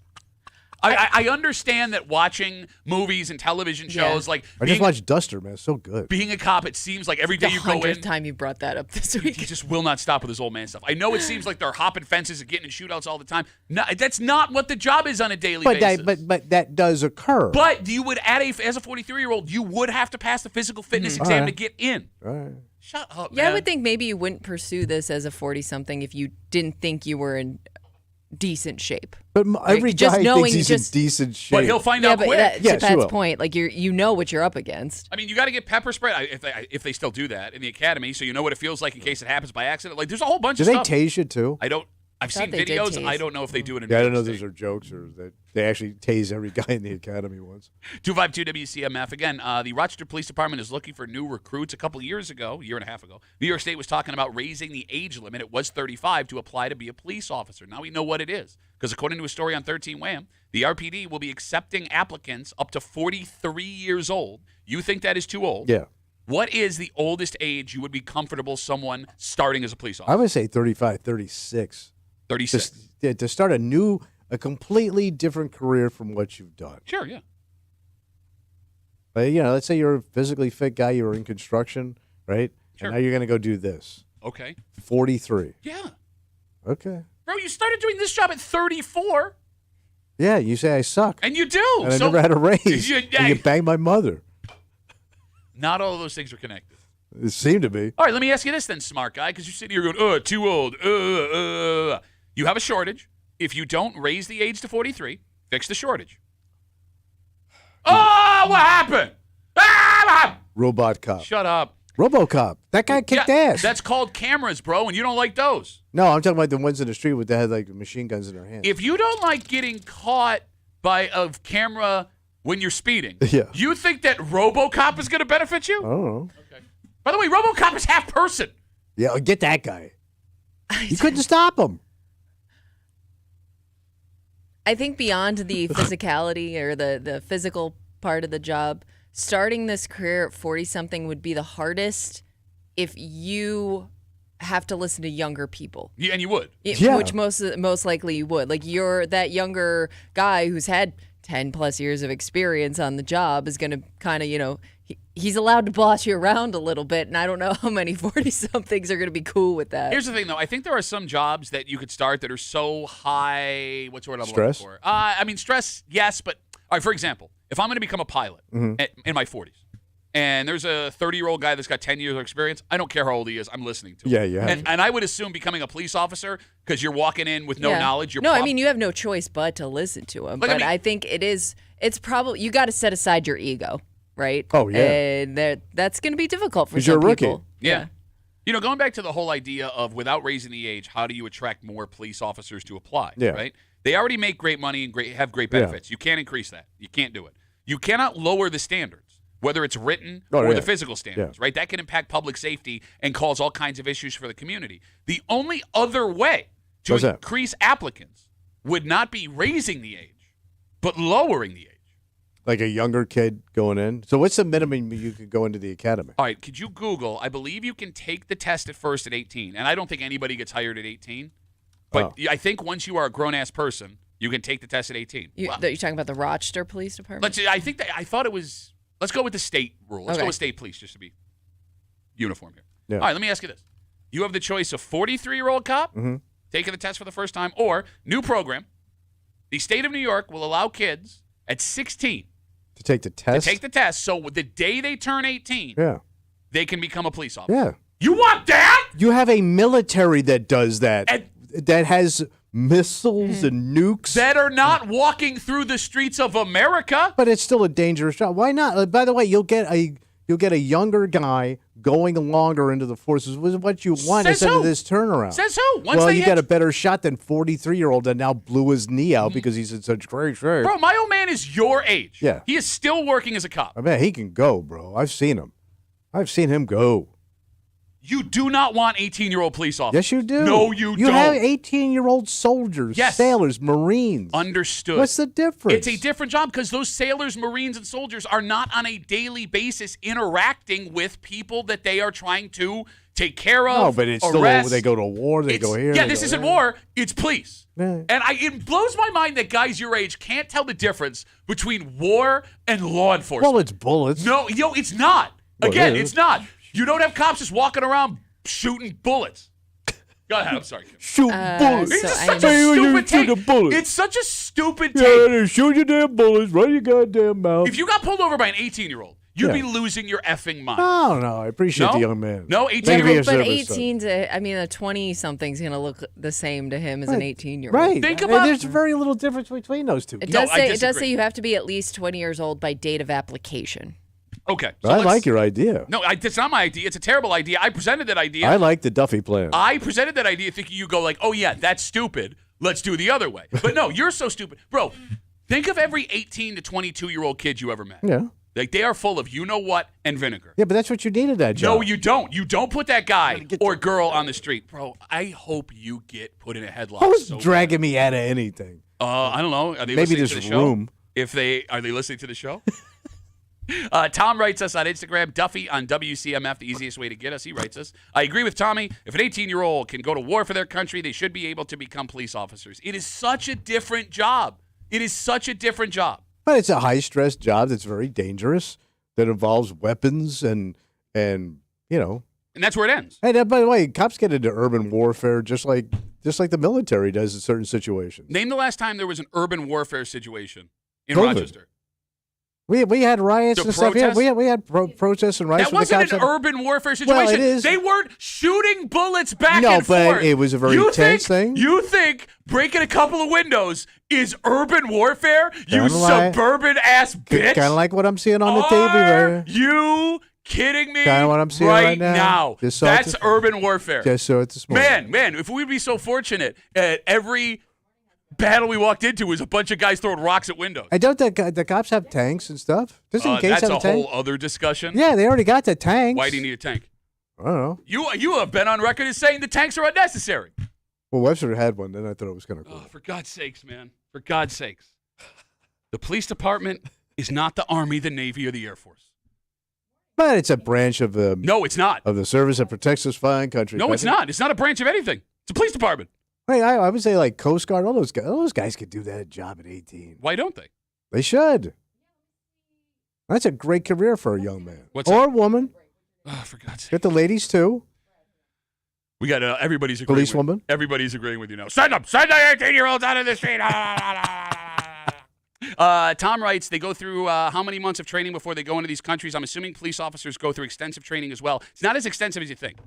I understand that watching movies and television shows, like I just watched Duster, man. It's so good. Being a cop, it seems like every day you go in. Time you brought that up this week. He just will not stop with his old man stuff. I know it seems like they're hopping fences and getting in shootouts all the time. No, that's not what the job is on a daily basis. But that does occur. But you would, as a 43-year-old, you would have to pass the physical fitness exam to get in. All right. Shut up, Yeah, man. I would think maybe you wouldn't pursue this as a 40-something if you didn't think you were in decent shape. But every Just guy knowing thinks he's in decent shape. But he'll find out but quick. to Pat's point, like you know what you're up against. I mean, you got to get pepper spray if they still do that in the academy, so you know what it feels like in case it happens by accident. Like, there's a whole bunch of stuff. Do they tase you too? I've seen videos. I don't know if they do it in I don't New know York if those are jokes or that they actually tase every guy in the academy once. 252 WCMF. Again, the Rochester Police Department is looking for new recruits. A year and a half ago, New York State was talking about raising the age limit. It was 35 to apply to be a police officer. Now we know what it is because according to a story on 13 Wham, the RPD will be accepting applicants up to 43 years old. You think that is too old? Yeah. What is the oldest age you would be comfortable someone starting as a police officer? I would say 35, 36. 36. To start a completely different career from what you've done. Sure, yeah. But, let's say you're a physically fit guy, you were in construction, right? Sure. And now you're going to go do this. Okay. 43. Yeah. Okay. Bro, you started doing this job at 34. Yeah, you say I suck. And you do. And I never had a raise. You and you banged my mother. Not all of those things are connected. It seemed to be. All right, let me ask you this then, smart guy, because you're sitting here going, too old. You have a shortage. If you don't raise the age to 43, fix the shortage. Oh, what happened? Robot cop. Shut up. RoboCop. That guy kicked ass. That's called cameras, bro, and you don't like those. No, I'm talking about the ones in the street that had like machine guns in their hands. If you don't like getting caught by a camera when you're speeding, you think that RoboCop is going to benefit you? I don't know. Okay. By the way, RoboCop is half person. Yeah, get that guy. You couldn't stop him. I think beyond the physicality or the physical part of the job, starting this career at 40-something would be the hardest if you have to listen to younger people. Yeah, and you would. Which most likely you would. Like you're that younger guy who's had 10 plus years of experience on the job is going to kind of, he's allowed to boss you around a little bit. And I don't know how many 40-somethings are going to be cool with that. Here's the thing, though. I think there are some jobs that you could start that are so high. What's the word I'm stress? looking for? Stress, yes. But, all right, for example, if I'm going to become a pilot in my 40s, and there's a 30-year-old guy that's got 10 years of experience, I don't care how old he is. I'm listening to him. Yeah, you have and, to. and I would assume becoming a police officer, because you're walking in with no knowledge. No, I mean, you have no choice but to listen to him. But I think it's probably, you got to set aside your ego, right? Oh, yeah. And that's going to be difficult for 'Cause some you're a rookie. people. Yeah. You know, going back to the whole idea of without raising the age, how do you attract more police officers to apply? Yeah. Right? They already make great money and have great benefits. You can't increase that. You can't do it. You cannot lower the standards, whether it's written or the physical standards, right? That can impact public safety and cause all kinds of issues for the community. The only other way to increase applicants would not be raising the age, but lowering the age. Like a younger kid going in. So what's the minimum you could go into the academy? All right, could you Google? I believe you can take the test at first at 18, and I don't think anybody gets hired at 18. But I think once you are a grown-ass person, you can take the test at 18. You're talking about the Rochester Police Department? I thought it was, let's go with the state rule. Let's go with state police just to be uniform here. Yeah. All right, let me ask you this. You have the choice of 43-year-old cop taking the test for the first time, or new program. The state of New York will allow kids at 16 to take the test? To take the test, so the day they turn 18, they can become a police officer. Yeah. You want that? You have a military that does that, that has missiles and nukes. That are not walking through the streets of America. But it's still a dangerous job. Why not? By the way, you'll get a younger guy going longer into the forces, which is what you want instead of this turnaround. Says who? You got a better shot than 43-year-old that now blew his knee out because he's in such great shape. Bro, my old man is your age. Yeah. He is still working as a cop. I mean, he can go, bro. I've seen him. I've seen him go. You do not want 18-year-old police officers. Yes, you do. No, you don't. You have 18-year-old soldiers, sailors, Marines. Understood. What's the difference? It's a different job because those sailors, Marines, and soldiers are not on a daily basis interacting with people that they are trying to take care of. No, but it's arrest. still they go to war, they go here. Yeah, this isn't war. It's police. Yeah. And it blows my mind that guys your age can't tell the difference between war and law enforcement. Well, it's bullets. No, it's not. Well, Again, it's not. You don't have cops just walking around shooting bullets. Go ahead. I'm sorry. Shoot bullets. It's just such a stupid take. It's such a stupid take. Yeah, shoot your damn bullets right in your goddamn mouth. If you got pulled over by an 18-year-old, you'd be losing your effing mind. Oh, no. I appreciate the young man. No, 18-year-old. But 18 to, I mean, a 20-something's going to look the same to him as an 18-year-old. Right. Think about there's very little difference between those two. It does say you have to be at least 20 years old by date of application. Okay. So I like your idea. No, it's not my idea. It's a terrible idea. I presented that idea. I like the Duffy plan. I presented that idea thinking you go like, oh, yeah, that's stupid. Let's do the other way. But no, you're so stupid. Bro, think of every 18 to 22-year-old kid you ever met. Yeah. Like, they are full of you-know-what and vinegar. Yeah, but that's what you need in that job. No, you don't. You don't put that guy or girl on the street. Bro, I hope you get put in a headlock. Who's so dragging me out of anything? I don't know. Are they Maybe listening this to the show? room. Are they listening to the show? Tom writes us on Instagram, Duffy on WCMF, the easiest way to get us. He writes us, I agree with Tommy. If an 18-year-old can go to war for their country, they should be able to become police officers. It is such a different job. It is such a different job. But it's a high-stress job that's very dangerous, that involves weapons and you know. And that's where it ends. Hey, by the way, cops get into urban warfare just like the military does in certain situations. Name the last time there was an urban warfare situation in COVID. Rochester. We had riots and stuff. Yeah, we had protests and riots. That wasn't an urban warfare situation. Well, it is. They weren't shooting bullets back and forth. No, but it was a very tense thing. You think breaking a couple of windows is urban warfare? You suburban-ass bitch. Kind of like what I'm seeing on the TV right here. You kidding me? Kind of what I'm seeing right now. That's urban warfare. Just so it's small. Man, if we'd be so fortunate at every battle we walked into was a bunch of guys throwing rocks at windows. I don't think the cops have tanks and stuff. Doesn't Gates have a tank? That's a whole other discussion. Yeah, they already got the tanks. Why do you need a tank? I don't know. You have been on record as saying the tanks are unnecessary. Well, Webster had one, then I thought it was kind of cool. Oh, for God's sakes, man. For God's sakes. The police department is not the Army, the Navy, or the Air Force. But it's a branch of the... No, it's not. ...of the service that protects this fine country. No, it's not. It's not a branch of anything. It's a police department. Hey, I would say like Coast Guard. All those guys could do that job at 18. Why don't they? They should. That's a great career for a young man. Or a woman. Oh, for God's sake. Get the ladies too. We got everybody's agreeing. Policewoman. Everybody's agreeing with you now. Send them. Send the 18-year-olds out of the street. Tom writes, they go through how many months of training before they go into these countries? I'm assuming police officers go through extensive training as well. It's not as extensive as you think,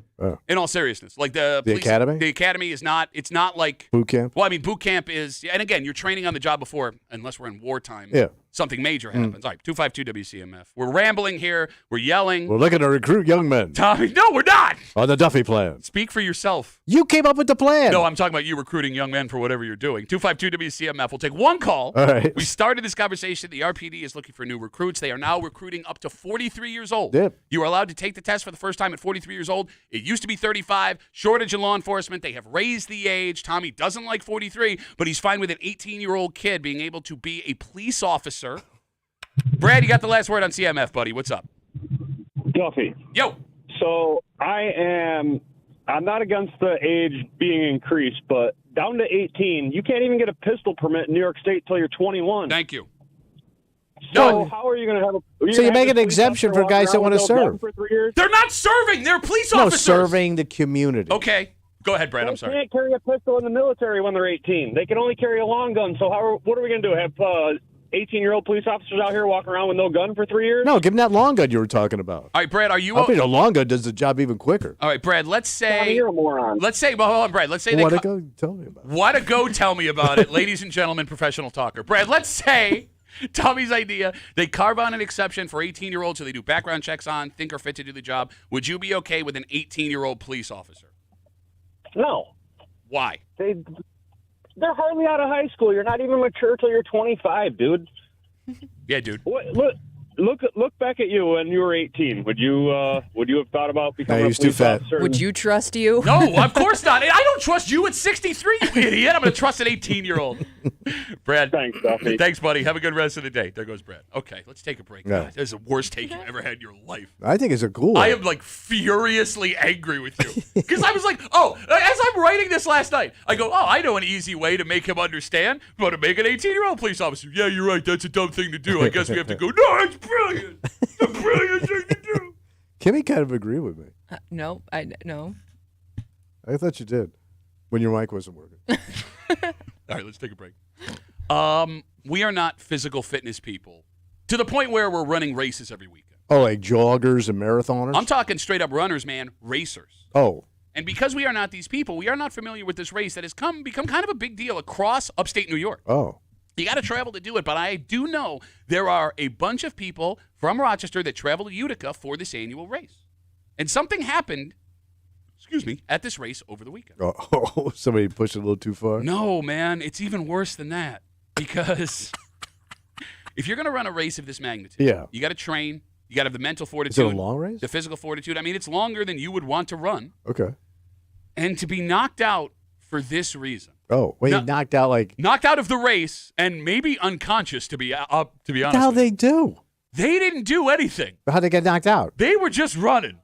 in all seriousness. Like the academy? The academy is not, it's not like. Boot camp? Well, I mean, boot camp is, and again, you're training on the job before, unless we're in wartime. Yeah. Something major happens. All right, 252 WCMF. We're rambling here. We're yelling. We're looking to recruit young men. Tommy, no, we're not. On the Duffy plan. Speak for yourself. You came up with the plan. No, I'm talking about you recruiting young men for whatever you're doing. 252 WCMF. We'll take one call. All right. We started this conversation. The RPD is looking for new recruits. They are now recruiting up to 43 years old. Yep. You are allowed to take the test for the first time at 43 years old. It used to be 35. Shortage in law enforcement. They have raised the age. Tommy doesn't like 43, but he's fine with an 18-year-old kid being able to be a police officer. Brad, you got the last word on CMF, buddy. What's up? Duffy. Yo. So I'm not against the age being increased, but down to 18, you can't even get a pistol permit in New York State till you're 21. Thank you. So how are you going to have a? So you make an exemption for guys that want to serve. For 3 years? They're not serving. They're police No, officers. serving the community. Okay. Go ahead, Brad. I'm sorry. They can't carry a pistol in the military when they're 18. They can only carry a long gun. So what are we going to do? Have 18-year-old police officers out here walking around with no gun for 3 years? No, give them that long gun you were talking about. All right, Brad, are you? I think a long gun does the job even quicker. All right, Brad, let's say. You're a moron. Let's say, well, hold on, Brad. Let's say What to go tell me about it. What to go tell me about it, ladies and gentlemen, professional talker. Brad, let's say Tommy's idea, they carve out an exception for 18-year-olds so they do background checks on, think are fit to do the job. Would you be okay with an 18-year-old police officer? No. Why? They're hardly out of high school. You're not even mature till you're 25, dude. Yeah, dude. Look back at you when you were 18. Would you have thought about becoming a police officer? Would you trust you? No, of course not. I don't trust you at 63, you idiot. I'm going to trust an 18-year-old. Brad. Thanks, Duffy. Thanks, buddy. Have a good rest of the day. There goes Brad. Okay, let's take a break. Yeah. God, this is the worst take you've ever had in your life. I think it's a cool I one. am like furiously angry with you. Because I was like, as I'm writing this last night, I go, I know an easy way to make him understand, but to make an 18-year-old police officer. Yeah, you're right. That's a dumb thing to do. I guess we have to go, no, it's brilliant. It's a brilliant thing to do. Kimmy kind of agreed with me. No. I thought you did when your mic wasn't working. All right, let's take a break. We are not physical fitness people to the point where we're running races every weekend. Oh, like joggers and marathoners? I'm talking straight up runners, man, racers. Oh. And because we are not these people, we are not familiar with this race that has become kind of a big deal across upstate New York. Oh. You got to travel to do it, but I do know there are a bunch of people from Rochester that travel to Utica for this annual race. And something happened, at this race over the weekend. Oh, somebody pushed it a little too far? No, man, it's even worse than that. Because if you're going to run a race of this magnitude, you got to train, you got to have the mental fortitude. Is it a long race? The physical fortitude. I mean, it's longer than you would want to run. Okay. And to be knocked out for this reason. Oh, wait, knocked out like... Knocked out of the race and maybe unconscious, to be honest. How they do? They didn't do anything. How'd they get knocked out? They were just running.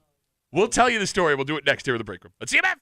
We'll tell you the story. We'll do it next here in the break room. Let's see you back.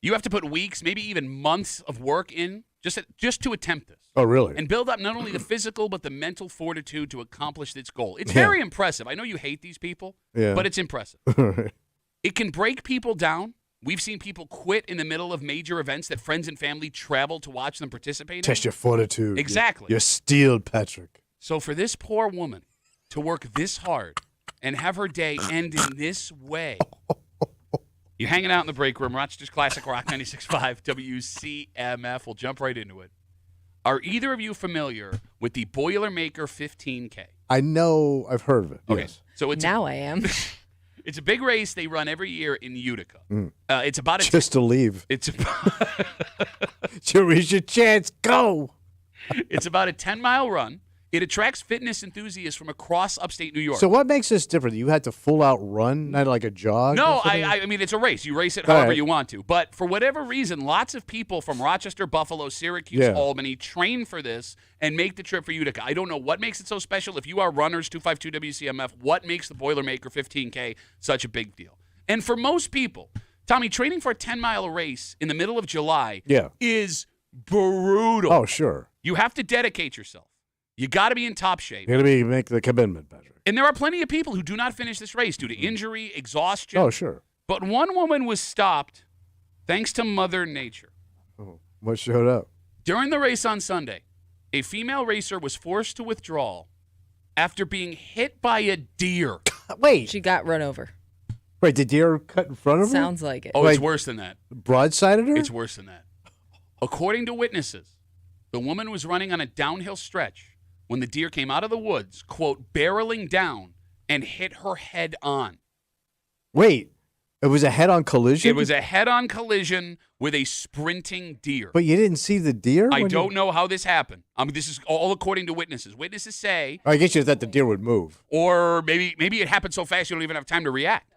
You have to put weeks, maybe even months of work in just to attempt this. Oh, really? And build up not only the physical but the mental fortitude to accomplish its goal. It's very impressive. I know you hate these people, but it's impressive. It can break people down. We've seen people quit in the middle of major events that friends and family travel to watch them participate in. Test your fortitude. Exactly. You're steeled, Patrick. So for this poor woman to work this hard and have her day end in this way, you're hanging out in the break room, Rochester's Classic Rock 96.5 WCMF. We'll jump right into it. Are either of you familiar with the Boilermaker 15K? I know. I've heard of it. Okay. Yes. So it's Now I am. It's a big race they run every year in Utica. It's about Just to leave. It's Sure is your chance. Go. It's about a 10-mile run. It attracts fitness enthusiasts from across upstate New York. So what makes this different? You had to full out run, not like a jog? No, I mean, it's a race. You race it however you want to. But for whatever reason, lots of people from Rochester, Buffalo, Syracuse, Albany train for this and make the trip for Utica. I don't know what makes it so special. If you are runners, 252 WCMF, what makes the Boilermaker 15K such a big deal? And for most people, Tommy, training for a 10-mile race in the middle of July is brutal. Oh, sure. You have to dedicate yourself. You got to be in top shape. You got to make the commitment, Patrick. And there are plenty of people who do not finish this race due to injury, exhaustion. Oh, sure. But one woman was stopped thanks to Mother Nature. Oh, what showed up? During the race on Sunday, a female racer was forced to withdraw after being hit by a deer. Wait. She got run over. Wait, the deer cut in front of her? Sounds like it. Oh, it's worse than that. Broadsided her? It's worse than that. According to witnesses, the woman was running on a downhill stretch when the deer came out of the woods, quote, barreling down and hit her head on. Wait, it was a head-on collision? It was a head-on collision with a sprinting deer. But you didn't see the deer? I don't know how this happened. I mean, this is all according to witnesses. Witnesses say... I guess you thought the deer would move. Or maybe it happened so fast you don't even have time to react.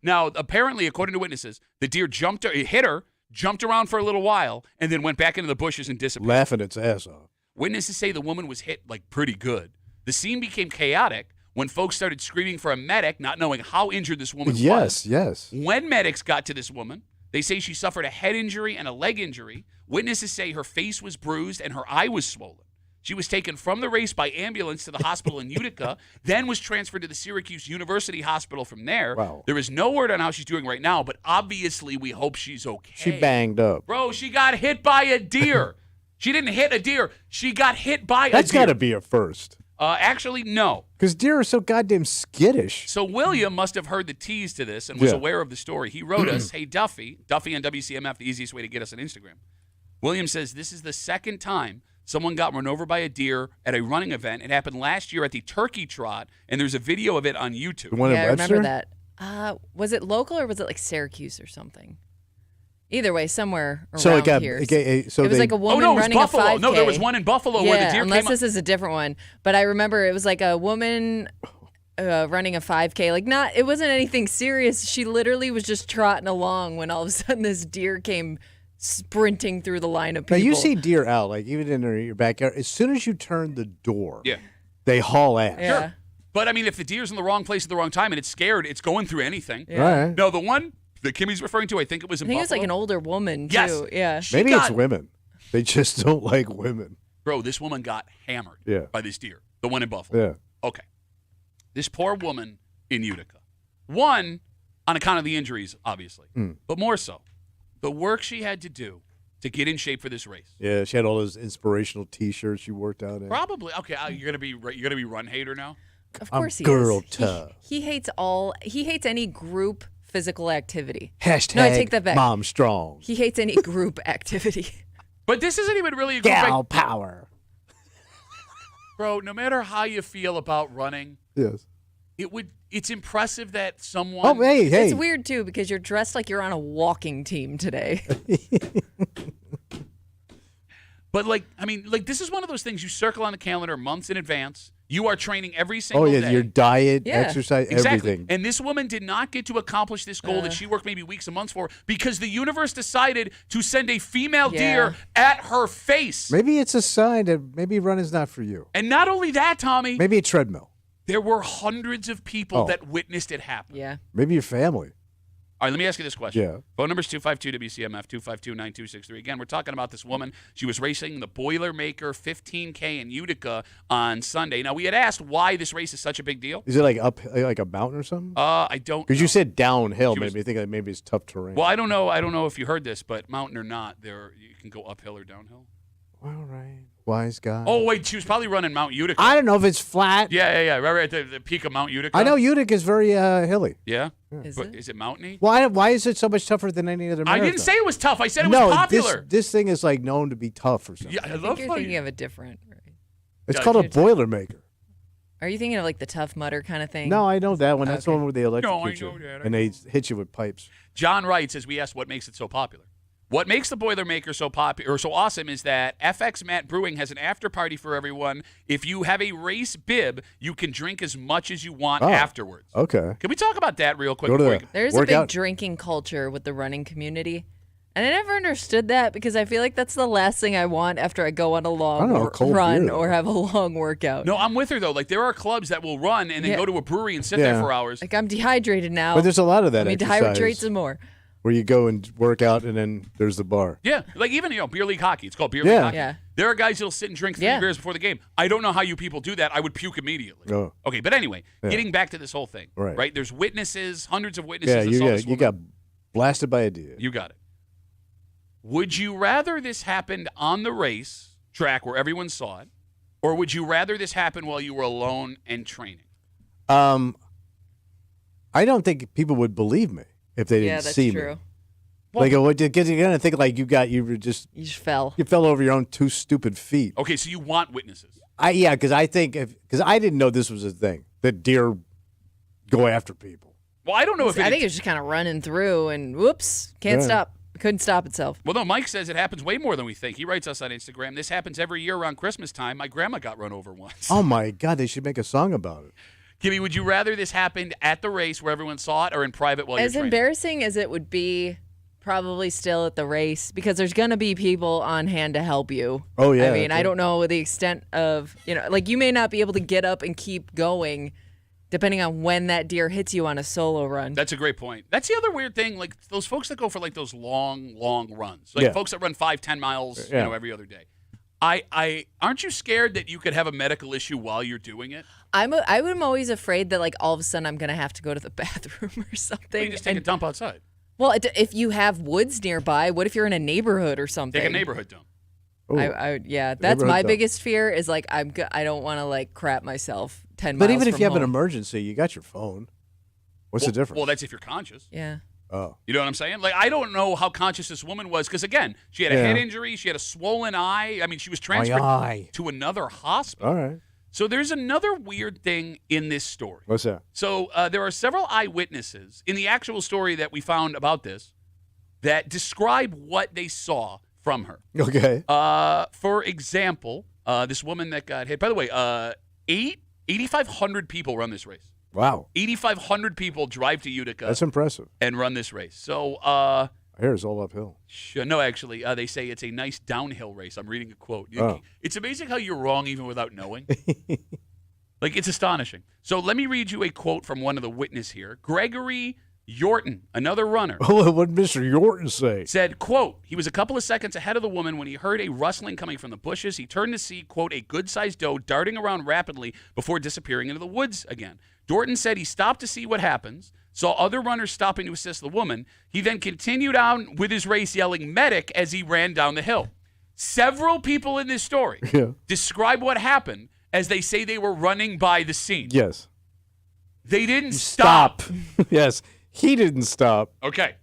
Now, apparently, according to witnesses, the deer hit her, jumped around for a little while, and then went back into the bushes and disappeared. Laughing its ass off. Witnesses say the woman was hit, pretty good. The scene became chaotic when folks started screaming for a medic, not knowing how injured this woman was. Yes. When medics got to this woman, they say she suffered a head injury and a leg injury. Witnesses say her face was bruised and her eye was swollen. She was taken from the race by ambulance to the hospital in Utica, then was transferred to the Syracuse University Hospital from there. Wow. There is no word on how she's doing right now, but obviously we hope she's okay. She banged up. Bro, she got hit by a deer. She didn't hit a deer. She got hit by a deer. That's got to be a first. Actually, no. Because deer are so goddamn skittish. So William must have heard the tease to this and was aware of the story. He wrote us, hey, Duffy on WCMF, the easiest way to get us on Instagram. William says, this is the second time someone got run over by a deer at a running event. It happened last year at the Turkey Trot, and there's a video of it on YouTube. The one in I Webster? remember that. Was it local or was it like Syracuse or something? Either way, somewhere around So it got, here. it was like a woman it was running Buffalo. a 5K. No, there was one in Buffalo where the deer unless came this is a different one. But I remember it was like a woman running a 5K. It wasn't anything serious. She literally was just trotting along when all of a sudden this deer came sprinting through the line of people. Now, you see deer out, even in your backyard. As soon as you turn the door, Yeah. they haul ass. Yeah. Sure. But, I mean, if the deer's in the wrong place at the wrong time and it's scared, it's going through anything. All right. No, the one that Kimmy's referring to, I think it was in I think it Buffalo. was like an older woman, too. Yes. Yeah. Maybe it's women. They just don't like women. Bro, this woman got hammered by this deer, the one in Buffalo. Yeah. Okay. This poor woman in Utica. One, on account of the injuries, obviously, but more so, the work she had to do to get in shape for this race. Yeah, she had all those inspirational T-shirts she worked out in. Probably. Okay, you're gonna be run hater now. Of course he girl is. tough. He hates any group physical activity. Hashtag No, I take that back. Mom strong. He hates any group activity. But this isn't even really a group Gal power. Bro, no matter how you feel about running, Yes. it's impressive that someone Oh, hey. It's weird, too, because you're dressed like you're on a walking team today. But this is one of those things you circle on the calendar months in advance. You are training every single day. Your diet, Yeah. exercise, Exactly. everything. And this woman did not get to accomplish this goal that she worked maybe weeks and months for because the universe decided to send a female deer at her face. Maybe it's a sign that maybe running's not for you. And not only that, Tommy, Maybe a treadmill. there were hundreds of people that witnessed it happen. Yeah. Maybe your family. All right, let me ask you this question. Yeah. Phone number is 252-WCMF, 252-9263. Again, we're talking about this woman. She was racing the Boilermaker 15K in Utica on Sunday. Now, we had asked why this race is such a big deal. Is it like up, like a mountain or something? I don't Because know. you said downhill, She made was- me think that maybe it's tough terrain. Well, I don't know. I don't know if you heard this, but mountain or not, you can go uphill or downhill. All right. Wise guy. Oh, wait, she was probably running Mount Utica. I don't know if it's flat. Yeah. Right at the peak of Mount Utica. I know Utica is very hilly. Yeah? Is But it? is it mountainy? Why is it so much tougher than any other I marathon? didn't say it was tough. I said it no, was popular. This thing is like known to be tough or something. Yeah, I I love think you're how thinking you- of a different. Right? It's Yeah, called a you're- Boilermaker. Are you thinking of like the Tough Mudder kind of thing? No, I know that one. That's the Okay. one where they electrocute No, I know you that. I and they hit you with pipes. John writes as we asked what makes it so popular. What makes the Boilermaker so popular or so awesome is that FX Matt Brewing has an after party for everyone. If you have a race bib, you can drink as much as you want Oh, afterwards. Okay. Can we talk about that real quick? Go to before the- we- There's a Work big out. drinking culture with the running community. And I never understood that because I feel like that's the last thing I want after I go on a I long don't know, cold run beer, or though. have a long workout. No, I'm with her though. Like there are clubs that will run and then Yeah. go to a brewery and sit there Yeah. for hours. Like I'm dehydrated now. But there's a lot of that Let me exercise dehydrate some more. where you go and work out and then there's the bar. Yeah, like even beer league hockey. It's called beer Yeah. league hockey. Yeah. There are guys that'll sit and drink 3 Yeah. beers before the game. I don't know how you people do that. I would puke immediately. Oh. Okay, but anyway, Yeah. getting back to this whole thing. Right. There's witnesses, hundreds of witnesses. Yeah, that saw this you woman. got blasted by a deer. You got it. Would you rather this happened on the race track where everyone saw it, or would you rather this happen while you were alone and training? I don't think people would believe me if they Yeah, didn't that's see true. me. Like, because you're gonna think like you You just fell. fell over your own 2 stupid feet. Okay, so you want witnesses. Because I think because I didn't know this was a thing that deer go after people. Well, I don't know if I think it's just kind of running through and whoops, can't Yeah. stop. Couldn't stop itself. Well, no, Mike says it happens way more than we think. He writes us on Instagram. This happens every year around Christmas time. My grandma got run over once. Oh my God, they should make a song about it. Kimmy, would you rather this happened at the race where everyone saw it or in private while you're As training? embarrassing as it would be, probably still at the race because there's going to be people on hand to help you. Oh, yeah, I mean, that's I don't know the extent of, like you may not be able to get up and keep going depending on when that deer hits you on a solo run. That's a great point. That's the other weird thing. Like those folks that go for like those long runs, like Yeah. folks that run 5-10 miles, Yeah. every other day. I aren't you scared that you could have a medical issue while you're doing it? I'm always afraid that like all of a sudden I'm going to have to go to the bathroom or Or something. you just take a dump outside. Well, if you have woods nearby, what if you're in a neighborhood or something? Take a neighborhood dump. Ooh. Yeah, that's Neighborhood my dump. biggest fear is like I don't want to like crap myself 10 But miles even if from you have an home. emergency, you got your phone. What's the difference? Well, that's if you're conscious. Yeah. oh. You know what I'm saying? Like, I don't know how conscious this woman was because, again, she had a Yeah. head injury. She had a swollen eye. I mean, she was transferred eye. to another hospital. All right. So there's another weird thing in this story. What's that? So there are several eyewitnesses in the actual story that we found about this that describe what they saw from her. Okay. For example, this woman that got hit. By the way, 8,500 people run this race. Wow. 8,500 people drive to Utica That's impressive. and run this race. So, I hear it's all uphill. no, actually, they say it's a nice downhill race. I'm reading a quote. Oh. It's amazing how you're wrong even without knowing. Like, it's astonishing. So let me read you a quote from one of the witnesses here. Gregory Yorton, another runner, What did Mr. Yorton say? said, quote, he was a couple of seconds ahead of the woman when he heard a rustling coming from the bushes. He turned to see, quote, a good-sized doe darting around rapidly before disappearing into the woods again. Dorton said he stopped to see what happens, saw other runners stopping to assist the woman. He then continued on with his race yelling medic as he ran down the hill. Several people in this story Yeah. describe what happened as they say they were running by the scene. Yes. They didn't stop. Yes. He didn't stop. Okay.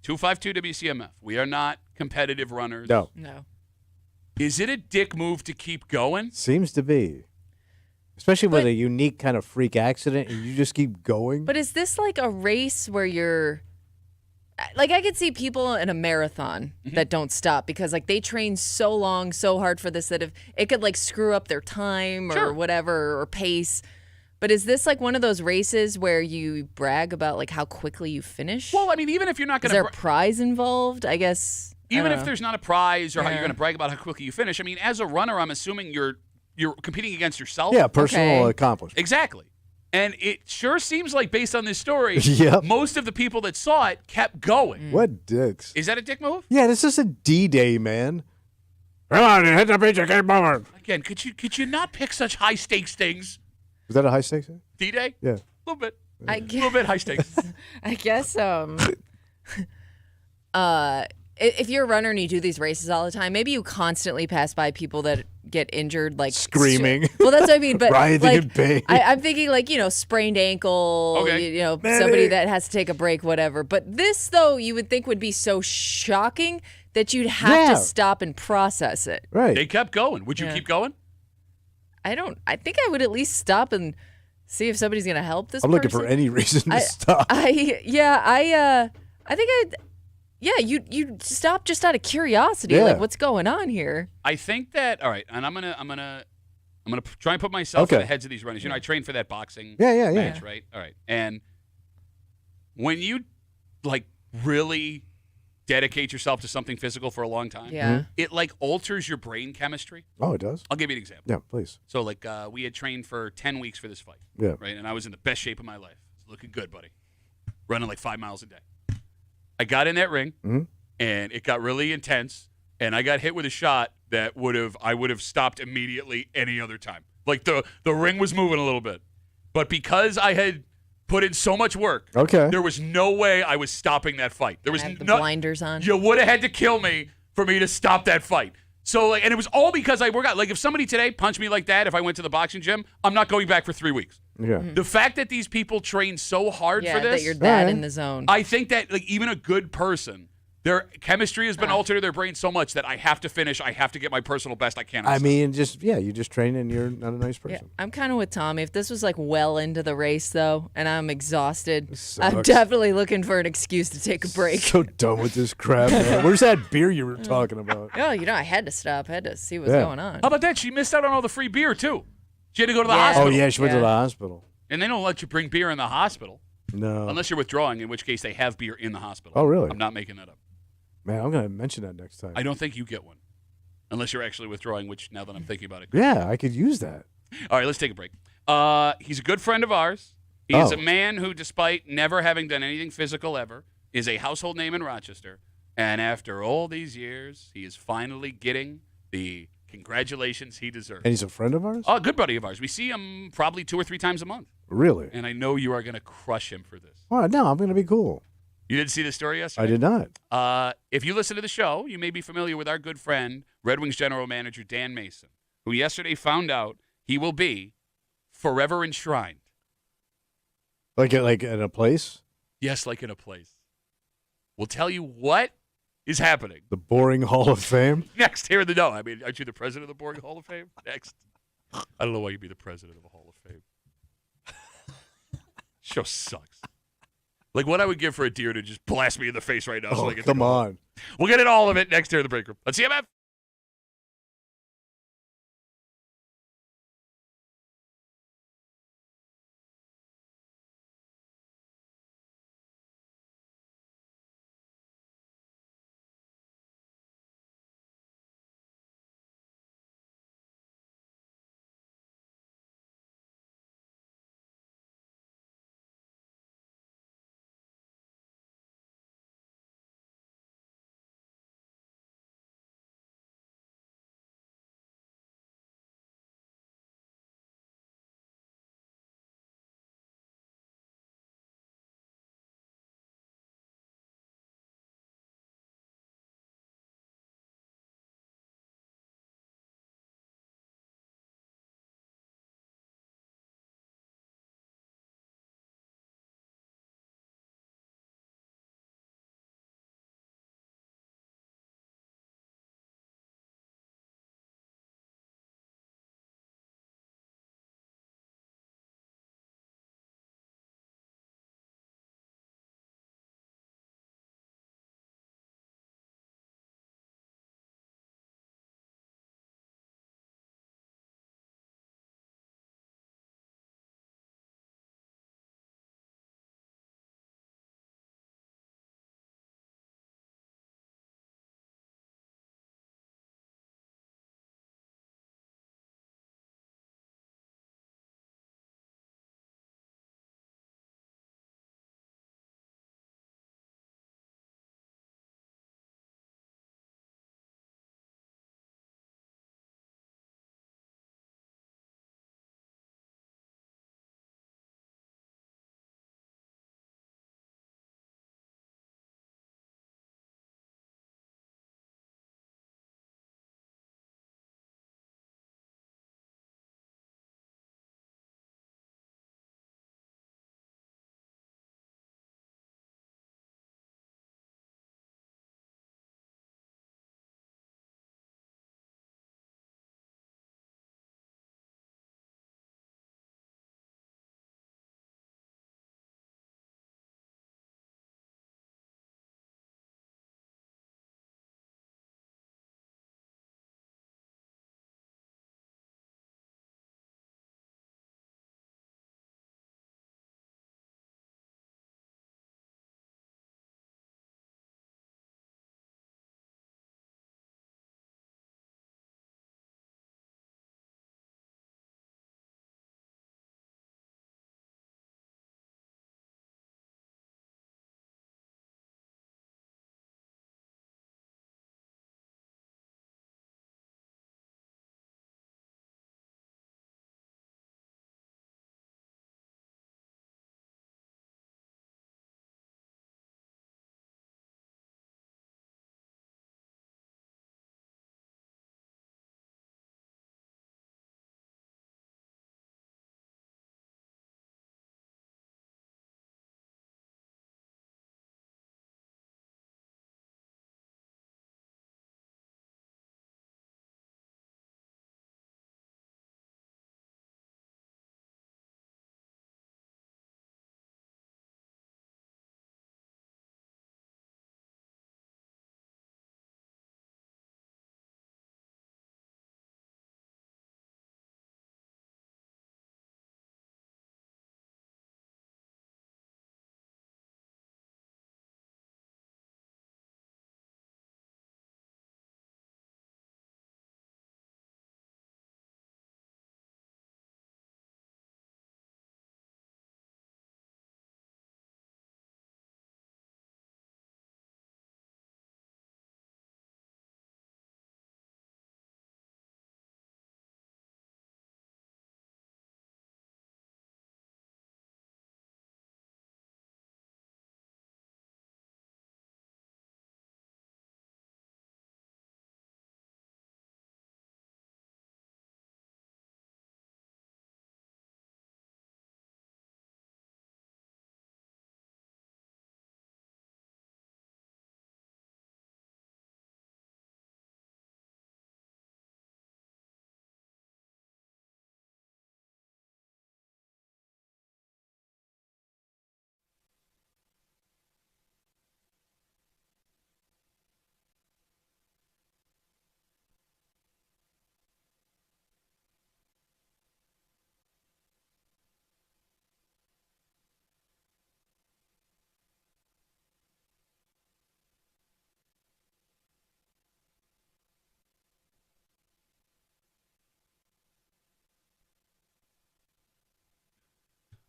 252 WCMF. We are not competitive runners. No. No. Is it a dick move to keep going? Seems to be. Especially with But- a unique kind of freak accident and you just keep going. But is this like a race where you're like I could see people in a marathon Mm-hmm. that don't stop because like they train so long, so hard for this that if it could like screw up their time or Sure. whatever or pace. But is this like one of those races where you brag about like how quickly you finish? Well, I mean, even if you're not is going there to a prize involved? I guess. I even don't if know. there's not a prize or how you're Yeah. going to brag about how quickly you finish, I mean, as a runner, I'm assuming you're competing against yourself. Yeah, personal Okay. accomplishment. Exactly. And it sure seems like, based on this story, Yep. most of the people that saw it kept going. What dicks? Is that a dick move? Yeah, this is a D-Day, man. Come on, hit the beach, keep moving. Again, could you not pick such high stakes things? Was that a high stakes thing? D-Day? Yeah. A little bit. I A little bit high stakes. I guess if you're a runner and you do these races all the time, maybe you constantly pass by people that get injured, like Screaming. Well, that's what I mean. But Writhing in pain. I'm thinking like sprained ankle. Okay. Somebody that has to take a break, whatever. But this though, you would think would be so shocking that you'd have to stop and process it. Right. They kept going. Would you keep going? I think I would at least stop and see if somebody's gonna help this. I'm looking person. for any reason to stop. I think you stop just out of curiosity, like what's going on here. I think that all right, and I'm gonna try and put myself in the heads of these runners. I trained for that boxing match, right? All right, and when you like really dedicate yourself to something physical for a long time, it like alters your brain chemistry. Oh, it does? I'll give you an example. Yeah, please. So like we had trained for 10 weeks for this fight. Yeah. Right, and I was in the best shape of my life. Looking good, buddy. Running like 5 miles a day. I got in that ring, and it got really intense, and I got hit with a shot that I would have stopped immediately any other time. Like the ring was moving a little bit, but because I had put in so much work, there was no way I was stopping that fight. There was the blinders on. You would have had to kill me for me to stop that fight. So like, and it was all because I work out. Like if somebody today punched me like that, if I went to the boxing gym, I'm not going back for 3 weeks. Yeah. The fact that these people train so hard for this, that you're that in the zone. I think that like even a good person, their chemistry has been altered in their brain so much that I have to finish. I have to get my personal best. I can't. I mean, you just train and you're not a nice person. I'm kind of with Tommy. If this was like well into the race though, and I'm exhausted, Sucks. I'm definitely looking for an excuse to take a break. So done with this crap, man. Where's that beer you were talking about? Oh, I had to stop. I had to see what's going on. How about that? She missed out on all the free beer too. She had to go to the hospital. Oh yeah, she went to the hospital. And they don't let you bring beer in the hospital. No. Unless you're withdrawing, in which case they have beer in the hospital. Oh really? I'm not making that up. Man, I'm gonna mention that next time. I don't think you get one, unless you're actually withdrawing. Which now that I'm thinking about it, yeah, I could use that. All right, let's take a break. He's a good friend of ours. He is a man who, despite never having done anything physical ever, is a household name in Rochester. And after all these years, he is finally getting the congratulations he deserves. And he's a friend of ours? Oh, a good buddy of ours. We see him probably 2 or 3 times a month. Really? And I know you are going to crush him for this. Oh, no, I'm going to be cool. You didn't see the story yesterday? I did not. If you listen to the show, you may be familiar with our good friend, Red Wings general manager Dan Mason, who yesterday found out he will be forever enshrined. Like at a place? Yes, like in a place. We'll tell you what is happening. The Boring Hall of Fame? Next, here in the know. I mean, aren't you the president of the Boring Hall of Fame? Next. I don't know why you'd be the president of a Hall of Fame. Show sucks. Like what I would give for a deer to just blast me in the face right now. Oh, so I get come on. We'll get into all of it next here in the break room. Let's see WCMF.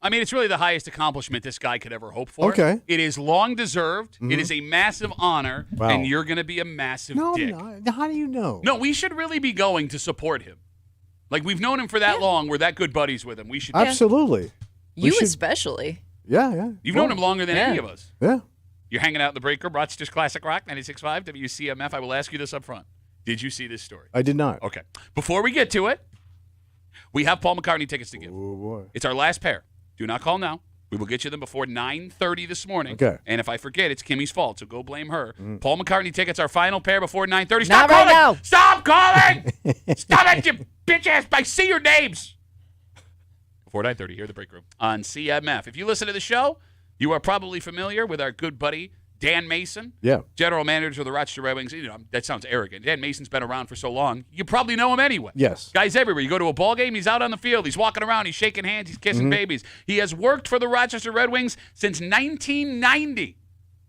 I mean, it's really the highest accomplishment this guy could ever hope for. Okay. It is long deserved. It is a massive honor, Wow. and you're going to be a massive dick. No, how do you know? No, we should really be going to support him. Like, we've known him for that long. We're that good buddies with him. We should. Absolutely. We You should- especially. Yeah. You've known him longer than any of us. Yeah. You're hanging out in the break room, Rochester's Classic Rock, 96.5 WCMF. I will ask you this up front. Did you see this story? I did not. Okay. Before we get to it, we have Paul McCartney tickets to give. Oh, boy. It's our last pair. Do not call now. We will get you them before 9:30 this morning. Okay. And if I forget, it's Kimmy's fault, so go blame her. Paul McCartney tickets, our final pair before 9:30. Stop Not right calling! now. Stop calling! Stop it, you bitch ass! I see your names. Before 9:30, here at the break room on CMF. If you listen to the show, you are probably familiar with our good buddy Dan Mason, Yeah. general manager of the Rochester Red Wings. You know, that sounds arrogant. Dan Mason's been around for so long, you probably know him anyway. Yes. Guys everywhere. You go to a ball game, he's out on the field. He's walking around. He's shaking hands. He's kissing babies. He has worked for the Rochester Red Wings since 1990.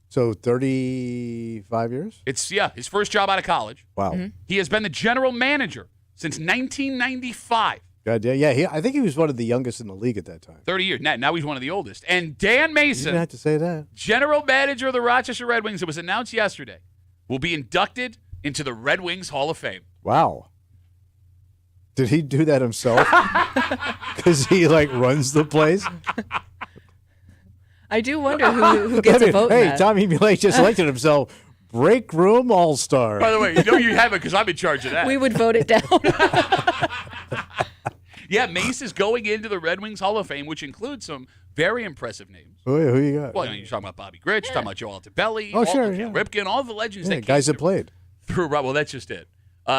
So 35 years? It's, his first job out of college. Wow. He has been the general manager since 1995. God damn. Yeah, I think he was one of the youngest in the league at that time. 30 years. Now he's one of the oldest. And Dan You Mason, didn't have to say that. general manager of the Rochester Red Wings, it was announced yesterday, will be inducted into the Red Wings Hall of Fame. Wow. Did he do that himself? Because he, runs the place? I do wonder who gets a vote in Hey, that. Tommy Blake just elected himself Break Room All-Star. By the way, you know you have it because I'm in charge of that. We would vote it down. Yeah, Mace is going into the Red Wings Hall of Fame, which includes some very impressive names. Who you got? Well, you're talking about Bobby Grich, you're talking about Joe Altobelli, Oh, sure, yeah. Ripken, all the legends Yeah, that guys came that played. through. Well, that's just it.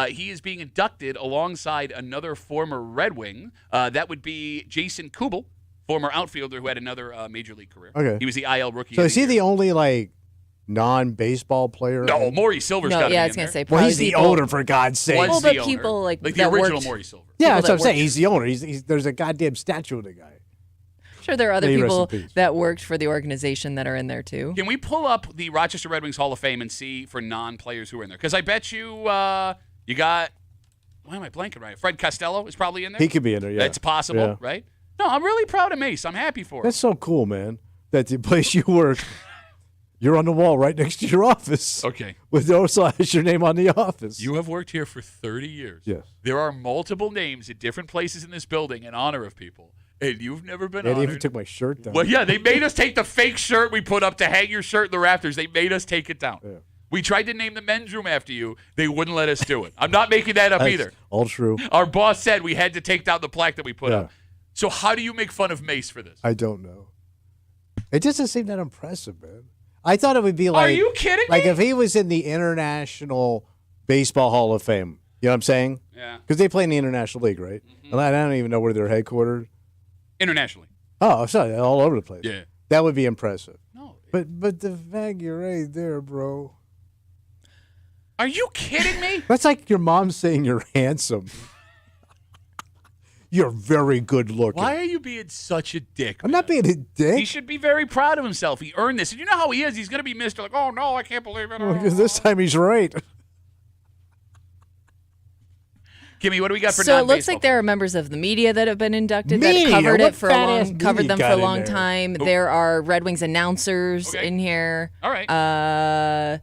He is being inducted alongside another former Red Wing. That would be Jason Kubel, former outfielder who had another major league career. Okay. He was the IL rookie. So of is he year. the only, non-baseball player? No, Maury Silver's No, got to yeah, be I was in gonna there. say Well, probably he's the people- owner, for God's sake. Was Well, the but owner. people, like, the that original worked- Maury Silver. Yeah, people that's what that I'm saying. worked- He's the owner. There's a goddamn statue of the guy. Sure, there are other May he rest in people peace. that worked for the organization that are in there too. Can we pull up the Rochester Red Wings Hall of Fame and see for non-players who are in there? Because I bet you you got, why am I blanking right? Fred Costello is probably in there. He could be in there, yeah. That's possible, Yeah. right? No, I'm really proud of Mace. I'm happy for him. That's so cool, man. That the place you work, you're on the wall right next to your office. Okay. With your name on the office. You have worked here for 30 years. Yes. There are multiple names at different places in this building in honor of people, and you've never been They honored. even took my shirt down. Well, yeah, they made us take the fake shirt we put up to hang your shirt in the rafters. They made us take it down. Yeah. We tried to name the men's room after you. They wouldn't let us do it. I'm not making that up That's either. all true. Our boss said we had to take down the plaque that we put Yeah. up. So how do you make fun of Mace for this? I don't know. It doesn't seem that impressive, man. I thought it would be Are you kidding like me? if he was in the International Baseball Hall of Fame. You know what I'm saying? Yeah. Because they play in the International League, right? And I don't even know where they're headquartered. Internationally. Oh, sorry, all over the place. Yeah. That would be impressive. No. But the fact you're right there, bro. Are you kidding me? That's like your mom saying you're handsome. You're very good looking. Why are you being such a dick? I'm not being a dick. He should be very proud of himself. He earned this. And you know how he is. He's going to be Mr. Like, oh, no, I can't believe it. Because this time he's right. Kimmy, what do we got for So it non-baseball looks like there are members of the media that have been inducted Media? that covered What it for a fat-ass long covered media them for got a in long there? time. There are Red Wings announcers Okay. in here. All right.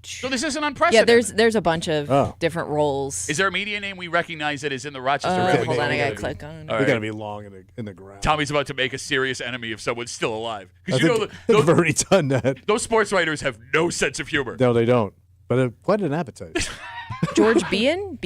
So this isn't Yeah, unprecedented. there's a bunch of Oh. different roles. Is there a media name we recognize that is in the Rochester Red Wings? Hold on, I Hall gotta of Fame? click on. All They're right. going to be long in the ground. Tommy's about to make a serious enemy if someone's still alive. I Because you think, know I think I've those, already done that. those sports writers have no sense of humor. No, they don't. But quite an appetite. George Behan?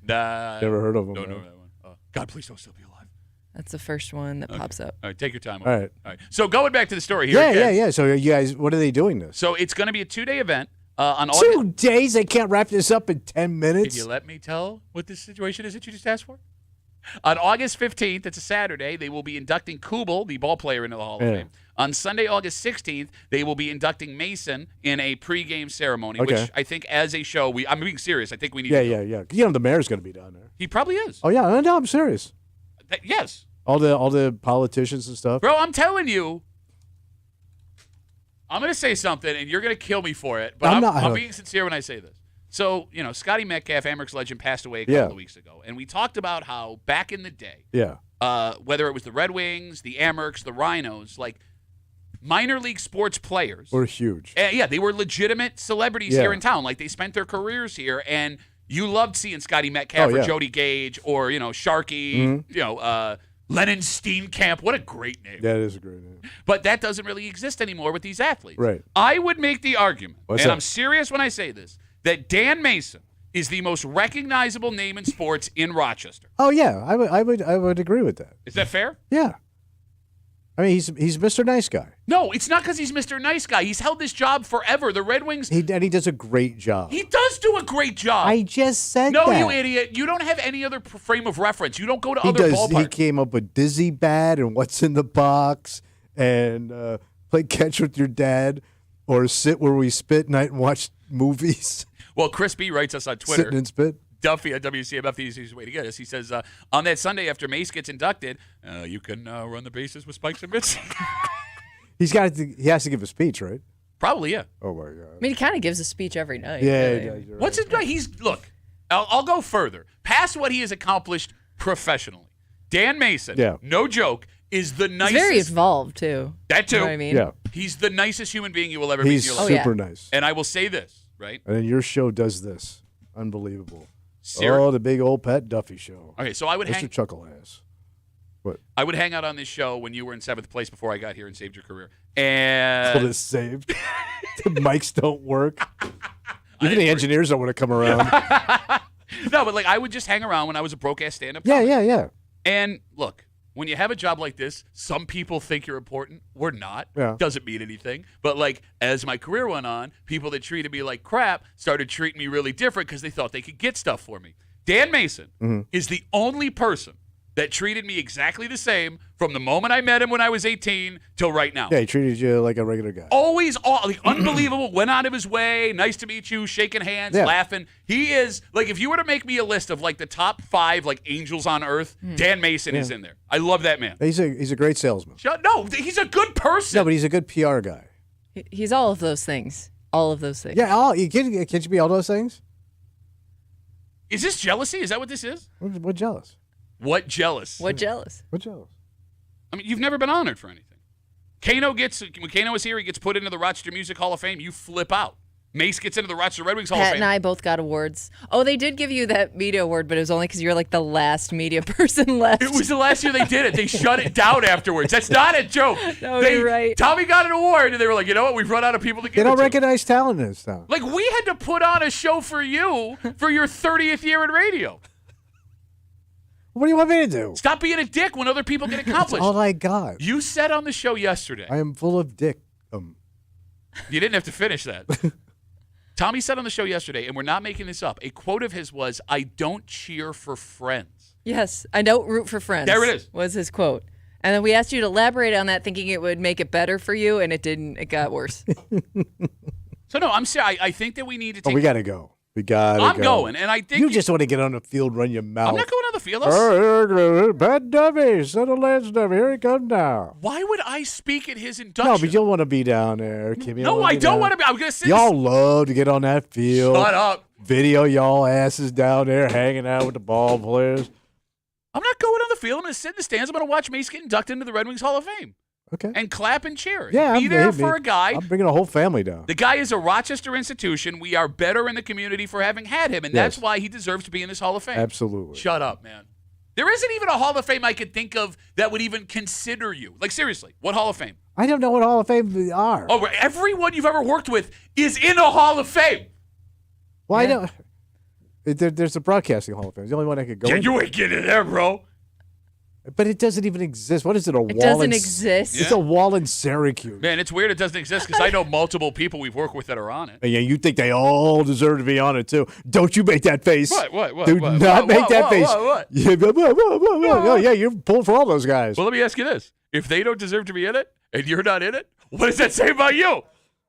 Nah, Never heard of him. No, no. that one. God, please don't still be alive. That's the first one that pops up. All right, take your time. All right. All right. So going back to the story here. Yeah, again. yeah. So you guys, what are they doing this? So it's going to be a 2-day event on August. 2 days? They can't wrap this up in 10 Can minutes? you let me tell what this situation is that you just asked for? On August 15th, it's a Saturday, they will be inducting Kubel, the ball player, into the Hall of Yeah. Fame. On Sunday, August 16th, they will be inducting Mason in a pregame ceremony, Okay. which I think as a show, I'm being serious. I think we need Yeah, to do. yeah, yeah. You know the mayor's going to be down there. He probably is. Oh, yeah. No, I'm serious. Yes. All the politicians and stuff. Bro, I'm telling you, I'm going to say something, and you're going to kill me for it, but I'm not- I'm being sincere when I say this. So, Scotty Metcalf, Amerks legend, passed away a couple Yeah. of weeks ago, and we talked about how back in the day, Yeah. whether it was the Red Wings, the Amerks, the Rhinos, like minor league sports players were huge. Yeah, they were legitimate celebrities here in town. Like they spent their careers here, and you loved seeing Scotty Metcalf or Jody Gage or Sharkey, Lennon Steenkamp. What a great name! That is a great name. But that doesn't really exist anymore with these athletes. Right. I would make the argument, What's and that? I'm serious when I say this, that Dan Mason is the most recognizable name in sports in Rochester. Oh yeah, I would agree with that. Is that fair? Yeah. I mean, he's Mr. Nice Guy. No, it's not because he's Mr. Nice Guy. He's held this job forever. The Red Wings. He does a great job. He does do a great job. I just said no, that. you idiot. You don't have any other frame of reference. You don't go to He other does. ballparks. He came up with Dizzy Bat and What's in the Box and play catch with your dad or sit where we spit night and watch movies. Well, Chris B writes us on Twitter. Sitting and spit. Duffy at WCMF, the easiest way to get us. He says, on that Sunday after Mace gets inducted, you can run the bases with spikes and mitts. He has to give a speech, right? Probably, yeah. Oh my God. I mean, he kind of gives a speech every night. Yeah, really. he does. You're What's right. his? Look, I'll go further. Past what he has accomplished professionally. Dan Mason, no joke, is the nicest. He's very involved too. That too. You know what I mean? Yeah. He's the nicest human being you will ever meet in He's your life. super nice. And I will say this, right? And then your show does this. Unbelievable. Serious? Oh, the big old Pat Duffy show. Okay, so I would Mr. Chuckleass. What? I would hang out on this show when you were in 7th place before I got here and saved your career. And Well, it's saved. The mics don't work. Even the engineers don't want to come around. No, but like I would just hang around when I was a broke-ass stand-up Yeah, comic. yeah. And look, when you have a job like this, some people think you're important. We're not. Yeah. Doesn't mean anything. But like as my career went on, people that treated me like crap started treating me really different because they thought they could get stuff for me. Dan Mason is the only person that treated me exactly the same from the moment I met him when I was 18 till right now. Yeah, he treated you like a regular guy. Always like, unbelievable, went out of his way, nice to meet you, shaking hands, laughing. He is, like, if you were to make me a list of, like, the top 5, like, angels on earth, Dan Mason is in there. I love that man. He's a great salesman. No, he's a good person. No, but he's a good PR guy. He's all of those things. All of those things. Yeah, can't you be all those things? Is this jealousy? Is that what this is? What jealous? What jealous? What jealous? What jealous? I mean, you've never been honored for anything. When Kano was here, he gets put into the Rochester Music Hall of Fame. You flip out. Mace gets into the Rochester Red Wings Hall of Pat Fame. and I both got awards. Oh, they did give you that media award, but it was only because you're like the last media person left. It was the last year they did it. They shut it down afterwards. That's not a joke. No, you're right. Tommy got an award, and they were like, you know what? We've run out of people to give They it don't to. recognize talent in this town. Like, we had to put on a show for you for your 30th year in radio. What do you want me to do? Stop being a dick when other people get That's accomplished. all I got. You said on the show yesterday. I am full of dick. You didn't have to finish that. Tommy said on the show yesterday, and we're not making this up, a quote of his was, I don't cheer for friends. Yes, I don't root for friends. There it is. Was his quote. And then we asked you to elaborate on that, thinking it would make it better for you, and it didn't. It got worse. So, no, I'm serious. I think that we need to take... We got to go. We got to go. I'm going, and I think... You just want to get on the field, run your mouth. I'm not going on the field. Pat Duffy, son of Lance Duffy, here he comes now. Why would I speak at his induction? No, but you'll want to be down there, Kimmy. No, I don't want to be. I'm going to sit... Y'all love to get on that field. Shut up. Video y'all asses down there hanging out with the ball players. I'm not going on the field. I'm going to sit in the stands. I'm going to watch Mace get inducted into the Red Wings Hall of Fame. Okay. And clap and cheer. Yeah, Be there for a guy. I'm bringing a whole family down. The guy is a Rochester institution. We are better in the community for having had him, and that's why he deserves to be in this Hall of Fame. Absolutely. Shut up, man. There isn't even a Hall of Fame I could think of that would even consider you. Like, seriously, what Hall of Fame? I don't know what Hall of Fame are. Oh, everyone you've ever worked with is in a Hall of Fame. Well, I don't. There's a broadcasting Hall of Fame. It's the only one I could go Yeah, in. you ain't getting in there, bro. But it doesn't even exist. What is it? It doesn't exist. It's a wall in Syracuse. Man, it's weird it doesn't exist because I know multiple people we've worked with that are on it. Yeah, you think they all deserve to be on it too? Don't you make that face? What? Do not make that face. What? Yeah, Oh, yeah, you're pulling for all those guys. Well, let me ask you this: if they don't deserve to be in it and you're not in it, what does that say about you?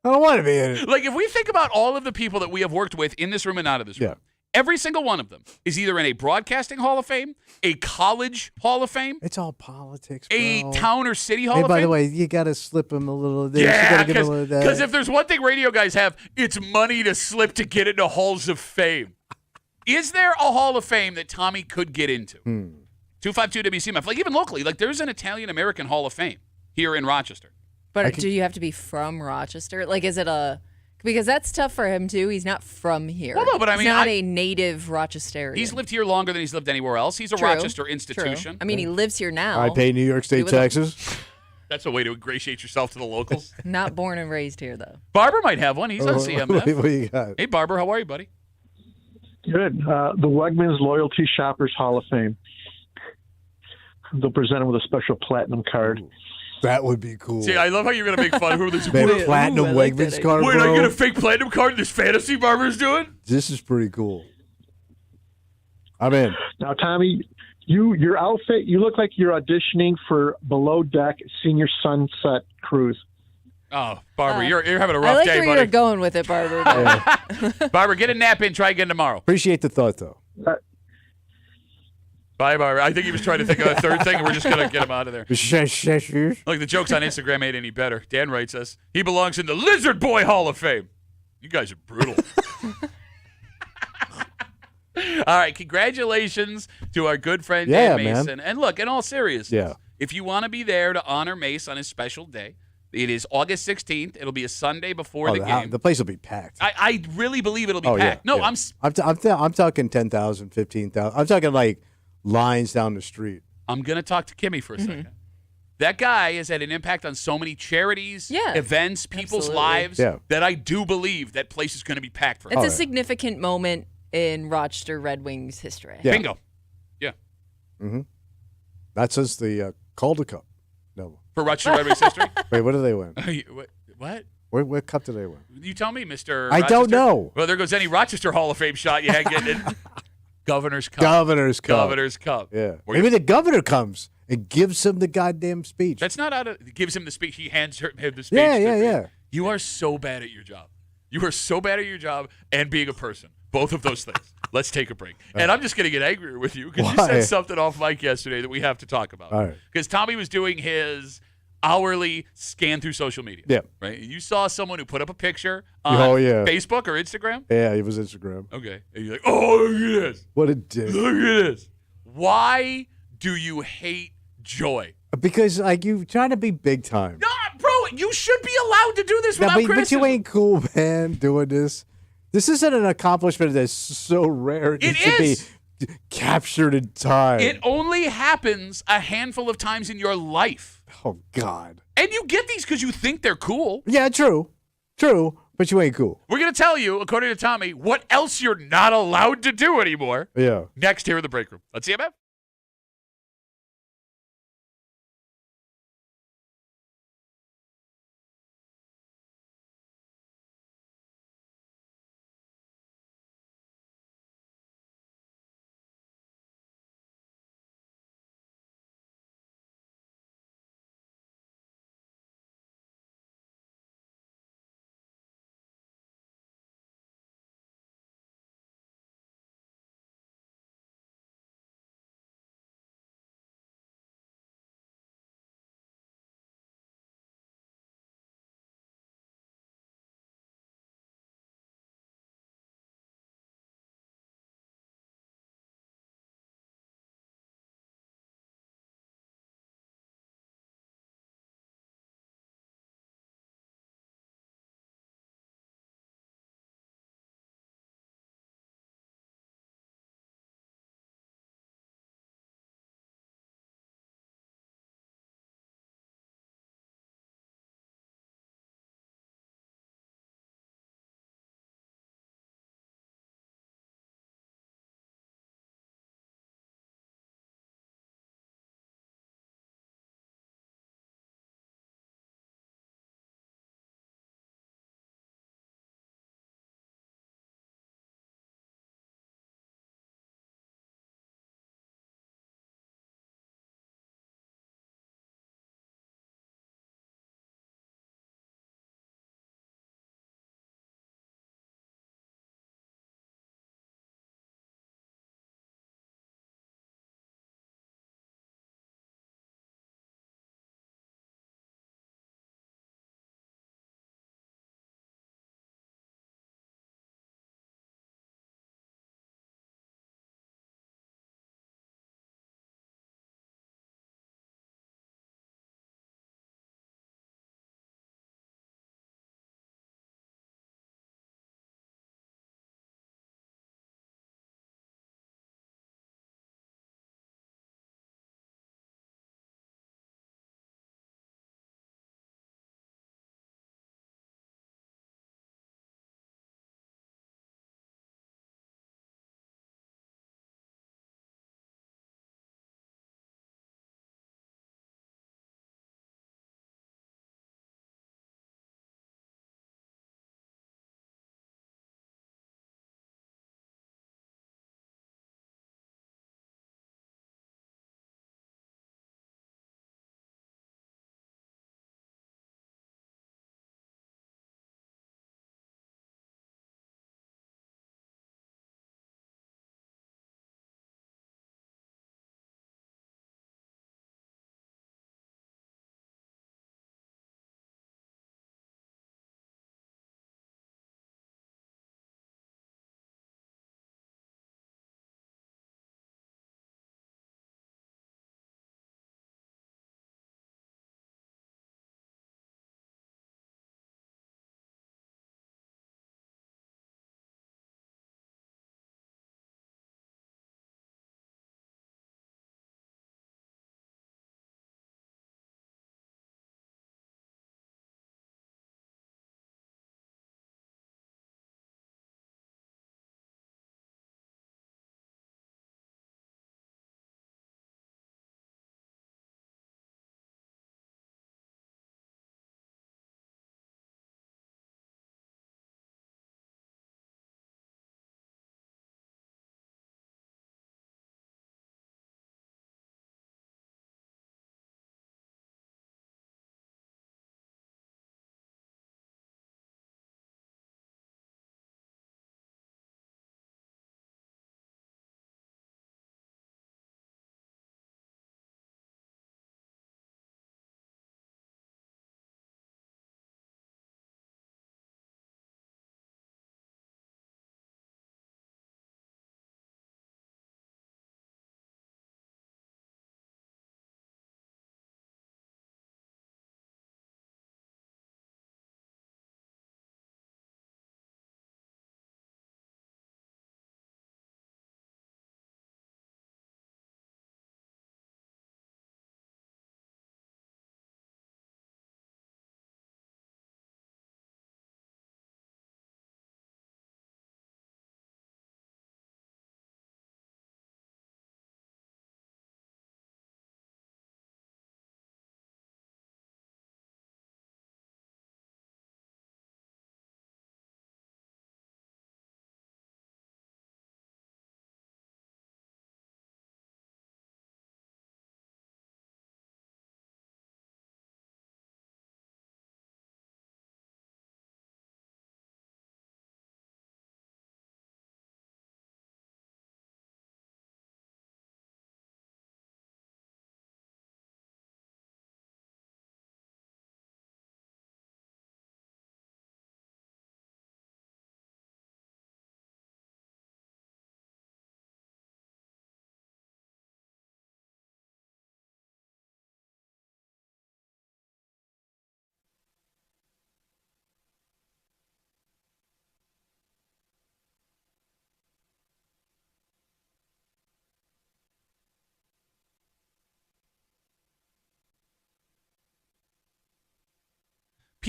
I don't want to be in it. Like, if we think about all of the people that we have worked with in this room and out of this room, every single one of them is either in a broadcasting Hall of Fame, a college Hall of Fame, It's all politics, bro. a town or city Hall Hey, of by Fame. the way, you got to slip them a little of this. You Yeah, gotta give 'em a little of that. because if there's one thing radio guys have, it's money to slip to get into halls of fame. Is there a Hall of Fame that Tommy could get into? 252 WCMF. Like even locally, like there's an Italian American Hall of Fame here in Rochester. But do you have to be from Rochester? Like, is it because that's tough for him too. He's not from here. Well, no, but I mean, he's not a native Rochesterian. He's lived here longer than he's lived anywhere else. He's a True. Rochester institution. True. I mean, he lives here now. I pay New York State taxes. That's a way to ingratiate yourself to the locals. Not born and raised here, though. Barber might have one. He's on CMF. What do you got? Hey, Barber, how are you, buddy? Good. The Wegmans Loyalty Shoppers Hall of Fame. They'll present him with a special platinum card. That would be cool. See, I love how you're going to make fun of who this Man, platinum Wegmans card, Wait, bro? I get a fake platinum card in this fantasy Barber's doing? This is pretty cool. I'm in. Now, Tommy, your outfit, you look like you're auditioning for Below Deck Senior Sunset Cruise. Oh, Barber, you're having a rough I like day, where buddy. you're going with it, Barber. Barber, get a nap in. Try again tomorrow. Appreciate the thought, though. Bye, Barber. I think he was trying to think of a third thing, and we're just going to get him out of there. Look, the jokes on Instagram ain't any better. Dan writes us, he belongs in the Lizard Boy Hall of Fame. You guys are brutal. All right, congratulations to our good friend Dan Mason. Man. And look, in all seriousness, Yeah. if you want to be there to honor Mace on his special day, it is August 16th. It'll be a Sunday before the game. The place will be packed. I really believe it'll be packed. Yeah, No, yeah. I'm talking 10,000, 15,000. I'm talking like lines down the street. I'm going to talk to Kimmy for a second. That guy has had an impact on so many charities, events, people's lives that I do believe that place is going to be packed for him. It's a significant moment in Rochester Red Wings history. Yeah. Bingo. Yeah. Mm-hmm. That says the Calder Cup. No. For Rochester Red Wings history? Wait, what did they win? What? What cup did they win? You tell me, Mr. I Rochester. don't know. Well, there goes any Rochester Hall of Fame shot you had getting it. Governor's Cup. Governor's Cup. Governor's Cup. Yeah. Maybe the governor comes and gives him the goddamn speech. That's not out of gives him the speech. He hands him the speech. Yeah. You are so bad at your job. You are so bad at your job and being a person. Both of those things. Let's take a break. And I'm just going to get angrier with you because you said something off mic yesterday that we have to talk about. All right. Because Tommy was doing his hourly scan through social media. Yeah. Right? You saw someone who put up a picture on Facebook or Instagram? Yeah, it was Instagram. Okay. And you're like, oh, look at this. What a dick. Look at this. Why do you hate Joy? Because, like, you trying to be big time. No, bro, you should be allowed to do this without criticism. But you ain't cool, man, doing this. This isn't an accomplishment that's so rare. It should be captured in time. It only happens a handful of times in your life. Oh, God. And you get these because you think they're cool. Yeah, true. True, but you ain't cool. We're going to tell you, according to Tommy, what else you're not allowed to do anymore. Yeah. Next here in the break room. Let's see you, man.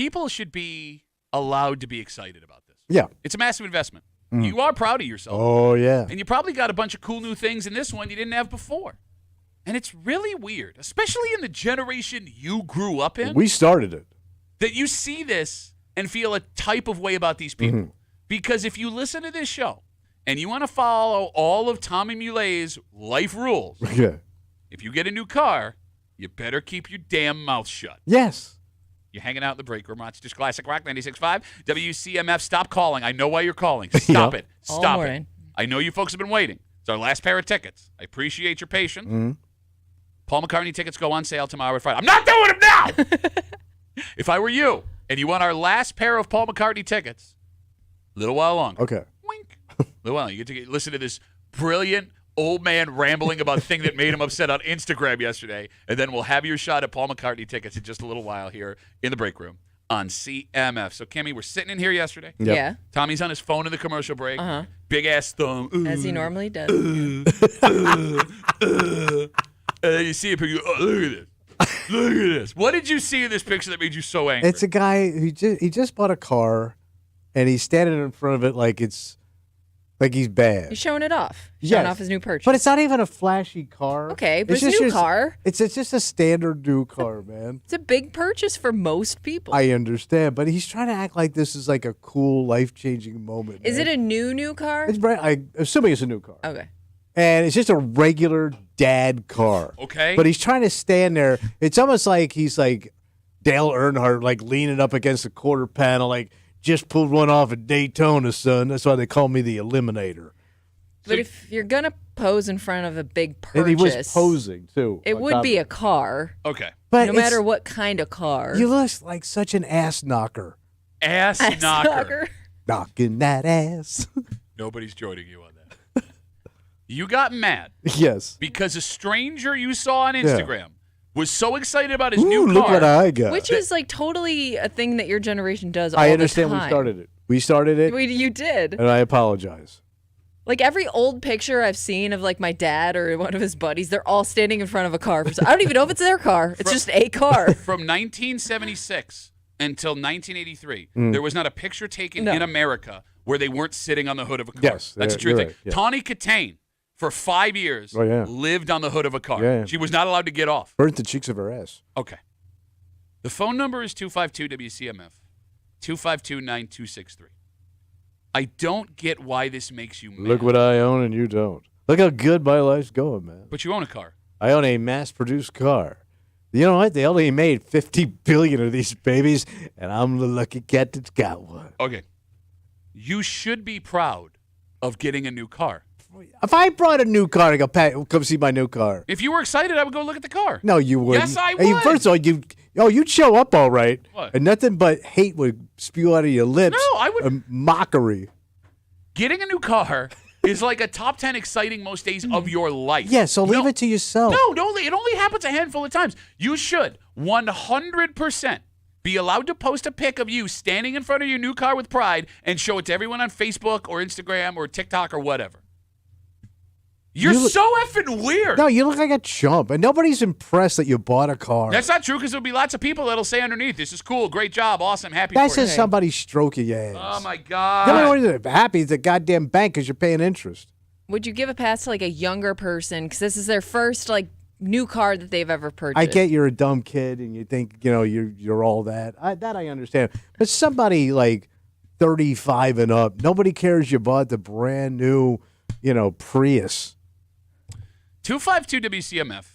people should be allowed to be excited about this. Yeah. It's a massive investment. You are proud of yourself. Oh, yeah. And you probably got a bunch of cool new things in this one you didn't have before. And it's really weird, especially in the generation you grew up in, We started it. that you see this and feel a type of way about these people. Because if you listen to this show and you want to follow all of Tommy Mulet's life rules, Yeah. if you get a new car, you better keep your damn mouth shut. Yes. You're hanging out in the break room. It's just Classic Rock 96.5. WCMF, stop calling. I know why you're calling. Stop it. All Stop it. morning. I know you folks have been waiting. It's our last pair of tickets. I appreciate your patience. Paul McCartney tickets go on sale tomorrow at Friday. I'm not doing them now! If I were you and you want our last pair of Paul McCartney tickets, a little while longer. Okay. Wink. A little while. You get to listen to this brilliant old man rambling about the thing that made him upset on Instagram yesterday, and then we'll have your shot at Paul McCartney tickets in just a little while here in the break room on CMF. So, Kimmy, we're sitting in here yesterday. Yep. Yeah, Tommy's on his phone in the commercial break. Big ass thumb. as he normally does. And then you see a picture. Oh, look at this. Look at this. What did you see in this picture that made you so angry? It's a guy who he just bought a car, and he's standing in front of it like he's bad. He's showing it off. Showing Yes. off his new purchase. But it's not even a flashy car. Okay, but it's a new car. It's just a standard new car, man. It's a big purchase for most people. I understand, but he's trying to act like this is like a cool, life-changing moment. Is man. it a new car? It's I'm assuming it's a new car. Okay. And it's just a regular dad car. Okay. But he's trying to stand there. It's almost like he's like Dale Earnhardt, like leaning up against a quarter panel, like just pulled one off at Daytona, son. That's why they call me the Eliminator. But if you're gonna pose in front of a big purchase, And he was posing too. it on would top be of a car. Okay. But No it's- matter what kind of car. You look like such an ass knocker. Ass knocker. Knocking that ass. Nobody's joining you on that. You got mad Yes. because a stranger you saw on Instagram was so excited about his Ooh, new car. look what I got. Which is like totally a thing that your generation does all I the understand time. we started it. We started it, You did. and I apologize. Like every old picture I've seen of like my dad or one of his buddies, they're all standing in front of a car. I don't even know if it's their car. It's just a car. From 1976 until 1983, there was not a picture taken in America where they weren't sitting on the hood of a car. Yes, That's the you're true thing. right, yeah. Tawny Katane, for 5 years, Oh, yeah. lived on the hood of a car. Yeah. She was not allowed to get off. Burnt the cheeks of her ass. Okay. The phone number is 252-WCMF, 252-9263. I don't get why this makes you mad. Look what I own and you don't. Look how good my life's going, man. But you own a car. I own a mass-produced car. You know what? They only made 50 billion of these babies, and I'm the lucky cat that's got one. Okay. You should be proud of getting a new car. If I brought a new car, I go, Pat, come see my new car. If you were excited, I would go look at the car. No, you wouldn't. Yes, I Hey, would. first of all, you'd show up all right, What? and nothing but hate would spew out of your lips. No, I would- A mockery. Getting a new car is like a top 10 exciting most days of your life. Yeah, so leave No- it to yourself. No, it only happens a handful of times. You should 100% be allowed to post a pic of you standing in front of your new car with pride and show it to everyone on Facebook or Instagram or TikTok or whatever. You're You look- so effing weird. No, you look like a chump, and nobody's impressed that you bought a car. That's not true because there'll be lots of people that'll say underneath, this is cool, great job, awesome, happy That's for you. just somebody stroking your ass. Oh, my The only God. one that's happy is the goddamn bank because you're paying interest. Would you give a pass to like a younger person because this is their first like new car that they've ever purchased? I get you're a dumb kid and you think you're all that. That I understand. But somebody like 35 and up, nobody cares you bought the brand new, Prius. 252-WCMF,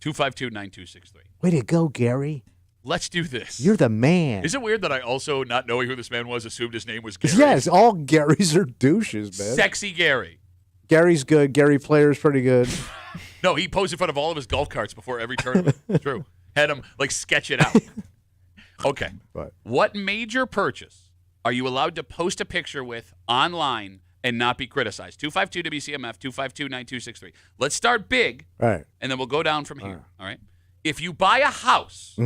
252-9263. Way to go, Gary. Let's do this. You're the man. Is it weird that I also, not knowing who this man was, assumed his name was Gary? Yes, all Garys are douches, man. Sexy Gary. Gary's good. Gary Player's pretty good. No, he posed in front of all of his golf carts before every tournament. True. Had him, sketch it out. Okay. But What major purchase are you allowed to post a picture with online and not be criticized? 252-WCMF, 252-9263. Let's start big, all right. and then we'll go down from here. All right? If you buy a house,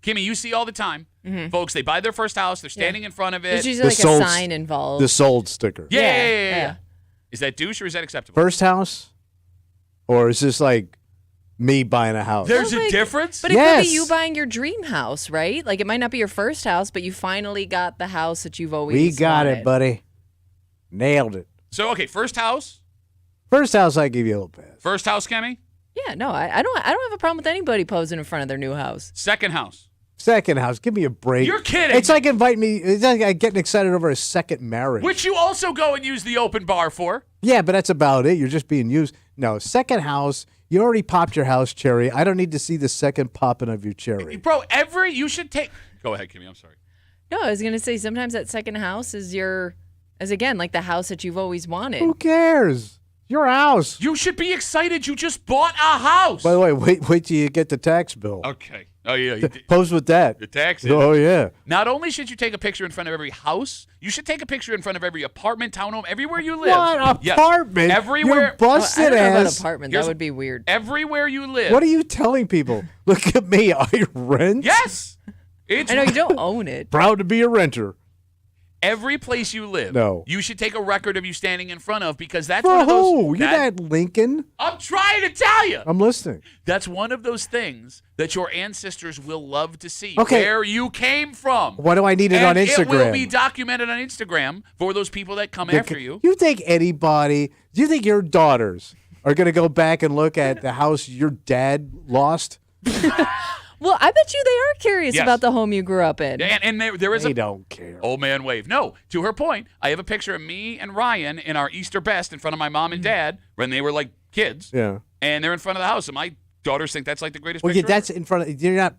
Kimmy, you see all the time, folks, they buy their first house, they're standing in front of it. There's usually like sold- a sign involved. The sold sticker. Yeah. Is that douche or is that acceptable? First house? Or is this like me buying a house. There's a difference? But it could be you buying your dream house, right? Like, it might not be your first house, but you finally got the house that you've always We got wanted. it, buddy. Nailed it. So, okay, first house? First house, I give you a little pass. First house, Kemi? Yeah, no, I don't have a problem with anybody posing in front of their new house. Second house? Second house, give me a break. You're kidding. It's like it's like getting excited over a second marriage. Which you also go and use the open bar for. Yeah, but that's about it. You're just being used. No, second house, you already popped your house cherry. I don't need to see the second popping of your cherry. Bro, you should take. Go ahead, Kimmy. I'm sorry. No, I was going to say sometimes that second house is again, like the house that you've always wanted. Who cares? Your house. You should be excited. You just bought a house. By the way, wait till you get the tax bill. Okay. Oh, yeah. Pose with that. The tax. Oh, yeah. Not only should you take a picture in front of every house, you should take a picture in front of every apartment, townhome, everywhere you live. What Yes. apartment? Everywhere. You're busted I don't know about ass. apartment. Here's- That would be weird. Everywhere you live. What are you telling people? Look at me. I rent. Yes. It's I know you don't own it. Proud to be a renter. every place you live. No. You should take a record of you standing in front of because that's For one of those. who? You're not Lincoln. I'm trying to tell you. I'm listening. That's one of those things that your ancestors will love to see. Okay. Where you came from. Why do I need it and on Instagram? It will be documented on Instagram for those people that come after you. You think anybody? Do you think your daughters are going to go back and look at the house your dad lost? Well, I bet you they are curious Yes. about the home you grew up in. And there is They a don't care. old man wave. No, to her point, I have a picture of me and Ryan in our Easter best in front of my mom and dad when they were like kids. Yeah. And they're in front of the house, and my daughters think that's like the greatest Well, yeah, picture that's ever. in front of. You're not.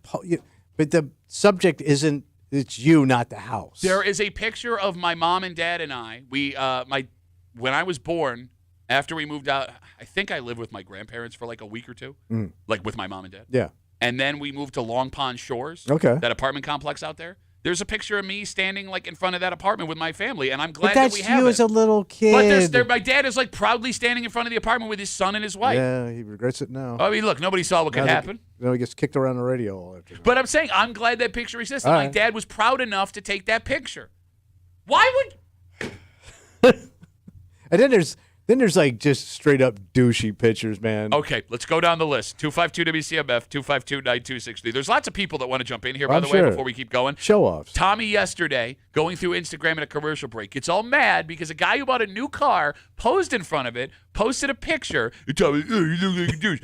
But the subject isn't. It's you, not the house. There is a picture of my mom and dad and I. When I was born, after we moved out, I think I lived with my grandparents for like a week or two, like with my mom and dad. Yeah. And then we moved to Long Pond Shores, Okay. that apartment complex out there. There's a picture of me standing like in front of that apartment with my family, and I'm glad But that that's we have you it. as a little kid. But my dad is like proudly standing in front of the apartment with his son and his wife. Yeah, he regrets it now. I mean, look, nobody saw what could happen. He gets kicked around the radio all afternoon. But I'm saying I'm glad that picture exists. All My right. dad was proud enough to take that picture. Why would? And then there's like just straight up douchey pictures, man. Okay, let's go down the list. 252 WCMF, 252-9263. There's lots of people that want to jump in here, by I'm the sure. way, before we keep going. Show offs. Tommy yesterday, going through Instagram in a commercial break, gets all mad because a guy who bought a new car posed in front of it, posted a picture. Tommy, you look like a douche.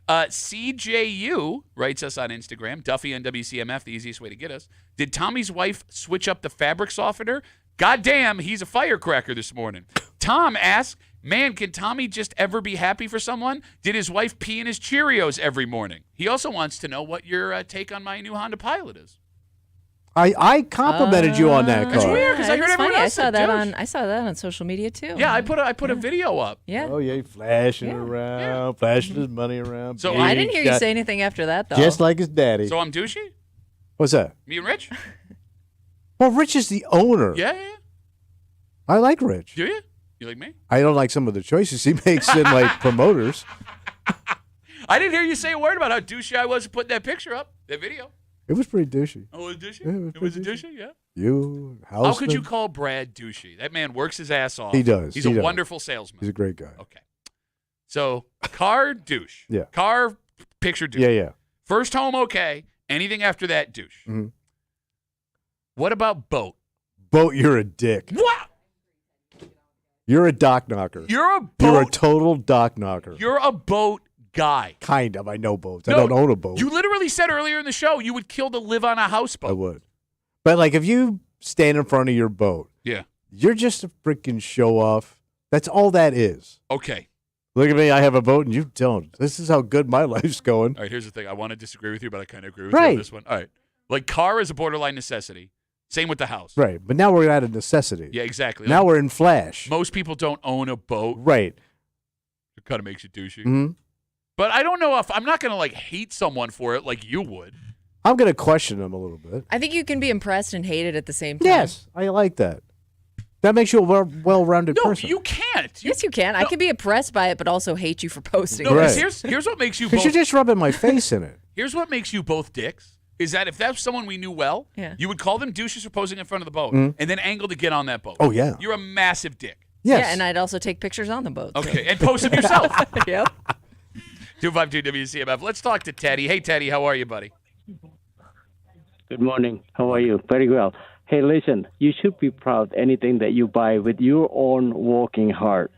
CJU writes us on Instagram, Duffy and WCMF, the easiest way to get us. Did Tommy's wife switch up the fabric softener? Goddamn, he's a firecracker this morning. Tom asks, man, can Tommy just ever be happy for someone? Did his wife pee in his Cheerios every morning? He also wants to know what your take on my new Honda Pilot is. I complimented you on that car. It's weird because I heard It's everyone funny. else say douche. I saw that on social media too. Yeah, I put a video up. Yeah. Oh yeah, he flashing around, flashing his money around. So I didn't hear you Got- say anything after that though. Just like his daddy. So I'm douchey? What's that? Me and Rich? Well, Rich is the owner. Yeah. I like Rich. Do you? You like me? I don't like some of the choices he makes in like promoters. I didn't hear you say a word about how douchey I was putting that picture up, that video. It was pretty douchey. Oh, it was douchey? Yeah, It was a pretty douchey, yeah. You, How could you Houston, call Brad douchey? That man works his ass off. He does. He's He a does. wonderful salesman. He's a great guy. Okay. So, car douche. Yeah. Car picture douche. Yeah. First home, okay. Anything after that, douche. Mhm. What about boat? Boat, you're a dick. What? You're a dock knocker. You're a boat. You're a total dock knocker. You're a boat guy. Kind of. I know boats. No, I don't own a boat. You literally said earlier in the show you would kill to live on a houseboat. I would. But like if you stand in front of your boat, Yeah. you're just a freaking show off. That's all that is. Okay. Look at me, I have a boat and you don't. This is how good my life's going. All right, here's the thing. I want to disagree with you, but I kind of agree with you on Right. this one. All right. Like, car is a borderline necessity. Same with the house. Right. But now we're at a necessity. Yeah, exactly. Now we're in Flash. Most people don't own a boat. Right. It kind of makes you douchey. hmm But I don't know if I'm not going to, like, hate someone for it like you would. I'm going to question them a little bit. I think you can be impressed and hate it at the same time. Yes, I like that. That makes you a well-rounded No, person. you can't. Yes, you can. I can be impressed by it, but also hate you for posting No, it. Right. 'cause here's what makes you Because both. you're just rubbing my face in it. Here's what makes you both dicks. Is that if that's someone we knew well, Yeah. you would call them douches for posing in front of the boat Mhm. and then angle to get on that boat. Oh, yeah. You're a massive dick. Yes. Yeah, and I'd also take pictures on the boat. Okay, and post them yourself. Yep. 252 WCMF. Let's talk to Teddy. Hey, Teddy, how are you, buddy? Good morning. How are you? Very well. Hey, listen, you should be proud of anything that you buy with your own working heart.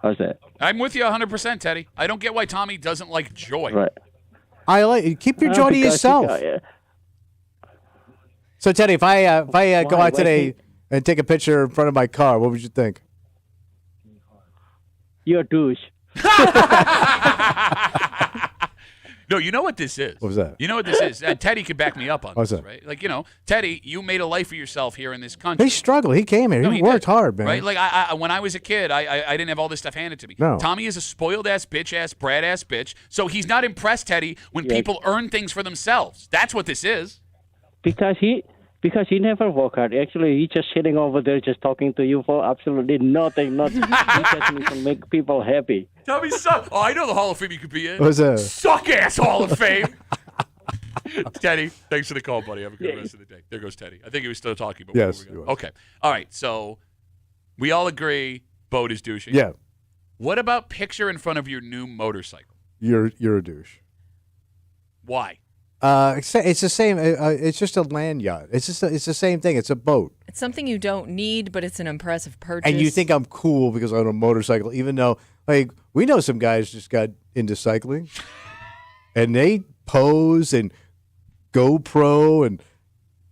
How's that? I'm with you 100%, Teddy. I don't get why Tommy doesn't like joy. Right. I like keep your joy to yourself. So Teddy, if I go out today and take a picture in front of my car, what would you think? You're a douche. No, you know what this is. What was that? You know what this is. Teddy could back me up on What's this, that? right? Like, Teddy, you made a life for yourself here in this country. He struggled. He came here. No, he worked did, hard, man. Right? Like, I when I was a kid, I didn't have all this stuff handed to me. No. Tommy is a spoiled-ass, bitch-ass, brat-ass bitch, so he's not impressed, Teddy, when people earn things for themselves. That's what this is. Because he never worked hard. Actually, he's just sitting over there just talking to you for absolutely nothing. He just needs to make people happy. Tommy suck. Oh, I know the Hall of Fame you could be in. What's that? Suck-ass Hall of Fame. Teddy, thanks for the call, buddy. Have a good rest of the day. There goes Teddy. I think he was still talking. But Yes, we okay. All right, so we all agree Boat is douchey. Yeah. What about picture in front of your new motorcycle? You're a douche. Why? It's the same. It's just a land yacht. It's the same thing. It's a boat. It's something you don't need, but it's an impressive purchase. And you think I'm cool because I own a motorcycle, even though, like, we know some guys just got into cycling, and they pose and GoPro and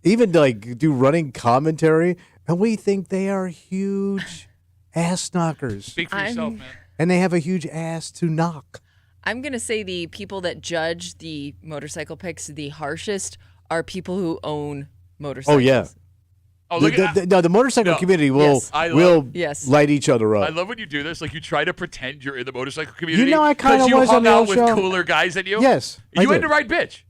even like do running commentary, and we think they are huge ass knockers. Speak for yourself, man. And they have a huge ass to knock. I'm going to say the people that judge the motorcycle pics the harshest are people who own motorcycles. Oh, yeah. Oh, look at the motorcycle community will light each other up. I love when you do this. Like, you try to pretend you're in the motorcycle community. You know, I kind of was hung on the out old with show. cooler guys than you. Yes, You I had did. to ride bitch.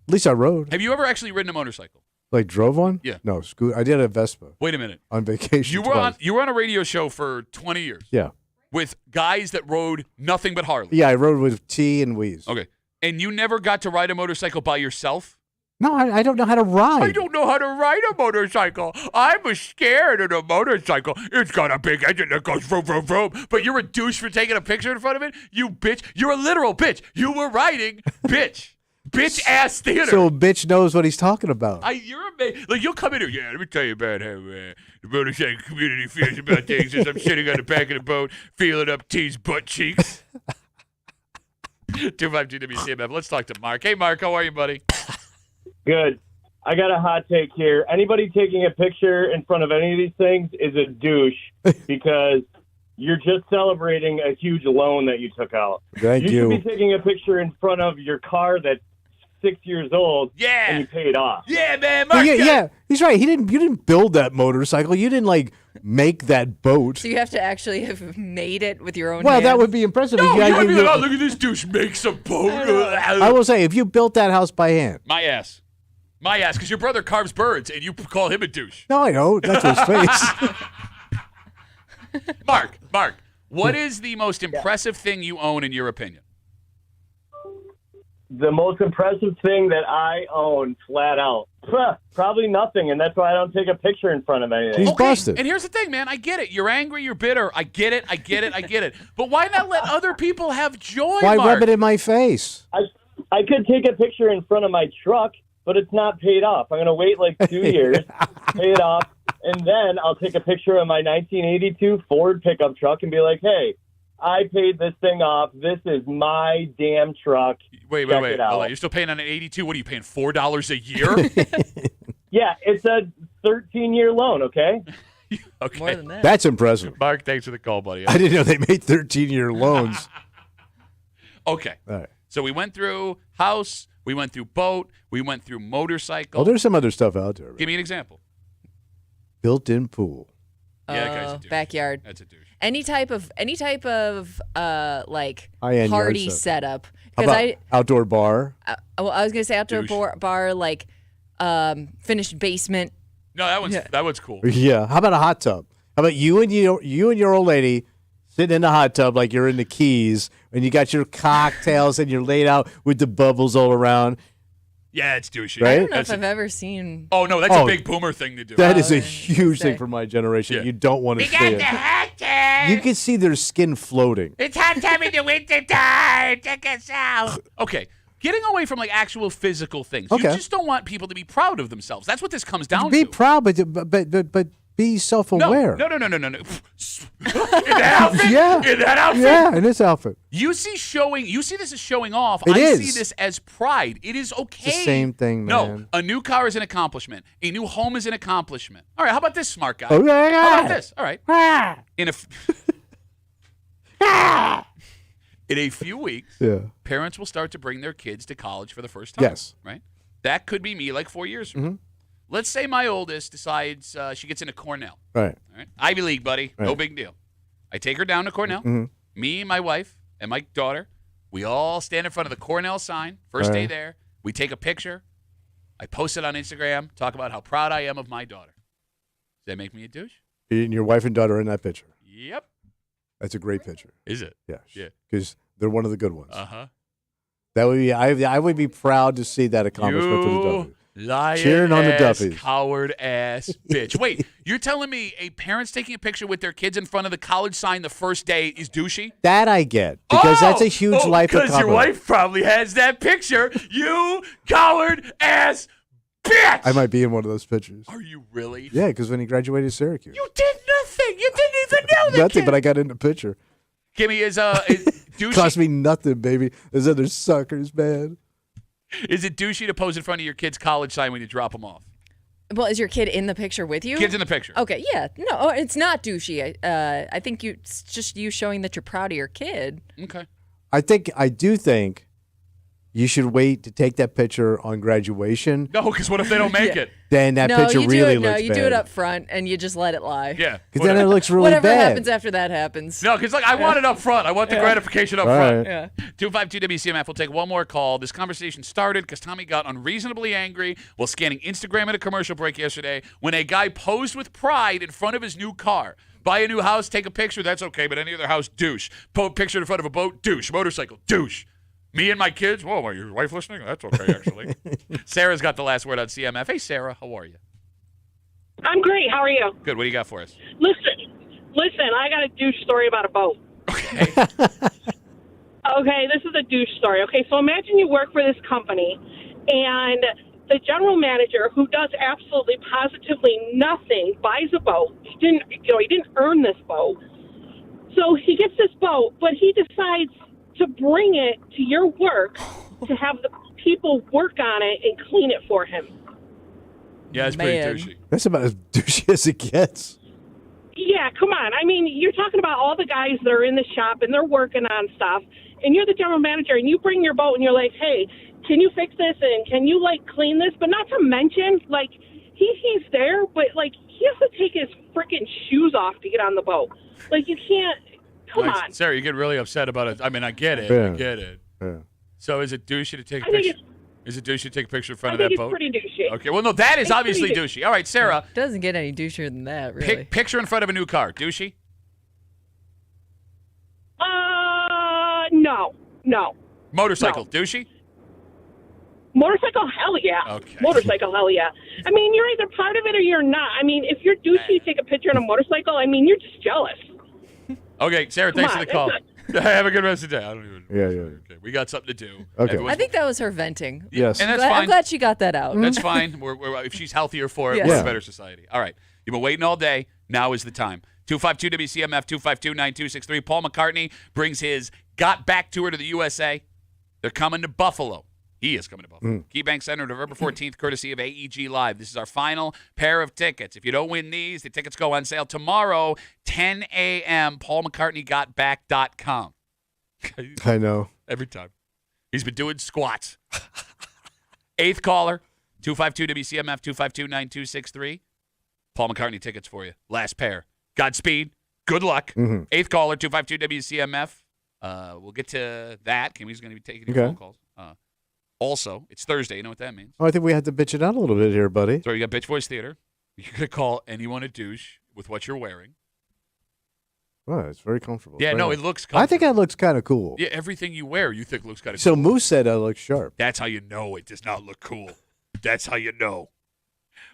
At least I rode. Have you ever actually ridden a motorcycle? Like drove one? Yeah. No, I did a Vespa. Wait a minute. On vacation. You were on a radio show for 20 years. Yeah. With guys that rode nothing but Harley. Yeah, I rode with T and Wheeze. Okay. And you never got to ride a motorcycle by yourself? No, I don't know how to ride. I don't know how to ride a motorcycle. I'm scared of a motorcycle. It's got a big engine that goes vroom, vroom, vroom. But you're a douche for taking a picture in front of it? You bitch. You're a literal bitch. You were riding bitch. Bitch ass theater. So bitch knows what he's talking about. You're amazing. Like, you'll come in here. Yeah, let me tell you about how the motorcycle community feels about things as I'm sitting on the back of the boat, feeling up T's butt cheeks. 252 WCMF. Let's talk to Mark. Hey, Mark, how are you, buddy? Good. I got a hot take here. Anybody taking a picture in front of any of these things is a douche because you're just celebrating a huge loan that you took out. Thank you. You should be taking a picture in front of your car that's 6 years old. Yeah. And you paid off. Yeah, man. Mark, yeah, he's right. You didn't build that motorcycle. You didn't like make that boat. So you have to actually have made it with your own Well, hands. that would be impressive. No, If you would be like, oh, look at this douche makes a boat. I will say, if you built that house by hand. My ass, because your brother carves birds and you call him a douche. No, I know. That's his face. Mark, what is the most impressive thing you own in your opinion? The most impressive thing that I own, flat out, probably nothing, and that's why I don't take a picture in front of anything. He's busted. And here's the thing, man. I get it. You're angry. You're bitter. I get it. But why not let other people have joy, Why Mark? rub it in my face? I could take a picture in front of my truck, but it's not paid off. I'm going to wait like 2 years, pay it off, and then I'll take a picture of my 1982 Ford pickup truck and be like, hey, I paid this thing off. This is my damn truck. Wait. Check it out. Hold on. You're still paying on an 82? What are you paying, $4 a year? Yeah, it's a 13-year loan, okay? Okay. More than that. That's impressive. Mark, thanks for the call, buddy. I didn't know they made 13-year loans. Okay. All right. So we went through house, we went through boat, we went through motorcycle. Oh, there's some other stuff out there. Give me an example. Built-in pool. Yeah, that guy's a douche. Backyard. That's a douche. Any type of like High-end yard party stuff. setup. How about outdoor bar? Well, I was gonna say outdoor Douche. bar like finished basement. No, that one's cool. Yeah. How about a hot tub? How about you and your old lady sitting in the hot tub like you're in the Keys, and you got your cocktails and you're laid out with the bubbles all around. Yeah, it's douchey. Right? I don't know if I've ever seen. Oh, no, that's a big boomer thing to do. That is a huge thing for my generation. Yeah. You don't want to see it. hot time. You can see their skin floating. It's hot time in the winter time. Check us out. Okay. Getting away from like actual physical things. Okay. You just don't want people to be proud of themselves. That's what this comes down Be to. proud, but be self-aware. No. In that outfit? Yeah. In that outfit? Yeah, in this outfit. You see this as showing off. It I is. see this as pride. It is okay. It's the same thing, No, man. a new car is an accomplishment. A new home is an accomplishment. All right, how about this, smart guy? Oh, yeah, yeah. How about this? All right. In a few weeks, parents will start to bring their kids to college for the first time. Yes. Right? That could be me like 4 years from now. Let's say my oldest decides she gets into Cornell. Right. All right. Ivy League, buddy. No Right. big deal. I take her down to Cornell. Me, my wife, and my daughter. We all stand in front of the Cornell sign. First day there. We take a picture. I post it on Instagram. Talk about how proud I am of my daughter. Does that make me a douche? And your wife and daughter are in that picture. Yep. That's a great picture. Is it? Yes. Yeah. Because they're one of the good ones. Uh-huh. That would be. I would be proud to see that accomplishment for the Duffy. Lying Cheering on the ass, Duffies. coward ass bitch. Wait, you're telling me a parent's taking a picture with their kids in front of the college sign the first day is douchey? That I get because that's a huge life accomplishment. Because your wife probably has that picture. You coward ass bitch. I might be in one of those pictures. Are you really? Yeah, because when he graduated Syracuse. You did nothing. You didn't even know that. Nothing, but I got in the picture. Kimmy is douchey. Cost me nothing, baby. Those other suckers, man. Is it douchey to pose in front of your kid's college sign when you drop them off? Well, is your kid in the picture with you? Kid's in the picture. Okay, yeah. No, it's not douchey. I think it's just you showing that you're proud of your kid. Okay. I do think you should wait to take that picture on graduation. No, because what if they don't make it? Then that picture really looks bad. No, you do it up front and you just let it lie. Yeah. Because then it looks really Whatever bad. happens after that happens. No, because I want it up front. I want the gratification up All front. right. Yeah. 252 WCMF. We'll take one more call. This conversation started because Tommy got unreasonably angry while scanning Instagram at a commercial break yesterday when a guy posed with pride in front of his new car. Buy a new house, take a picture, that's okay, but any other house, douche. Picture in front of a boat, douche. Motorcycle, douche. Me and my kids, whoa, are your wife listening? That's okay, actually. Sarah's got the last word on CMF. Hey, Sarah, how are you? I'm great. How are you? Good. What do you got for us? Listen, I got a douche story about a boat. Okay. Okay, this is a douche story. Okay, so imagine you work for this company, and the general manager, who does absolutely positively nothing, buys a boat. He didn't earn this boat. So he gets this boat, but he decides to bring it to your work to have the people work on it and clean it for him. Yeah, it's pretty douchey. That's about as douchey as it gets. Yeah, come on. I mean, you're talking about all the guys that are in the shop and they're working on stuff, and you're the general manager, and you bring your boat and you're like, hey, can you fix this and can you, clean this? But not to mention, he's there, but, he has to take his freaking shoes off to get on the boat. You can't. Come on. Sarah, you get really upset about it. I mean, I get it. Yeah. I get it. Yeah. So is it douchey to take a I think picture? Is it douchey to take a picture in front I of that think boat? it's pretty douchey. Okay. Well, no, that is It's obviously pretty douchey. All right, Sarah. Doesn't get any douchier than that, really. Picture in front of a new car. Douchey? No. Motorcycle. Douchey? Motorcycle, hell yeah. Okay. Motorcycle, hell yeah. I mean, you're either part of it or you're not. I mean, if you're douchey, take a picture on a motorcycle, I mean, you're just jealous. Okay, Sarah, thanks Come for the call. Have a good rest of the day. I don't even. Yeah. Okay, we got something to do. Okay. I think that was her venting. Yes. And that's fine. I'm glad she got that out. That's fine. We're if she's healthier for it, Yes. we're Yeah. a better society. All right. You've been waiting all day. Now is the time. 252 WCMF 252-9263. Paul McCartney brings his Got Back tour to the USA. They're coming to Buffalo. He is coming to Buffalo. KeyBank Center, November 14th, courtesy of AEG Live. This is our final pair of tickets. If you don't win these, the tickets go on sale tomorrow, 10 a.m., paulmccartneygotback.com. I know. Every time. He's been doing squats. Eighth caller, 252-WCMF, 252-9263. Paul McCartney tickets for you. Last pair. Godspeed. Good luck. Mm-hmm. Eighth caller, 252-WCMF. We'll get to that. Kimmy's going to be taking your phone calls. Also, it's Thursday. You know what that means? Oh, I think we had to bitch it out a little bit here, buddy. So you got Bitch Voice Theater. You're going to call anyone a douche with what you're wearing. Well, it's very comfortable. Yeah, Very no, nice. it looks comfortable. I think that looks kind of cool. Yeah, everything you wear, you think looks kind of So cool. Moose said I look sharp. That's how you know it does not look cool. That's how you know.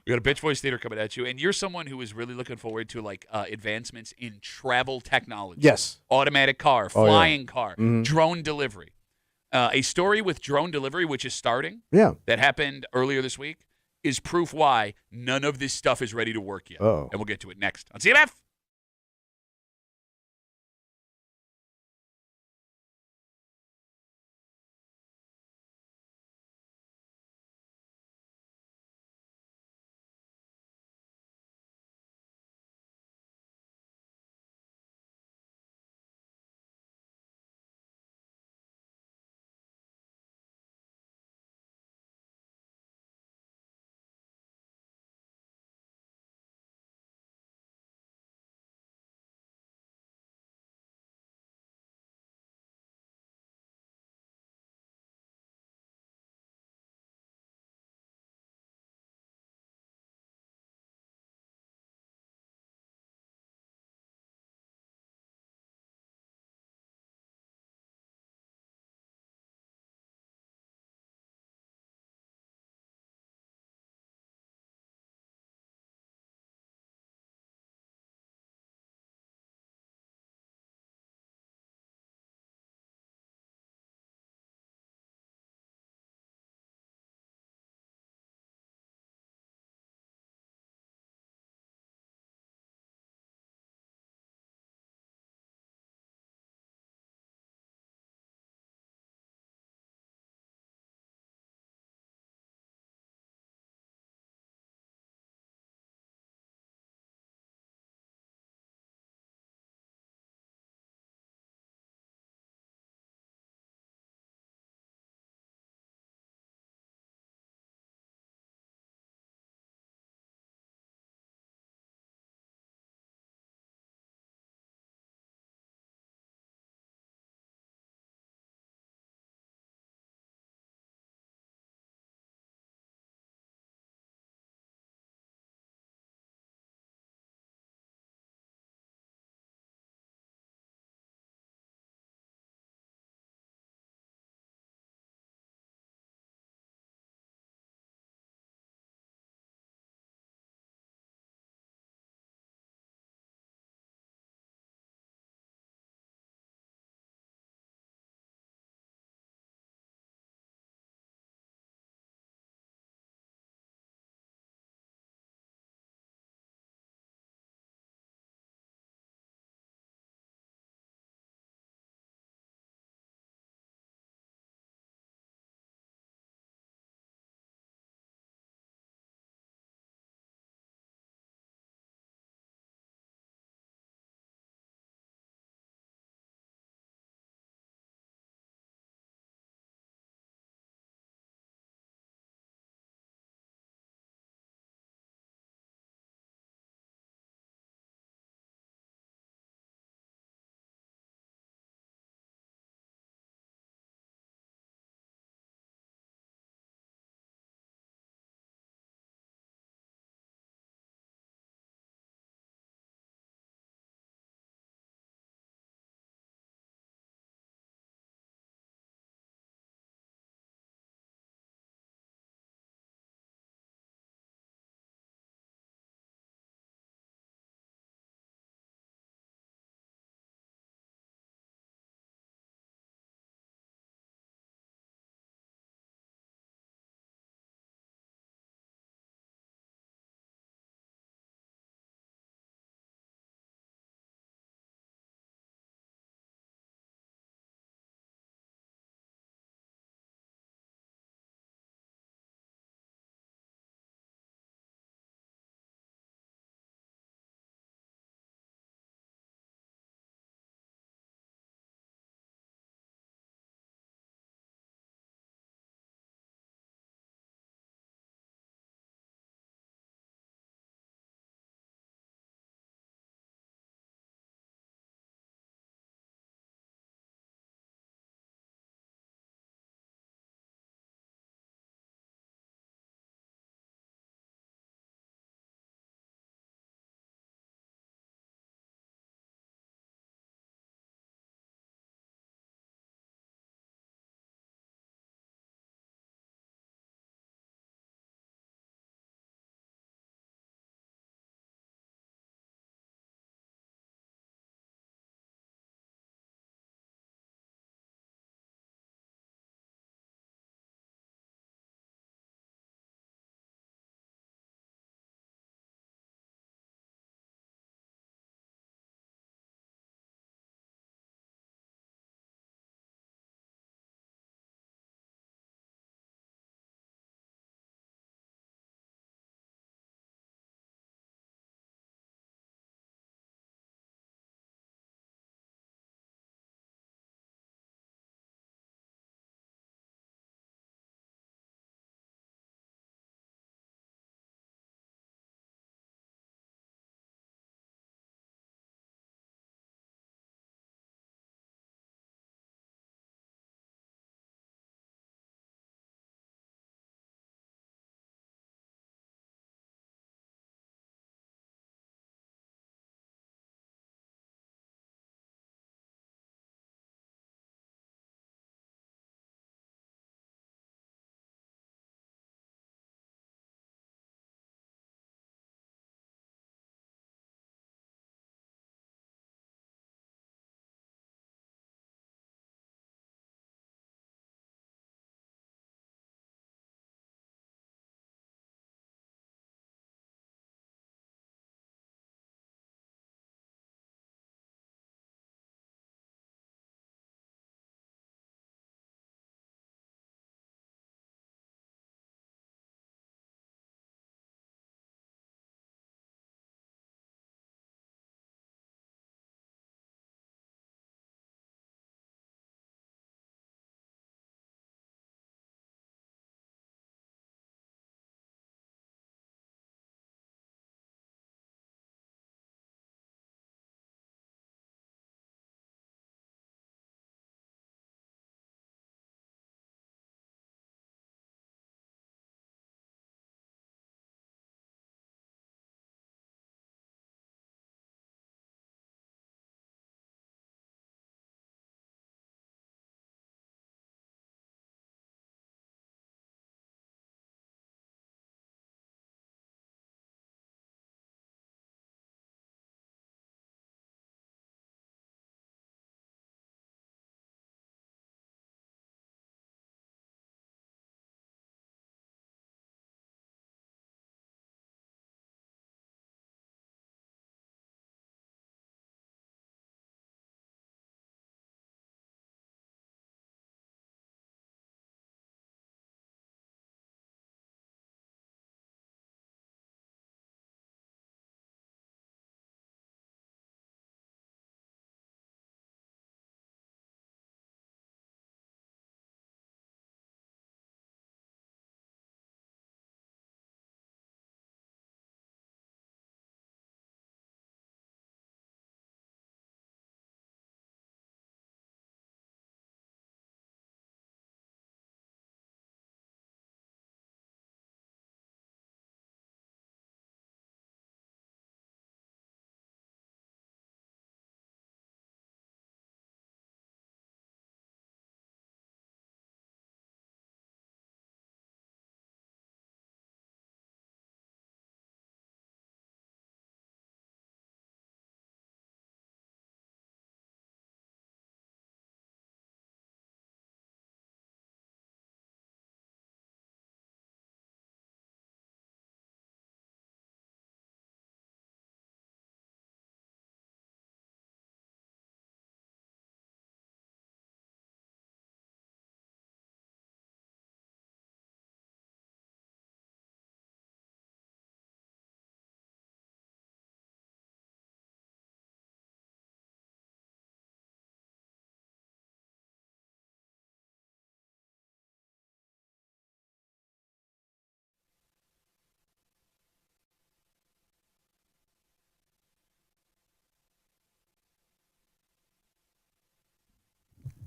We got a Bitch Voice Theater coming at you, and you're someone who is really looking forward to like advancements in travel technology. Yes. Automatic car, Oh, yeah. flying car, Mhm. drone delivery. A story with drone delivery, which is starting, Yeah. that happened earlier this week, is proof why none of this stuff is ready to work yet. Oh. And we'll get to it next on CMF.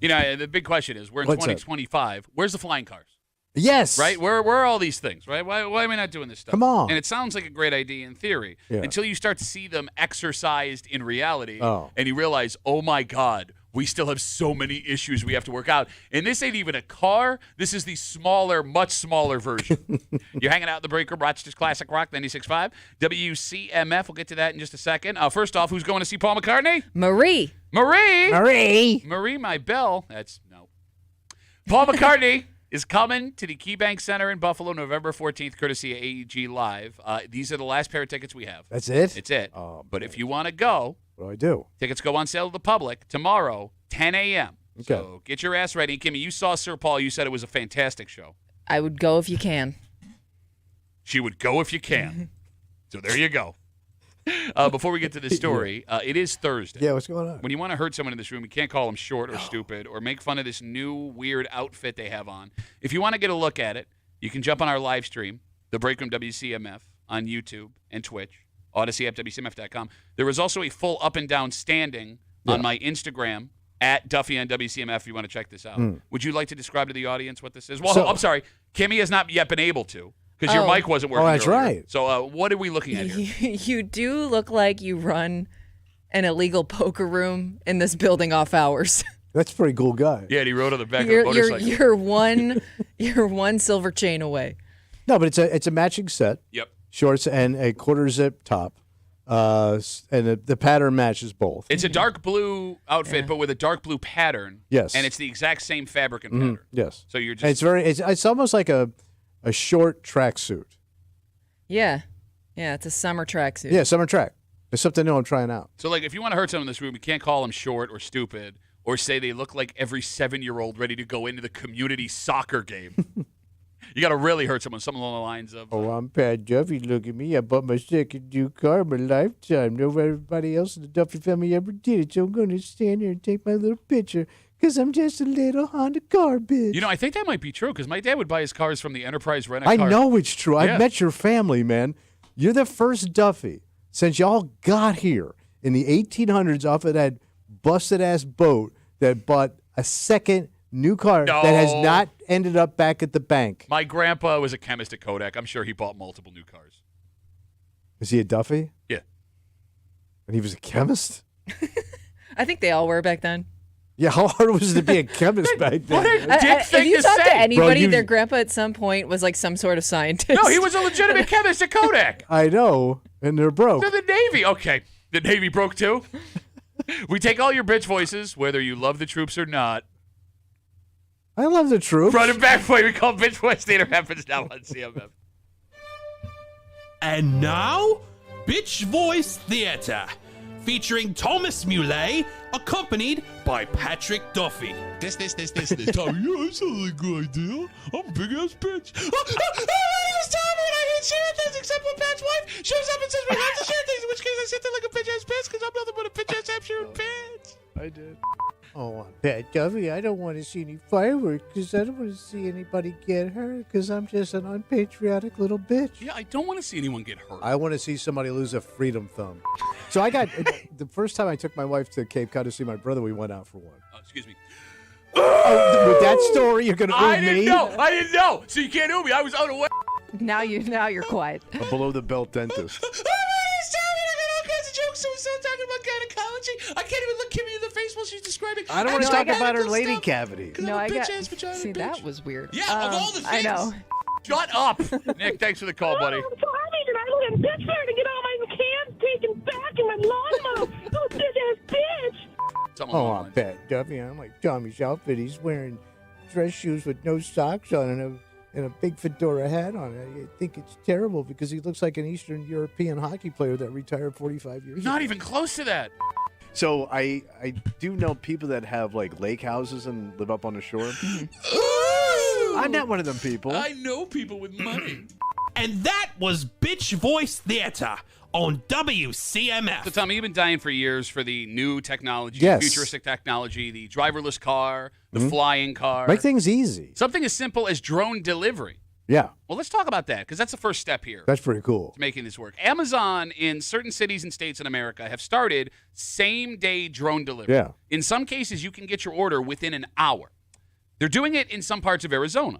You know, the big question is, we're in 2025. Where's the flying cars? Yes. Right? Where are all these things, right? Why am I not doing this stuff? Come on. And it sounds like a great idea in theory until you start to see them exercised in reality and you realize, oh, my God, we still have so many issues we have to work out. And this ain't even a car. This is the smaller, much smaller version. You're hanging out in the break room, Rochester's Classic Rock 96.5. WCMF. We'll get to that in just a second. First off, who's going to see Paul McCartney? Marie, my bell. That's no. Paul McCartney is coming to the KeyBank Center in Buffalo November 14th, courtesy of AEG Live. These are the last pair of tickets we have. That's it? It's it. Oh, but if you want to go, what do I do? Tickets go on sale to the public tomorrow, 10 a.m. Okay. So get your ass ready. Kimmy, you saw Sir Paul. You said it was a fantastic show. I would go if you can. She would go if you can. So there you go. Before we get to the story, it is Thursday. Yeah, what's going on? When you want to hurt someone in this room, you can't call them short or stupid or make fun of this new weird outfit they have on. If you want to get a look at it, you can jump on our live stream, The Break Room WCMF, on YouTube and Twitch, Odyssey app, WCMF.com. There is also a full up and down standing on my Instagram, at Duffy on WCMF, if you want to check this out. Would you like to describe to the audience what this is? Well, I'm sorry. Kimmy has not yet been able to. Because your mic wasn't working. Oh, that's earlier. right. So what are we looking at here? You do look like you run an illegal poker room in this building off hours. That's a pretty cool guy. Yeah, and he rode on the back of a motorcycle. You're one silver chain away. No, but it's a matching set. Yep. Shorts and a quarter zip top. And the pattern matches both. It's a dark blue outfit, but with a dark blue pattern. Yes. And it's the exact same fabric and pattern. Yes. So you're just. And it's almost like a short tracksuit. Yeah. Yeah, it's a summer tracksuit. Yeah, summer track. It's something new I'm trying out. So, like, if you want to hurt someone in this room, you can't call them short or stupid or say they look like every 7-year-old ready to go into the community soccer game. You got to really hurt someone, something along the lines of. Oh, I'm Pat Duffy. Look at me. I bought my second new car in my lifetime. Nobody else in the Duffy family ever did it, so I'm going to stand here and take my little picture. Because I'm just a little Honda car bitch. You know, I think that might be true because my dad would buy his cars from the Enterprise Rent-A-Car. I know it's true. Yeah. I've met your family, man. You're the first Duffy since y'all got here in the 1800s off of that busted-ass boat that bought a second new car that has not ended up back at the bank. My grandpa was a chemist at Kodak. I'm sure he bought multiple new cars. Is he a Duffy? Yeah. And he was a chemist? I think they all were back then. Yeah, how hard was it to be a chemist back then? If you talk to anybody, their grandpa at some point was like some sort of scientist. No, he was a legitimate chemist at Kodak. I know, and they're broke. They're the Navy. Okay, the Navy broke too. We take all your bitch voices, whether you love the troops or not. I love the troops. Run it back for you. We call bitch voice theater happens now on CMF. And now, Bitch Voice Theater, featuring Thomas Muley, accompanied by Patrick Duffy. This. Tommy, yeah, that sounds like a good idea. I'm a big-ass bitch. My name is Tommy, and I hate sharing things except when Pat's wife shows up and says we're not to share things, in which case I sit there like a bitch-ass bitch because I'm nothing but a bitch-ass I'm sharing pants. I did. Oh, I'm Pat Duffy. I don't want to see any fireworks because I don't want to see anybody get hurt because I'm just an unpatriotic little bitch. Yeah, I don't want to see anyone get hurt. I want to see somebody lose a freedom thumb. So I got, the first time I took my wife to Cape Cod to see my brother, we went out for one. Excuse me. Oh, with that story, you're going to I ooh didn't me? know. I didn't know. So you can't ooh me. I was unaware. Now you're quiet. A below-the-belt dentist. Jokes, so we started talking about gynecology. I can't even look Kimmy in the face while she's describing. I don't want to talk about her lady cavity. No, I'm a I got. bitch-ass vagina See, bitch. that was weird. Yeah, of all the things. I know. Shut up. Nick, thanks for the call, buddy. I'm sorry, and I live in Pittsburgh to get all my cans taken back and my lawnmower. Oh, bitch-ass bitch. Oh, I'm Pat Duffy. I'm like Tommy's outfit. He's wearing dress shoes with no socks on and a big fedora hat on. I think it's terrible because he looks like an Eastern European hockey player that retired 45 years ago. Not even close to that. So I do know people that have like lake houses and live up on the shore. I'm not one of them people. I know people with money. And that was Bitch Voice Theater on WCMF. So, Tommy, you've been dying for years for the new technology, Yes. futuristic technology, the driverless car, the flying car. Make things easy. Something as simple as drone delivery. Yeah. Well, let's talk about that because that's the first step here. That's pretty cool. To making this work. Amazon in certain cities and states in America have started same-day drone delivery. Yeah. In some cases, you can get your order within an hour. They're doing it in some parts of Arizona.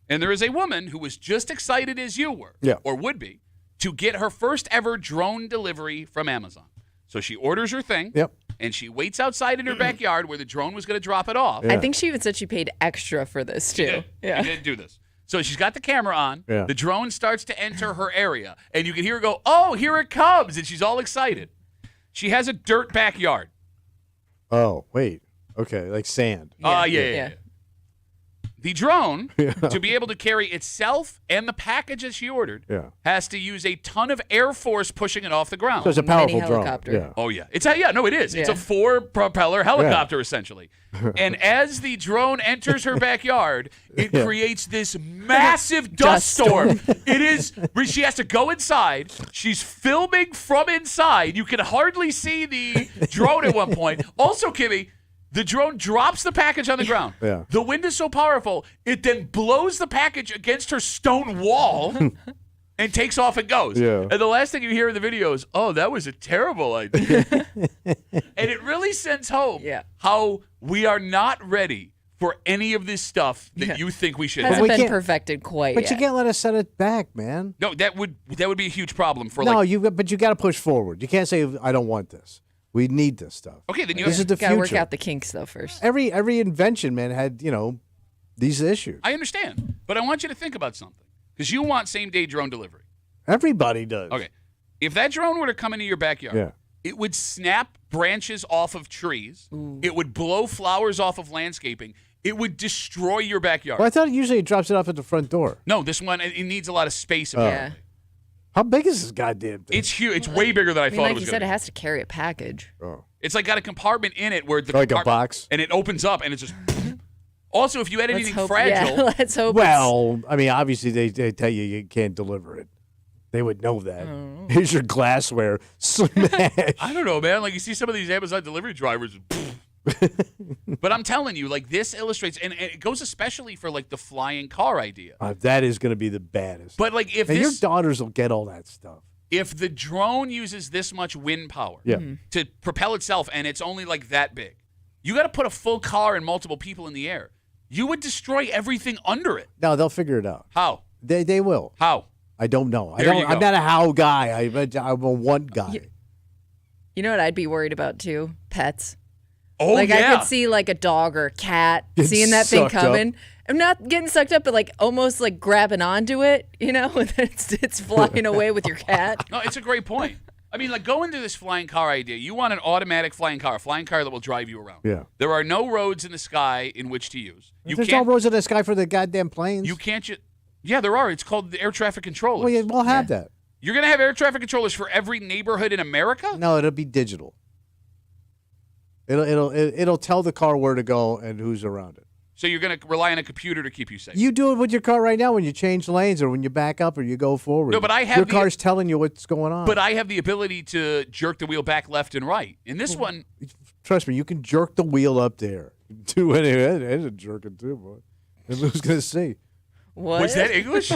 And there is a woman who was just excited as you were, or would be, to get her first ever drone delivery from Amazon. So she orders her thing, and she waits outside in her backyard where the drone was going to drop it off. I think she even said she paid extra for this, too. She did do this. So she's got the camera on. Yeah. The drone starts to enter her area, and you can hear her go, "Oh, here it comes," and she's all excited. She has a dirt backyard. Oh, wait. Okay, like sand. Yeah. The drone, to be able to carry itself and the package that she ordered, has to use a ton of Air Force pushing it off the ground. So it's a powerful drone. Yeah. Oh, yeah. It is. It's a 4-propeller helicopter, essentially. And as the drone enters her backyard, it creates this massive dust storm. It is. She has to go inside. She's filming from inside. You can hardly see the drone at one point. Also, Kimmy, the drone drops the package on the ground. Yeah. The wind is so powerful, it then blows the package against her stone wall and takes off and goes. Yeah. And the last thing you hear in the video is, "Oh, that was a terrible idea." And it really sends home how we are not ready for any of this stuff that you think we should have. Hasn't been perfected quite But yet. you can't let us set it back, man. No, that would be a huge problem for But you got to push forward. You can't say, I don't want this. We need this stuff. Okay, then this is the gotta future. work out the kinks though first. Every invention, man, had these issues. I understand, but I want you to think about something because you want same-day drone delivery. Everybody does. Okay, if that drone were to come into your backyard, it would snap branches off of trees. It would blow flowers off of landscaping. It would destroy your backyard. Well, I thought usually it drops it off at the front door. No, this one it needs a lot of space. Apparently. How big is this goddamn thing? It's huge. It's way bigger than I thought like it was you going said, to it be. has to carry a package. Oh. It's like got a compartment in it where the Like a compartment- box? and it opens up and it's just. Also, if you had anything hope- fragile, yeah, let's hope. Well, I mean, obviously they tell you can't deliver it. They would know that. Oh. Here's your glassware. Smash. I don't know, man. Like you see some of these Amazon delivery drivers. But I'm telling you, like this illustrates, and it goes especially for like the flying car idea. That is going to be the baddest. But like if and your this, daughters will get all that stuff. if the drone uses this much wind power Yeah. to propel itself, and it's only like that big, you got to put a full car and multiple people in the air. You would destroy everything under it. No, they'll figure it out. How? They will. How? I don't know. There you I'm go. not a how guy. I'm a want guy. You know what I'd be worried about too? Pets. Oh, like yeah. I could see like a dog or a cat Getting seeing that thing sucked up. coming. I'm not getting sucked up, but like almost like grabbing onto it, and then it's flying away with your cat. No, it's a great point. I mean, like, go into this flying car idea. You want an automatic flying car, a flying car that will drive you around. Yeah. There are no roads in the sky in which to use. There's no roads in the sky for the goddamn planes. You can't just. Yeah, there are. It's called the air traffic controllers. Well, yeah, we'll have that. You're going to have air traffic controllers for every neighborhood in America? No, it'll be digital. It'll tell the car where to go and who's around it. So you're going to rely on a computer to keep you safe. You do it with your car right now when you change lanes or when you back up or you go forward. No, but I have your the- car's telling you what's going on. But I have the ability to jerk the wheel back left and right. In this one, Trust me, you can jerk the wheel up there. Do anything. It's a jerking too, boy. And who's gonna see? What? was that English?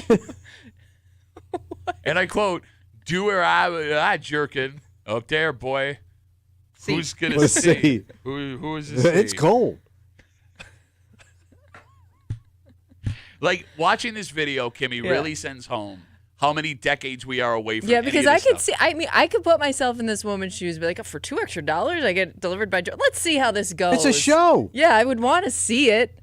And I quote, "Do where I jerking up there, boy. Who's gonna Let's see? see. Who is this? It's cold. Like watching this video, Kimmy, really sends home how many decades we are away from. Yeah, any because of I this could stuff. see. I mean, I could put myself in this woman's shoes, and be like, for $2 extra, I get delivered by. Let's see how this goes. It's a show. Yeah, I would want to see it.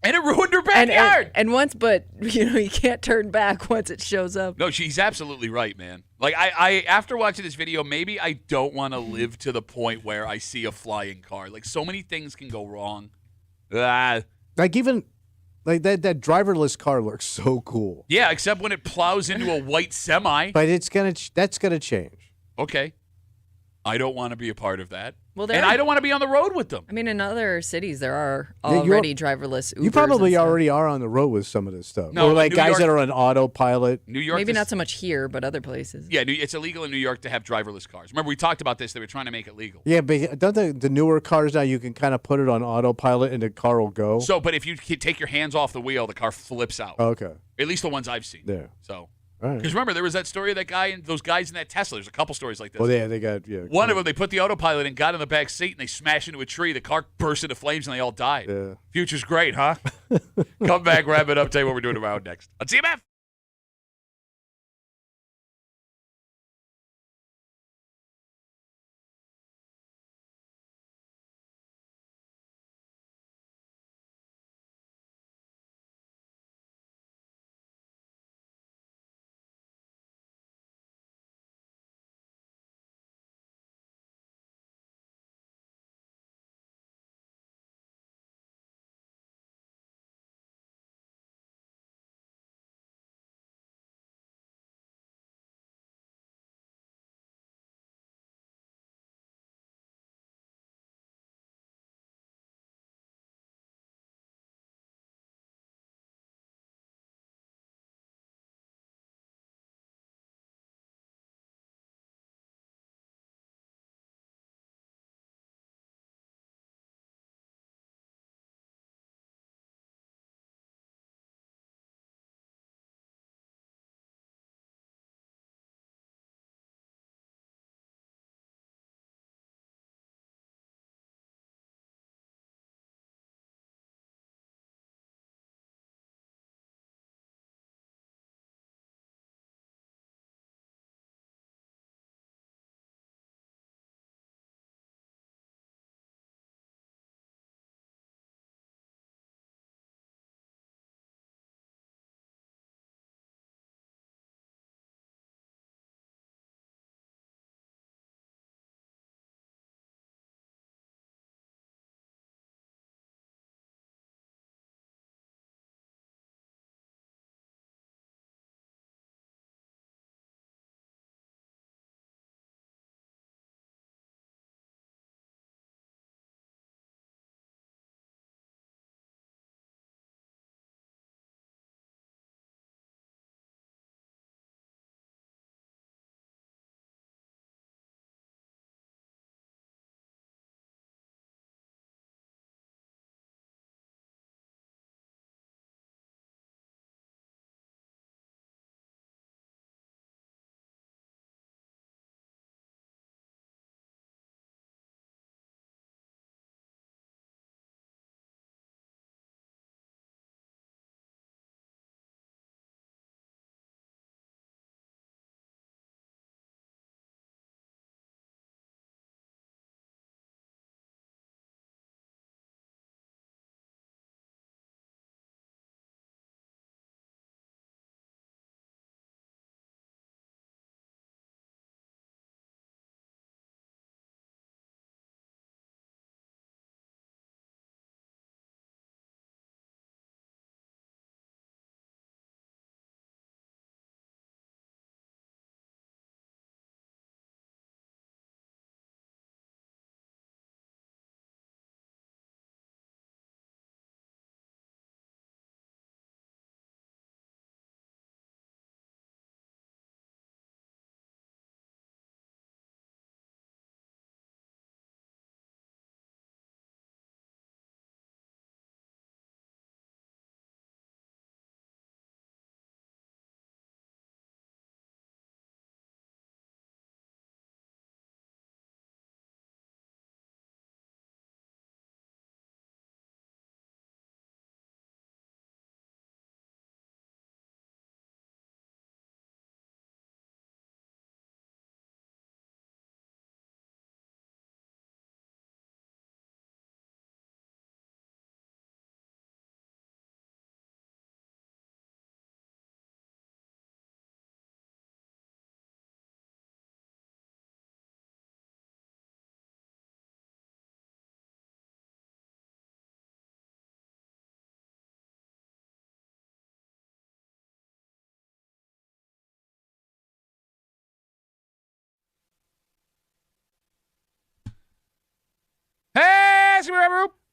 And it ruined her And, backyard. and once, but you can't turn back once it shows up. No, she's absolutely right, man. Like I after watching this video, maybe I don't want to live to the point where I see a flying car. Like so many things can go wrong. Like even like that driverless car looks so cool. Yeah, except when it plows into a white semi. But that's gonna change. Okay. I don't want to be a part of that. Well, and I don't want to be on the road with them. I mean, in other cities, there are Yeah, already driverless Ubers. You probably and stuff. already are on the road with some of this stuff. No, or like New guys York- that are on autopilot. New York, Maybe not so much here, but other places. Yeah, it's illegal in New York to have driverless cars. Remember, we talked about this. They were trying to make it legal. Yeah, but don't the newer cars now, you can kind of put it on autopilot and the car will go? So, but if you take your hands off the wheel, the car flips out. Okay. At least the ones I've seen. Yeah. So, All right. because remember, there was that story of that guy and those guys in that Tesla. There's a couple stories like this. Well, yeah, they got, One of them, they put the autopilot and got in the back seat and they smashed into a tree. The car burst into flames and they all died. Yeah. Future's great, huh? Come back, wrap it up, tell you what we're doing tomorrow next on CMF.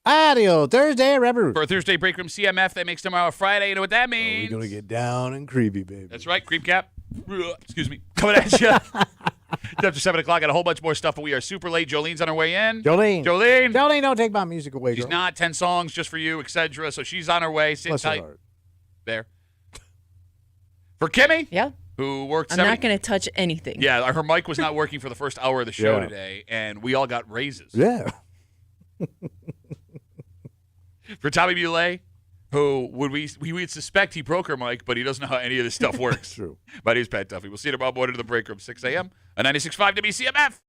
Audio Thursday, Robert. For Thursday Break Room CMF, that makes tomorrow Friday. You know what that means? We're going to get down and creepy, baby. That's right. Creep Cap. Excuse me. Coming at you. It's after 7 o'clock. Got a whole bunch more stuff, but we are super late. Jolene's on her way in. Jolene, don't take my music away, She's girl. not. 10 songs just for you, etc. So she's on her way. Sit Bless her tight. heart. There. For Kimmy. Yeah. Who worked I'm not going to touch anything. Yeah, her mic was not working for the first hour of the show Yeah. today, and we all got raises. Yeah. For Tommy Muley, who we would suspect he broke her mic, but he doesn't know how any of this stuff works. True. My name is Pat Duffy. We'll see you tomorrow morning to the break room, 6 a.m. on 96.5 WCMF.